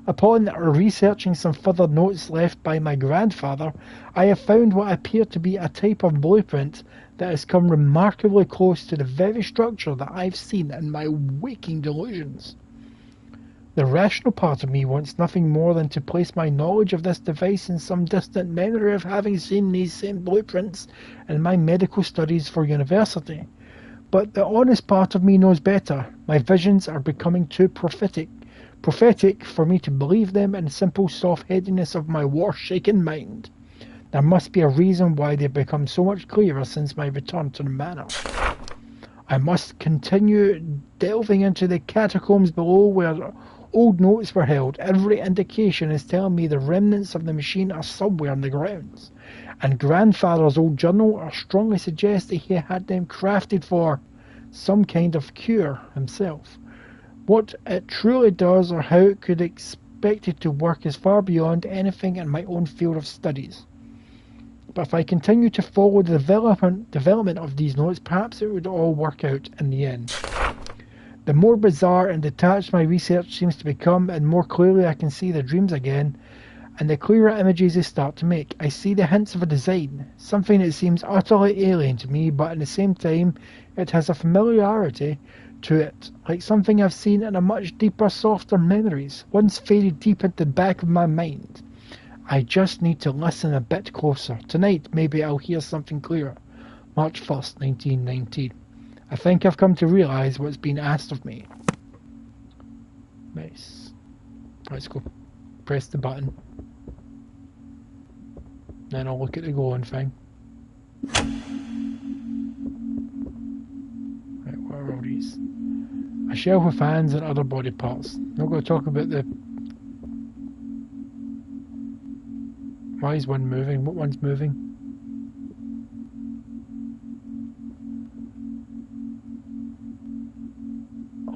Upon researching some further notes left by my grandfather, I have found what appeared to be a type of blueprint that has come remarkably close to the very structure that I've seen in my waking delusions. The rational part of me wants nothing more than to place my knowledge of this device in some distant memory of having seen these same blueprints in my medical studies for university. But the honest part of me knows better. My visions are becoming too prophetic for me to believe them in the simple soft-headedness of my war-shaken mind. There must be a reason why they've become so much clearer since my return to the manor. I must continue delving into the catacombs below where old notes were held. Every indication is telling me the remnants of the machine are somewhere in the grounds. And grandfather's old journal are strongly suggest that he had them crafted for some kind of cure himself. What it truly does or how it could expect it to work is far beyond anything in my own field of studies. But if I continue to follow the development of these notes, perhaps it would all work out in the end. The more bizarre and detached my research seems to become, and more clearly I can see the dreams again, and the clearer images they start to make. I see the hints of a design, something that seems utterly alien to me, but at the same time it has a familiarity to it, like something I've seen in a much deeper, softer memories, once faded deep into the back of my mind. I just need to listen a bit closer. Tonight, maybe I'll hear something clearer. March 1st, 1919. I think I've come to realise what's been asked of me. Nice. Let's go. Press the button. Then I'll look at the glowing thing. Right, what are all these? A shelf with hands and other body parts. Not going to talk about the... Why is one moving? What one's moving?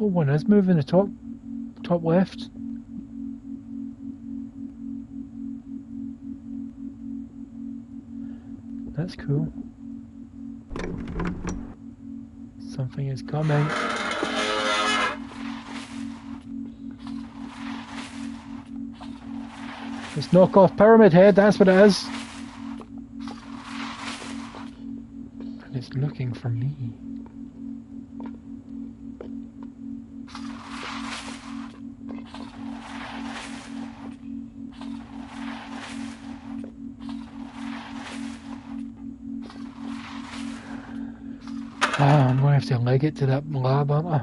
Oh, one is moving, the top left. That's cool. Something is coming. It's knockoff Pyramid Head, that's what it is. And it's looking for me. I'm going to have to leg it to that lab, aren't I?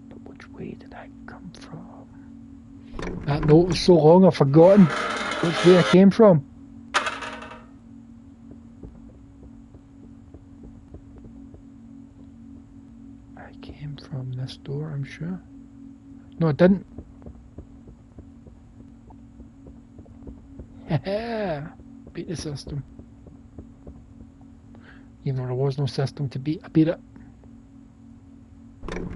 But which way did I come from? That note was so long I've forgotten which way I came from. I came from this door, I'm sure. No, I didn't. Beat the system. Even though there was no system to beat, I beat it. There we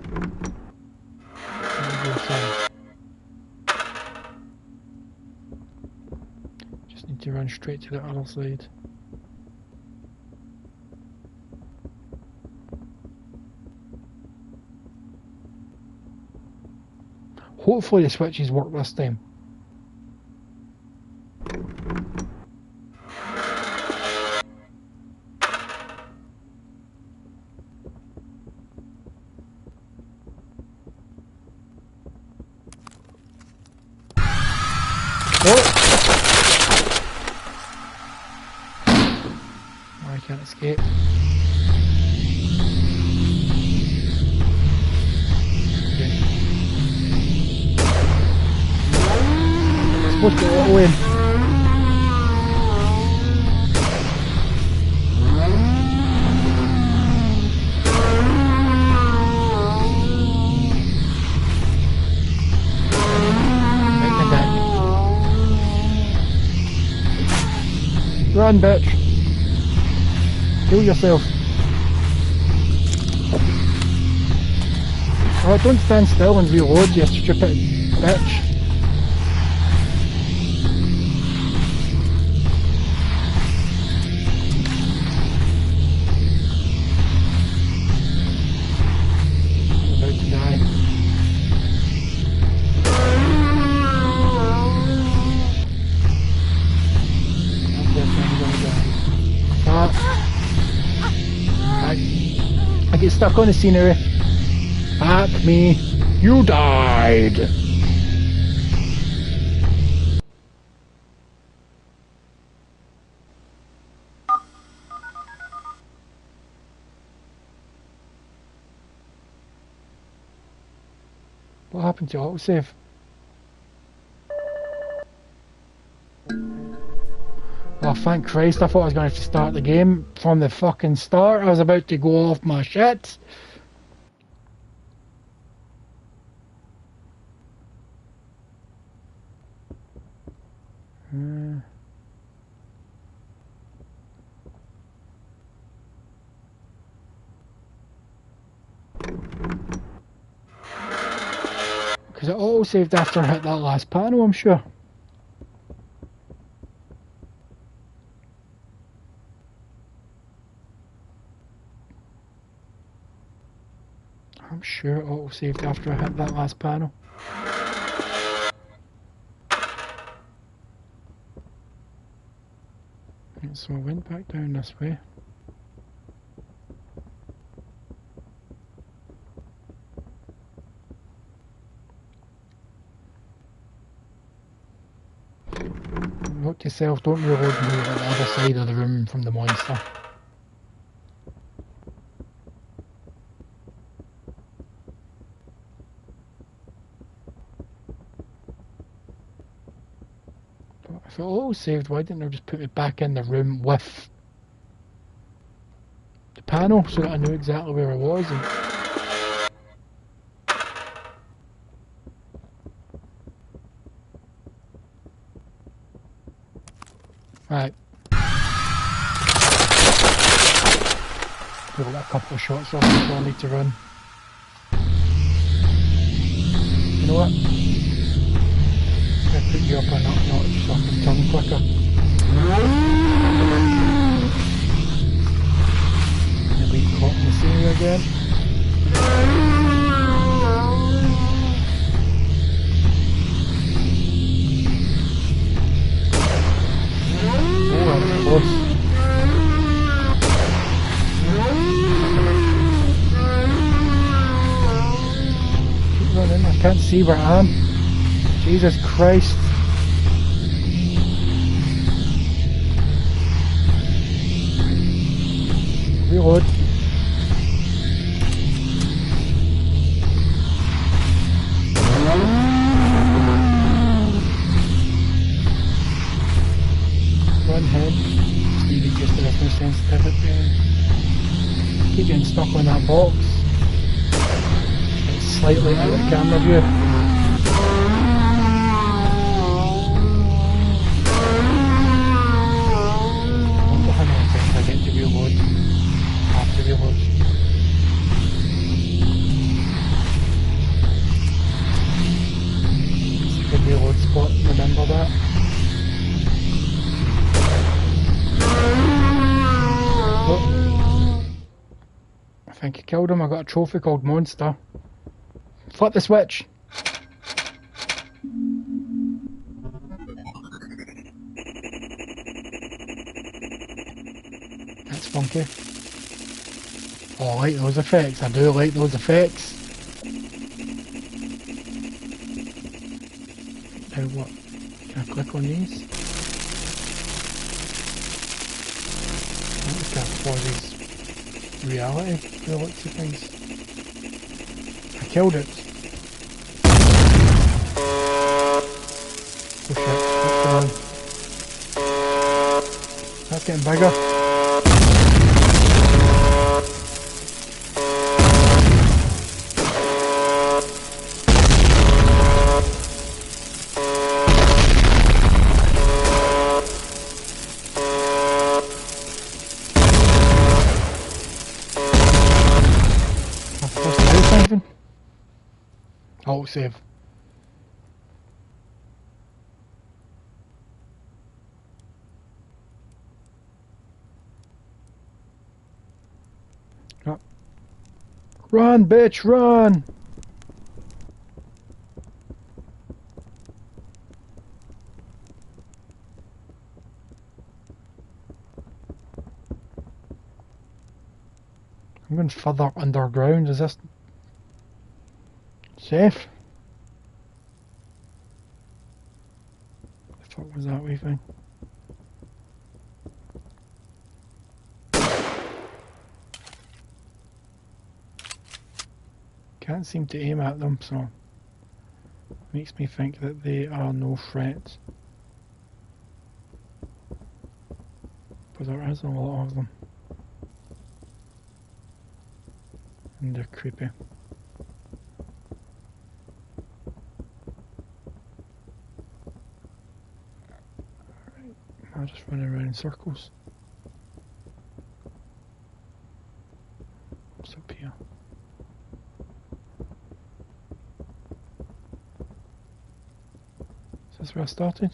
go, son. Just need to run straight to the other side. Hopefully the switches work this time. can't escape. Okay. I'm supposed to auto in. Run, bitch! Kill yourself! Oh, don't stand still and reload, you stupid bitch! I'm about to die. I get stuck on the scenery. Fuck me. You died. What happened to autosave? Oh, thank Christ, I thought I was going to have to start the game from the fucking start. I was about to go off my shit. Because it auto-saved after I hit that last panel, I'm sure. I'm sure it auto-saved after I hit that last panel. So I went back down this way. Note to self, don't reload me at the other side of the room from the monster. If it all saved, why didn't I just put me back in the room with the panel so that I knew exactly where I was? And right. We've got a couple of shots off before I need to run. You know what? I'm going to put you up a notch so I can turn quicker. Maybe caught in the scenery again. Oh, that was close. Keep running, I can't see where I am. Jesus Christ. Reload. Run head. Stevie just has no sensitivity. Keep getting stuck on that box. It's slightly out of camera view. Reload spot, remember that? Oh. I think I killed him, I got a trophy called Monster. Flip the switch! That's funky. Oh, I like those effects, I do like those effects. Now what? Can I click on these? Let's go. was his reality by the looks of things. I killed it. Oh shit, what's going on? That's getting bigger. Alt save. Oh. Run, bitch, run! I'm going further underground. Is this safe? The fuck was that wee thing? Can't seem to aim at them, so makes me think that they are no threat. But there is a lot of them. And they're creepy. Alright, I'll just run around in circles. What's up here? Is this where I started?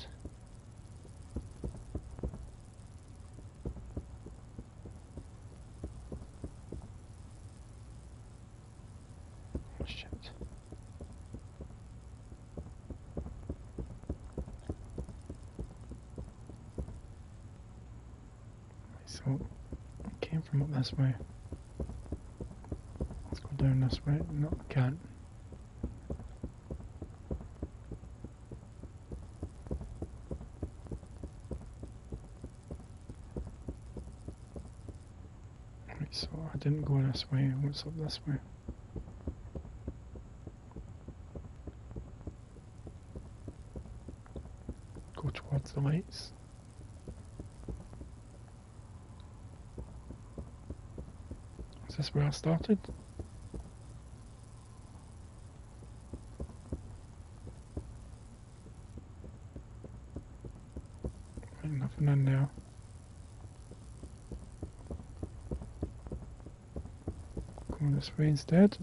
So, I came from up this way. Let's go down this way. No, I can't. Right, so I didn't go this way. What's up this way? Go towards the lights. Is this where I started? Right, nothing in there. Go this way instead.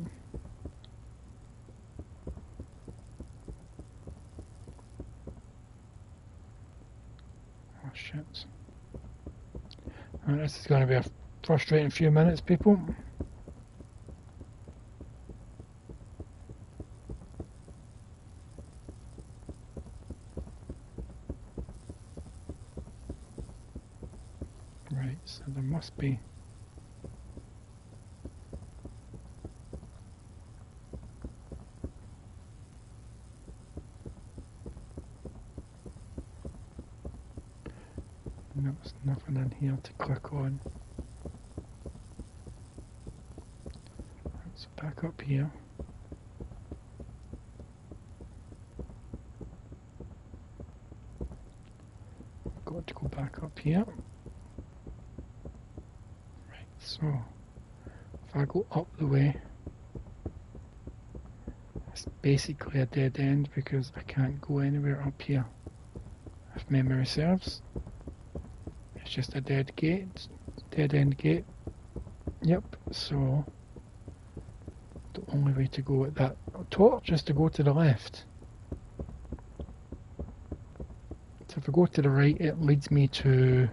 Oh shit. Right, this is going to be a frustrating few minutes, people. Right, so there must be. No, there's nothing in here to click on. So back up here. Got to go back up here. Right, so if I go up the way, it's basically a dead end because I can't go anywhere up here. If memory serves, it's just a dead gate, dead end gate. Yep, so the only way to go at that torch is to go to the left. So if I go to the right, it leads me to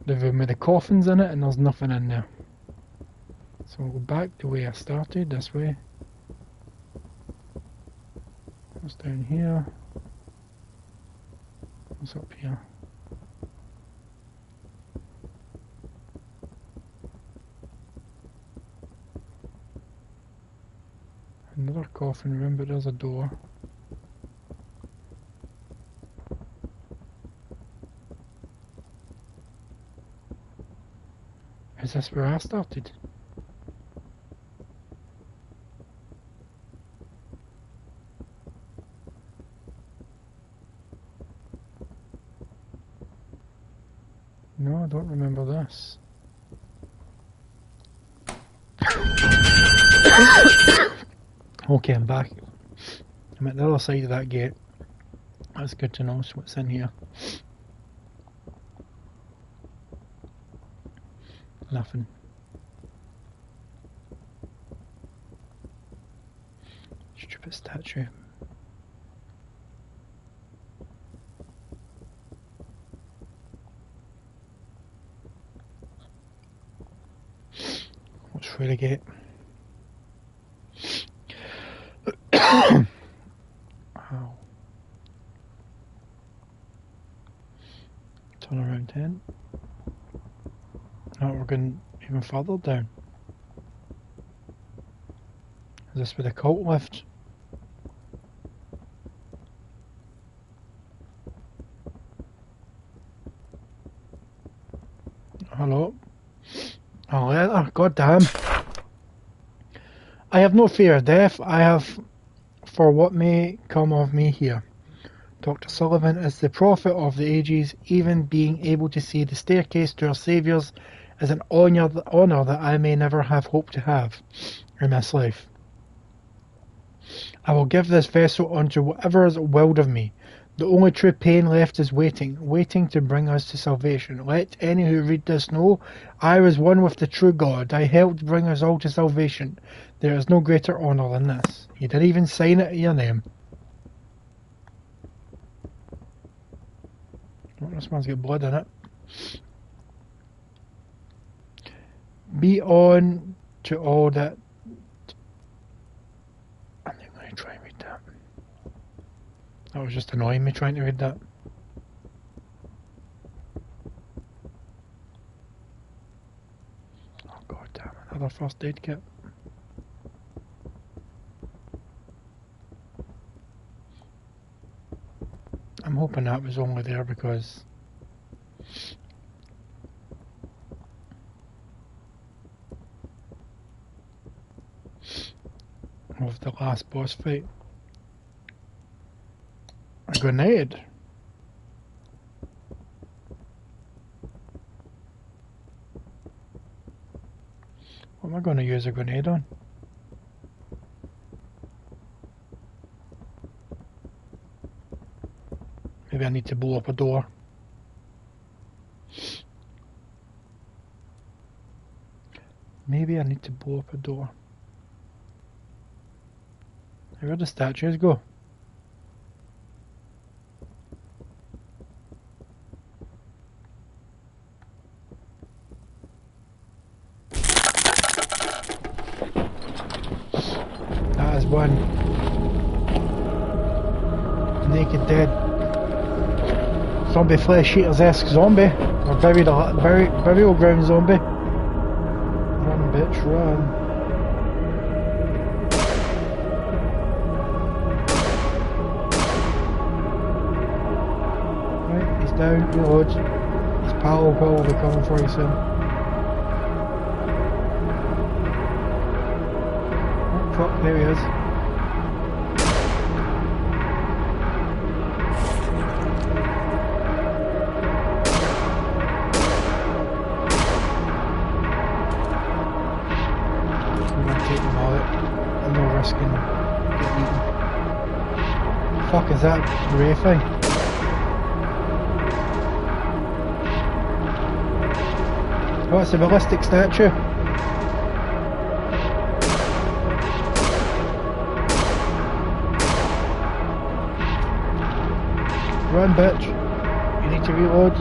the room with the coffins in it, and there's nothing in there. So I'll go back the way I started, this way. What's down here? What's up here? Another coffin room, but there's a door. Is this where I started? No, I don't remember this. Okay, I'm back. I'm at the other side of that gate. That's good to know. So what's in here? Nothing. Stupid statue. What's through the gate? Wow. Turn around 10. Now we're going even further down. Is this where the cult lived? Hello? Oh, letter, god damn. I have no fear of death. I have for what may come of me here. Dr. Sullivan is the prophet of the ages. Even being able to see the staircase to our saviours is an honour that I may never have hoped to have in this life. I will give this vessel unto whatever is willed of me. The only true pain left is waiting to bring us to salvation. Let any who read this know, I was one with the true God. I helped bring us all to salvation. There is no greater honour than this. You didn't even sign it to your name. Oh, this one's got blood in it. Be on to all that. I'm not going to try and read that. That was just annoying me trying to read that. Oh god damn, another first aid kit. I'm hoping that was only there because of the last boss fight. A grenade. What am I going to use a grenade on? Maybe I need to blow up a door. Maybe I need to blow up a door. Where'd the statues go? That is one. Naked dead. Zombie flesh eaters-esque zombie. Or burial ground zombie. Run, bitch, run. Right, he's down, reload. His pal will probably be coming for you soon. Oh, fuck, there he is. Fuck is that ray thing? Oh, it's a ballistic statue. Run, bitch. You need to reload.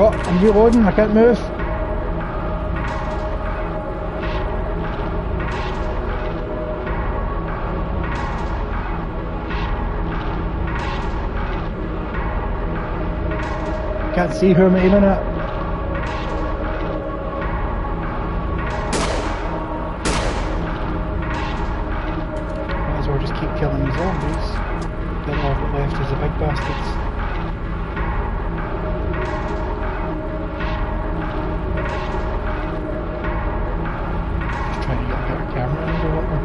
Oh, I'm reloading, I can't move. Can't see who I'm aiming at. bastards. Just trying to get a better camera angle at them.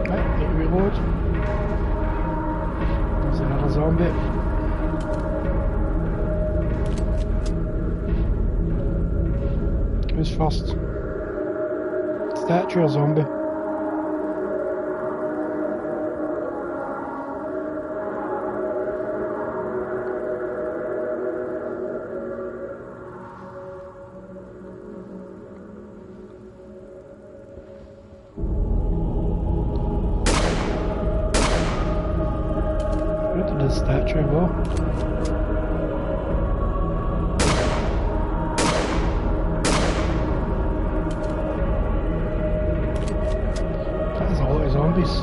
Right, need to reload. There's another zombie. Who's first? Statue or zombie? Where did the statue go? Zombies.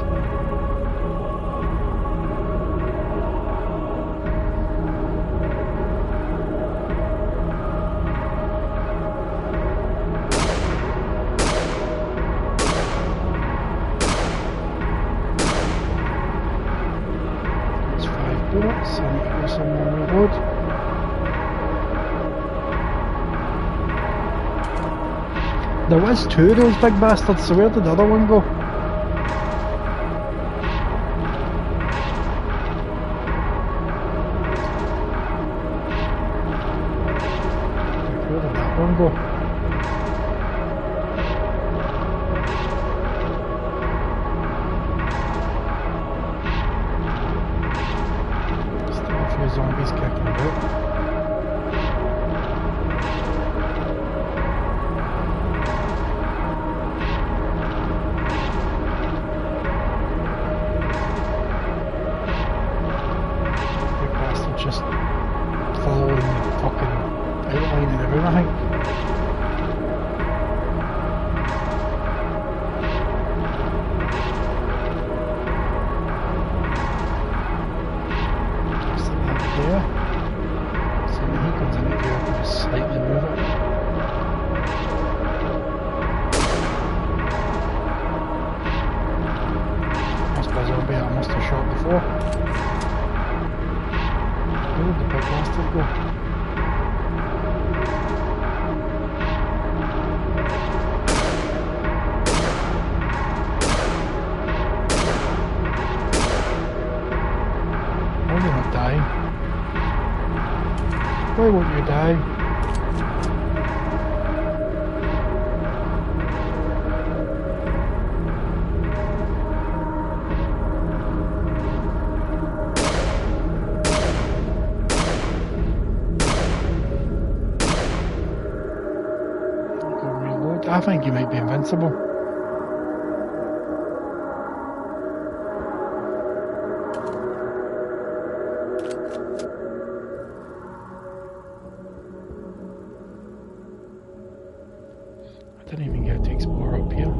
That's 5 bullets. I need to go somewhere and reload. There was 2 of those big bastards, so where did the other one go? Where did that one go? Still a few zombies kicking about. Big bastard just following the fucking outline of the room, I think. Just like that there. So when he comes in here, I can just slightly move it. Must be a zombie I must have shot before. Where did the big bastard go? Why are you not dying? Why won't you die? Go reload. I think you might be invincible. I didn't even get to explore up here.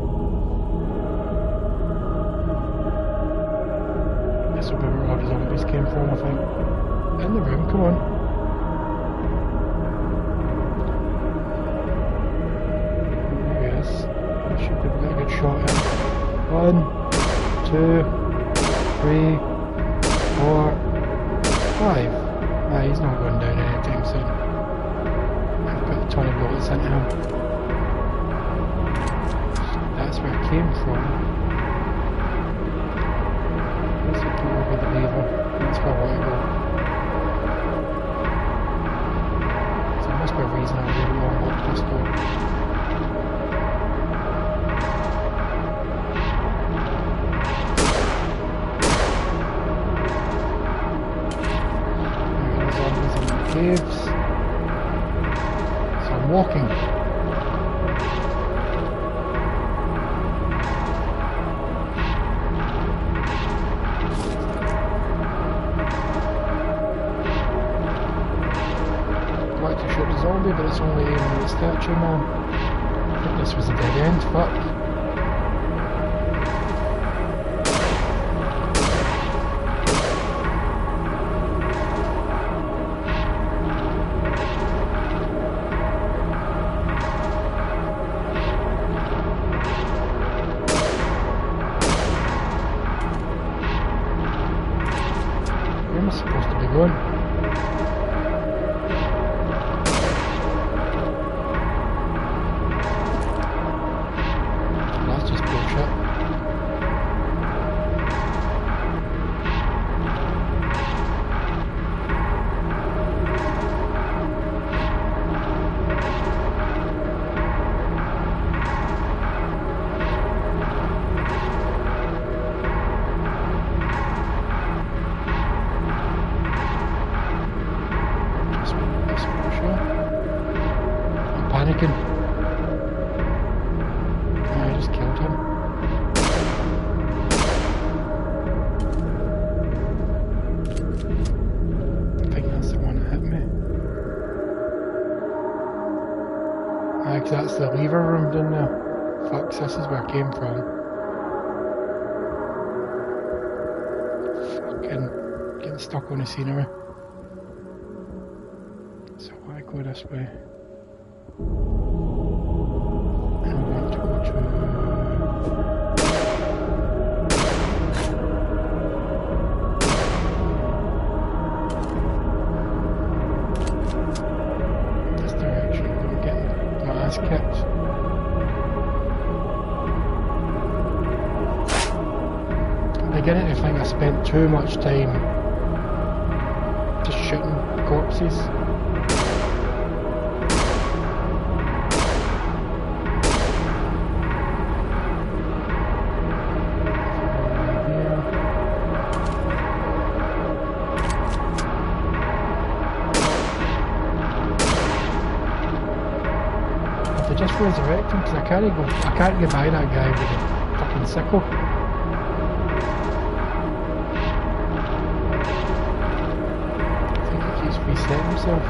This will be where all the zombies came from, I think. In the room, come on. Yes, I should be able to get a good shot in. 1, 2, 3, 4, 5. Nah, he's not going down anytime soon. I've got 20 bullets into him. That's where it came from. Let's go over the lever. That's where I want to go. So there must be a reason I really want to unlock this door. There are zombies in the caves. So I'm walking. To shoot the zombie, but it's only aiming at the statue now. I think this was a dead end, fuck. that's the lever room down there. Fuck, this is where I came from. Fucking getting stuck on the scenery. So why go this way? I want to go to... Kicked. I'm beginning to think I spent too much time just shooting corpses. Just resurrect him because I can't get by that guy with a fucking sickle. I think he keeps resetting himself.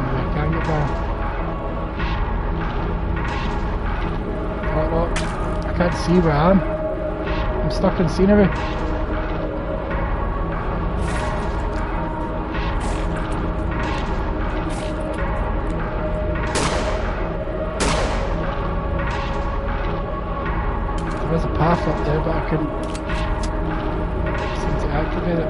I can't get by. I can't see where I am. I'm stuck in scenery. There's a path up there, but I couldn't seem to activate it.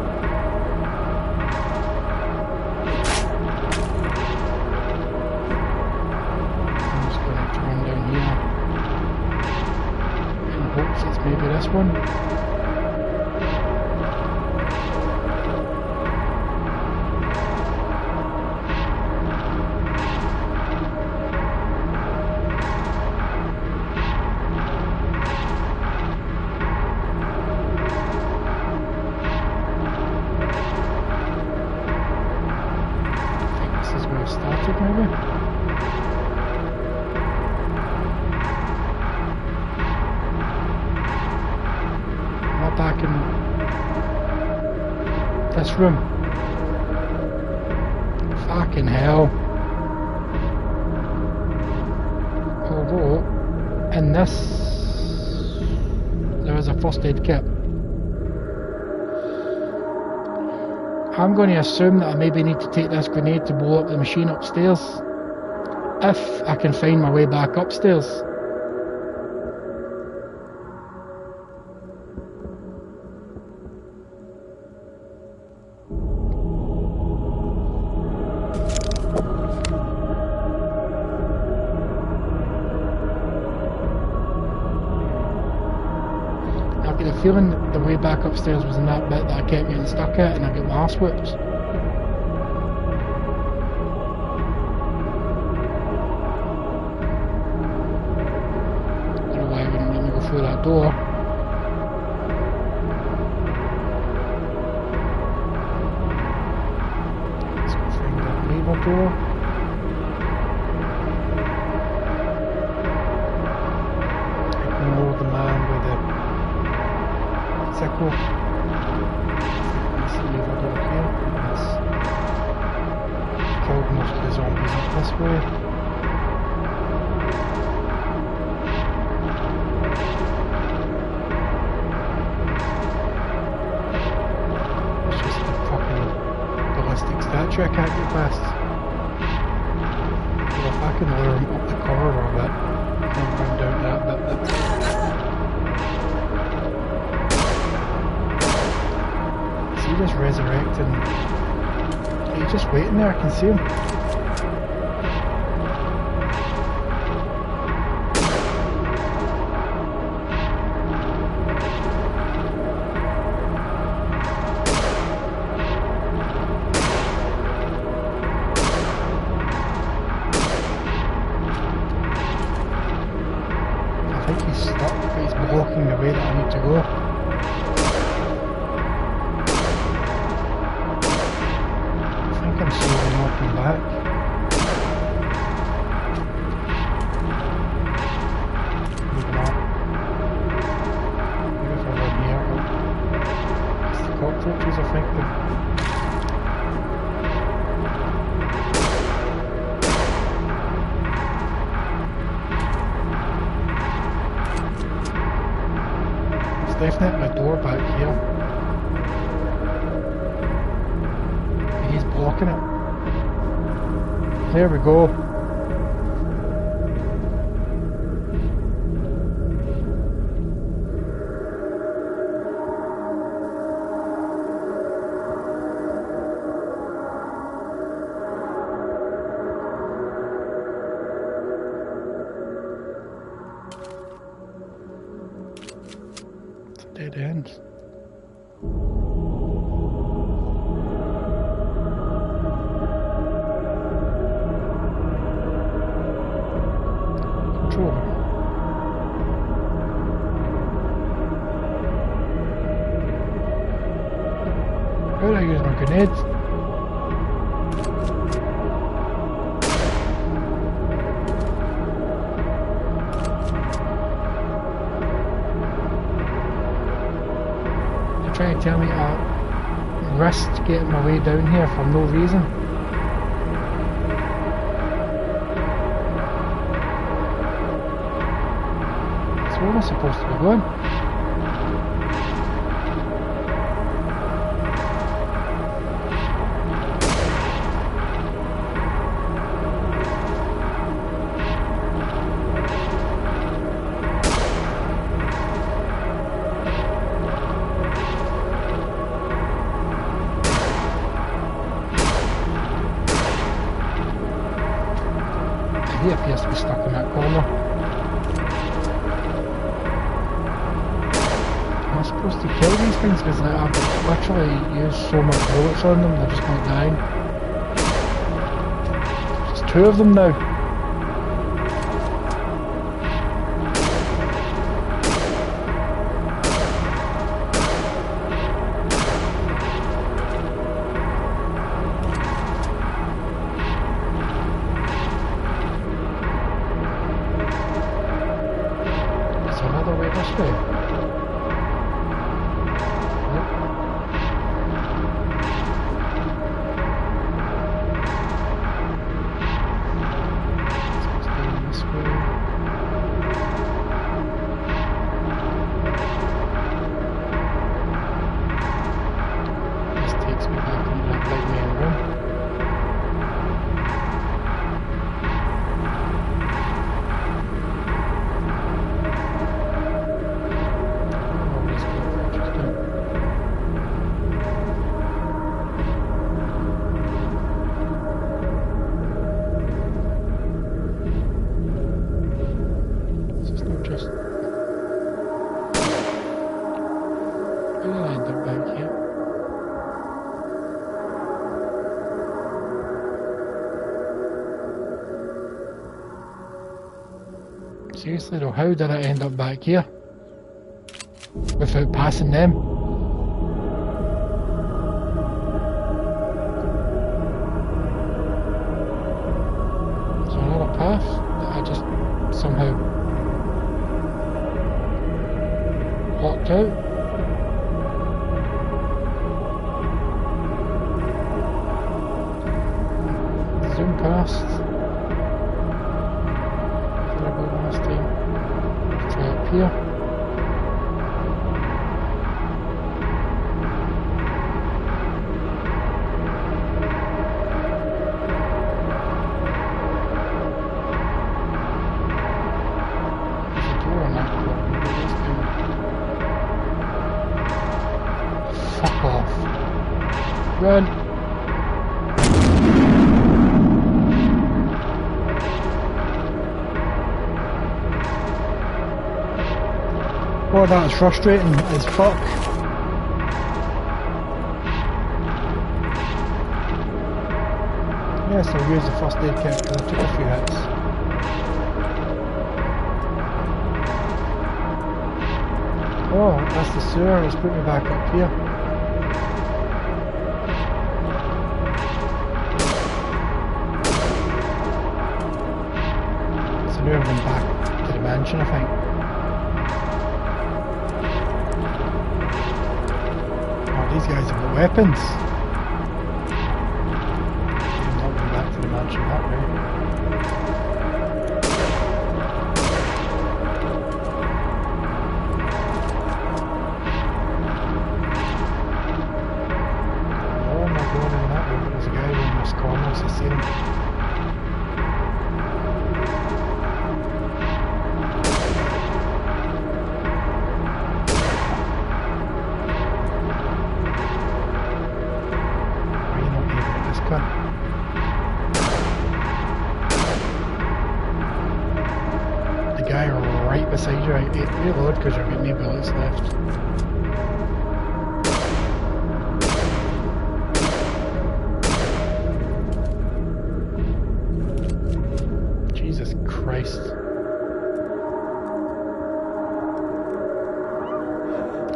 I'm just going to have to run down here in hopes it's maybe this one. Started maybe? Am I back in this room? Fucking hell. Although, in this, there is a first aid kit. I'm going to assume that I maybe need to take this grenade to blow up the machine upstairs, if I can find my way back upstairs. I've got a feeling that the way back upstairs was in that bit that I kept getting stuck at and I got my arse whipped. I don't know why it wouldn't let me go through that door. Let's go find that lever door. Ignore the man with the sickle. Let's lever door here. Let's kill most of the zombies up this way. It's just the fucking ballistic statue I can't get past. Well, if I can lure him up the corridor a bit, then run down that bit. He's just resurrecting. He's just waiting there, I can see him. I think he's stuck, but he's blocking the way that I need to go. I'm slowly walking back. Moving on. Maybe if I run here, it's the cockroaches I think. definitely a door back here. He's blocking it. There we go. Dead end. Controller. How do I use my grenades? Trying to tell me I risked getting my way down here for no reason. So where am I supposed to be going? He appears to be stuck in that corner. Am I supposed to kill these things? Because I've literally used so much bullets on them, they're just not dying. There's two of them now. Another way this way. Nope. Let's go this way. This takes me back into that big main room. Just end up back here. Seriously though, how did I end up back here without passing them? Is there another path that I just somehow blocked out? Zoom past. Did I go last time? Try up here. There's a door on that corner. Fuck off. Run. Oh, that's frustrating as fuck. Yes, I'll use the first aid kit because I took a few hits. Oh, that's the sewer. Let's put me back up here. So now I'm going back to the mansion, I think. These guys have got weapons. I'm not going back to the mansion that way. beside you, right? Reload because you've got no bullets left. Jesus Christ.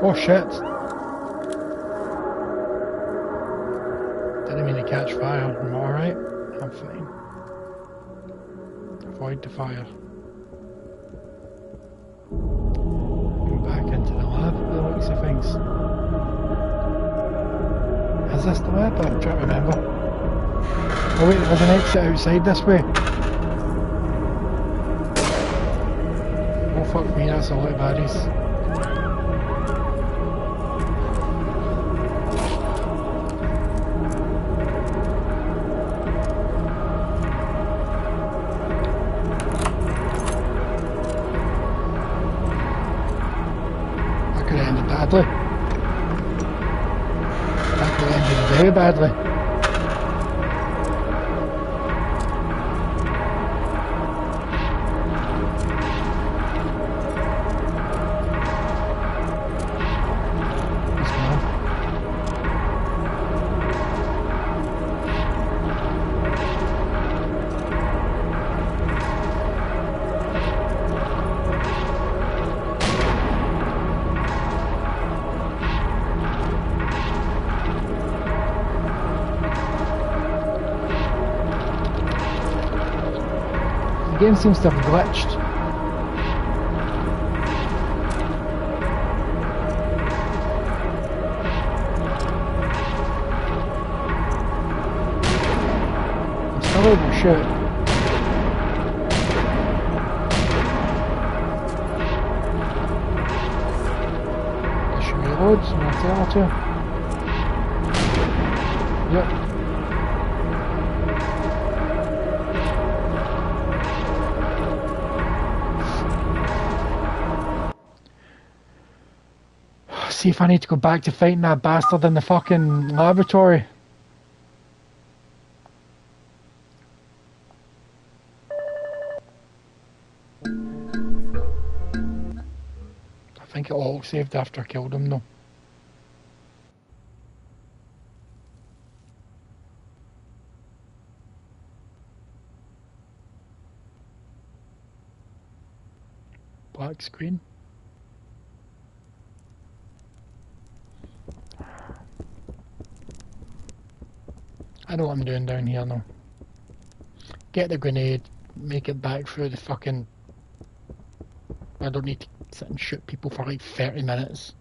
Oh shit. Didn't mean to catch fire. Am I alright? I'm fine. Avoid the fire. Go back into the lab by the looks of things. Is this the lab? I'm trying to remember. Oh wait, there's an exit outside this way. Oh fuck me, that's a lot of baddies. Badly. That could have ended very badly. What's going on? The game seems to have glitched. I'm still able to shoot. I should reload, so I'll tell her to. Yep. See if I need to go back to fighting that bastard in the fucking laboratory. I think it all saved after I killed him though. Black screen. I know what I'm doing down here now. Get the grenade, make it back through the fucking... I don't need to sit and shoot people for like 30 minutes.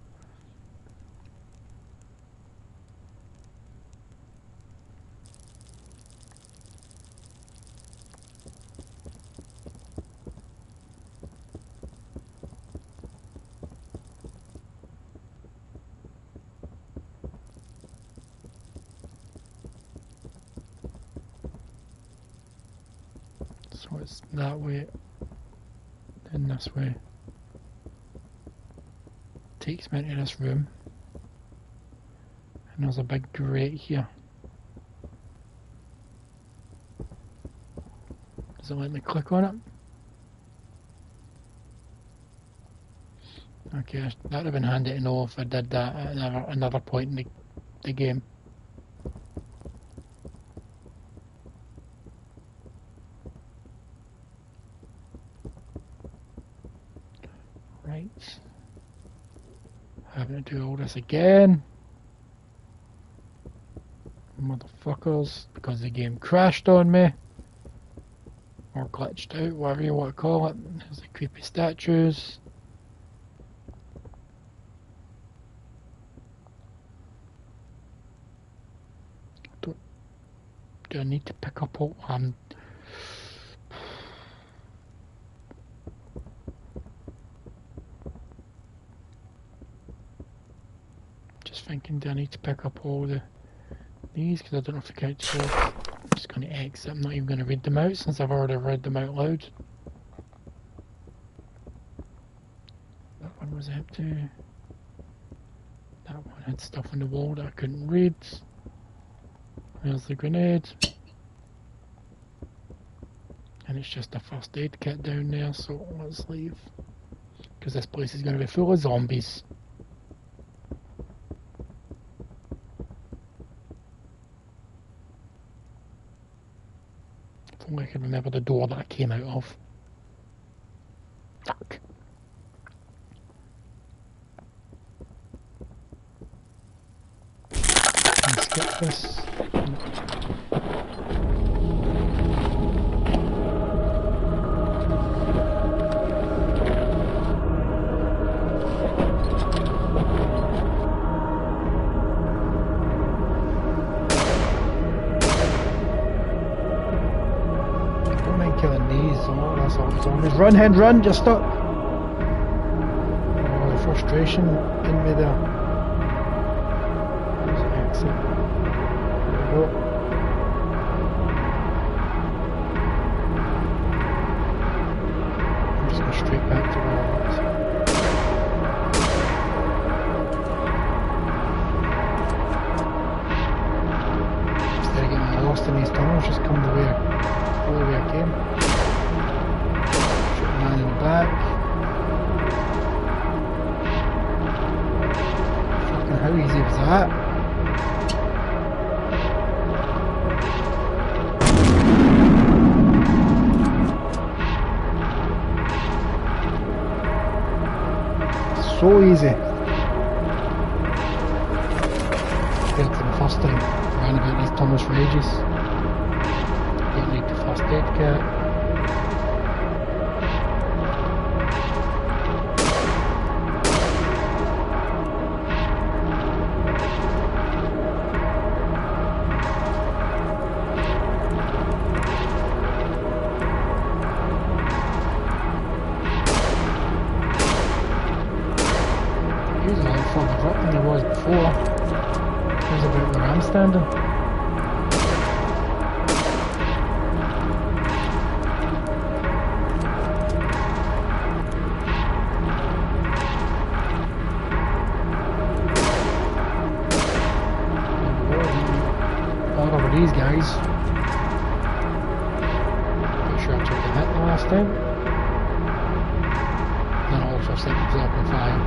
So it's that way, then this way. Takes me into this room. And there's a big grate here. Does it let me click on it? Okay, that would have been handy to know if I did that at another point in the game. Right. Having to do all this again. Motherfuckers, because the game crashed on me. Or glitched out, whatever you want to call it. There's the creepy statues. Do I need to pick up all... just thinking, do I need to pick up all these? Because I don't know if the count's go. I'm just going to exit. I'm not even going to read them out since I've already read them out loud. That one was empty. That one had stuff on the wall that I couldn't read. There's the grenade. And it's just a first aid kit down there, so let's leave. because this place is going to be full of zombies. If only I can remember the door that I came out of. Fuck. Can I skip this? Run, Hen, run, just stop. Oh, the frustration in me there. There's an exit. There we go. I'm just going straight back to where I was. Instead of getting lost in these tunnels, just come the way I came. Man in the back. Fucking how easy was that? So easy. Compared to the first time. Ran about these tunnels for ages. Don't need the first aid kit. Further up than there was before. Here's about where I'm standing. All over these guys. Not sure I took a hit the last time. Then I also set myself on fire.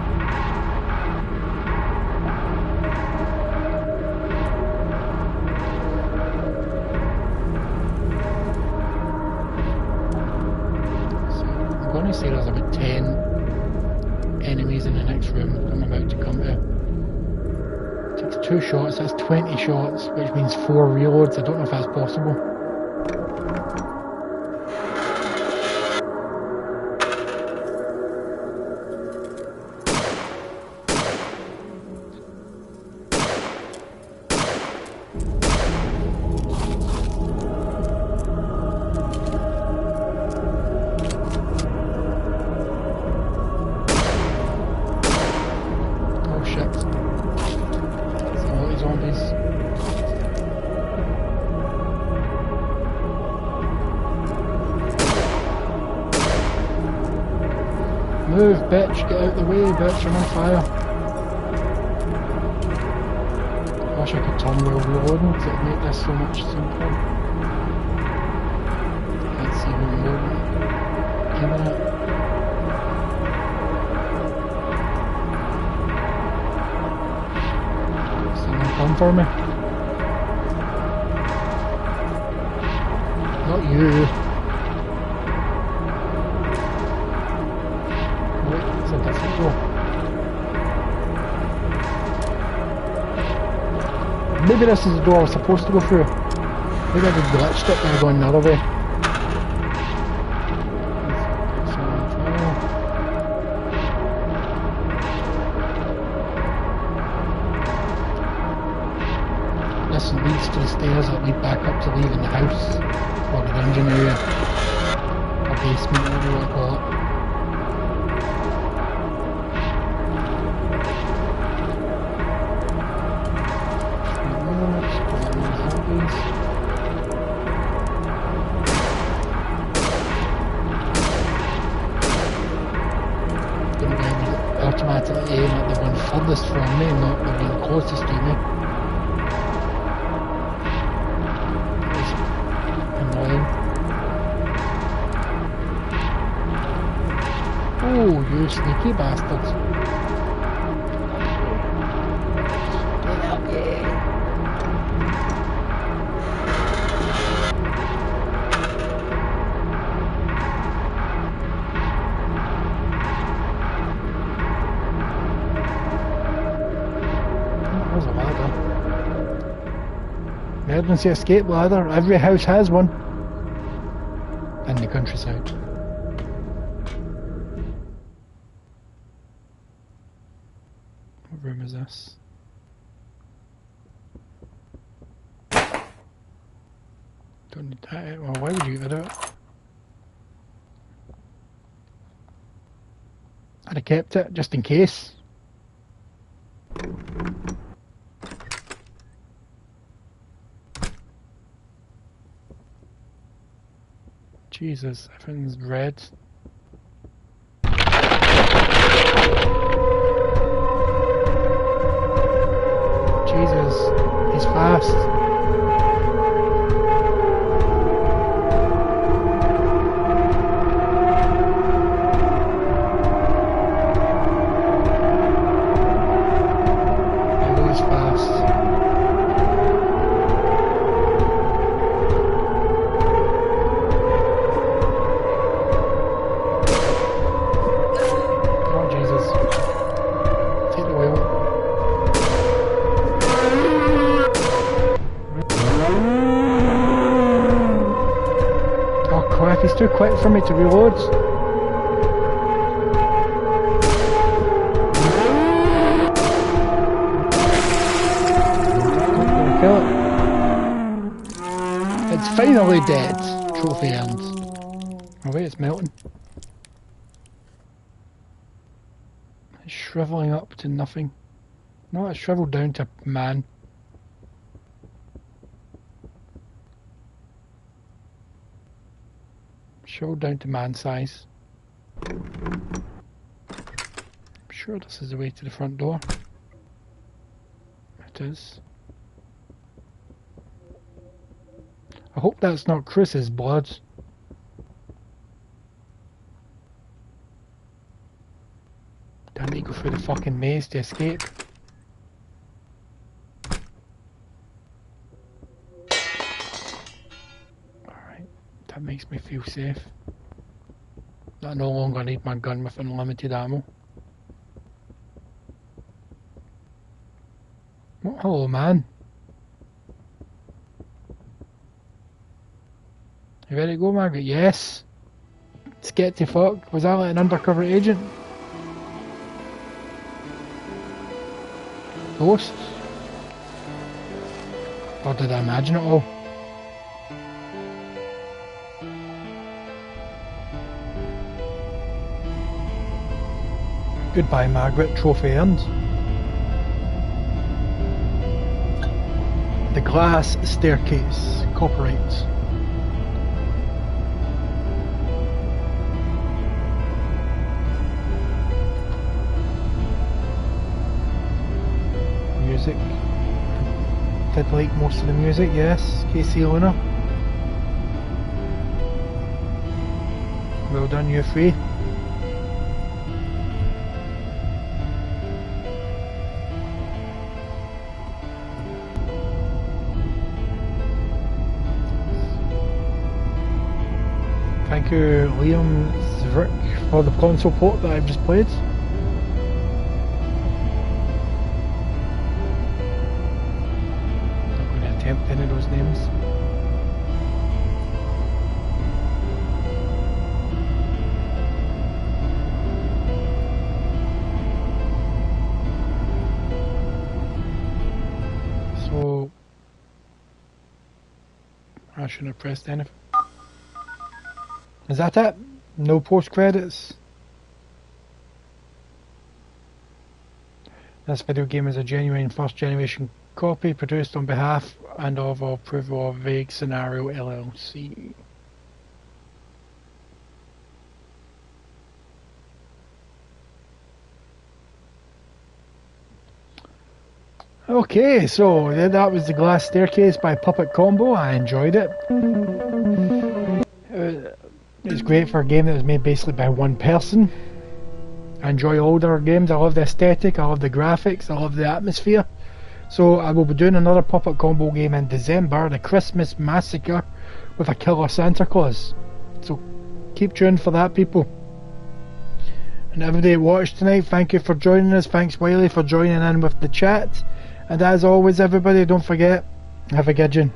I say there's about 10 enemies in the next room I'm about to come to. Takes 2 shots, that's 20 shots, which means 4 reloads. I don't know if that's possible. Move, bitch, get out the way, bitch, I'm on fire. I wish I could turn while reloading, because it would make this so much simpler. Can't see who I'm aiming at. Someone come for me. Not you. It's a different door. Maybe this is the door I was supposed to go through. Maybe I just glitched it by going the other way. This leads to the stairs that lead back up to leaving the house, or the dungeon area, or basement, whatever you want to call it. Automatically aim at the one furthest from me, not the one closest to me. It's annoying. Oh, you sneaky bastards. Get up here. There's a ladder. Emergency escape ladder. Every house has one. In the countryside. What room is this? Don't need that. Well, why would you do it? I'd have kept it just in case. Jesus, everything's red. Jesus, he's fast. He goes fast. He's too quick for me to reload. Kill it. It's finally dead. Trophy earned. Oh wait, it's melting. It's shrivelling up to nothing. No, it's shriveled down to man. Show down to man size. I'm sure this is the way to the front door. It is. I hope that's not Chris's blood. Do I need to go through the fucking maze to escape? That makes me feel safe. I no longer need my gun with unlimited ammo. Oh, hello, man. You ready to go, Margaret? Yes. Scared to fuck. Was that like an undercover agent? Ghosts? Or did I imagine it all? Goodbye, Margaret. Trophy earned. The glass staircase. Copyright. Music. Did like most of the music, yes. Casey Luna. Well done, you're free. Thank you, Liam Zvrik, for the console port that I've just played. Not going to attempt any of those names. So, I shouldn't have pressed anything. Is that it? No post credits? This video game is a genuine first generation copy produced on behalf and of approval of Vague Scenario LLC. Okay, so that was The Glass Staircase by Puppet Combo. I enjoyed it. It's great for a game that was made basically by one person. I enjoy older games. I love the aesthetic, I love the graphics, I love the atmosphere. So I will be doing another Puppet Combo game in December, the Christmas Massacre, with a killer Santa Claus. So keep tuned for that, people. And everybody that watched tonight, thank you for joining us. Thanks Wiley for joining in with the chat. And as always, everybody, don't forget, have a gidgeon.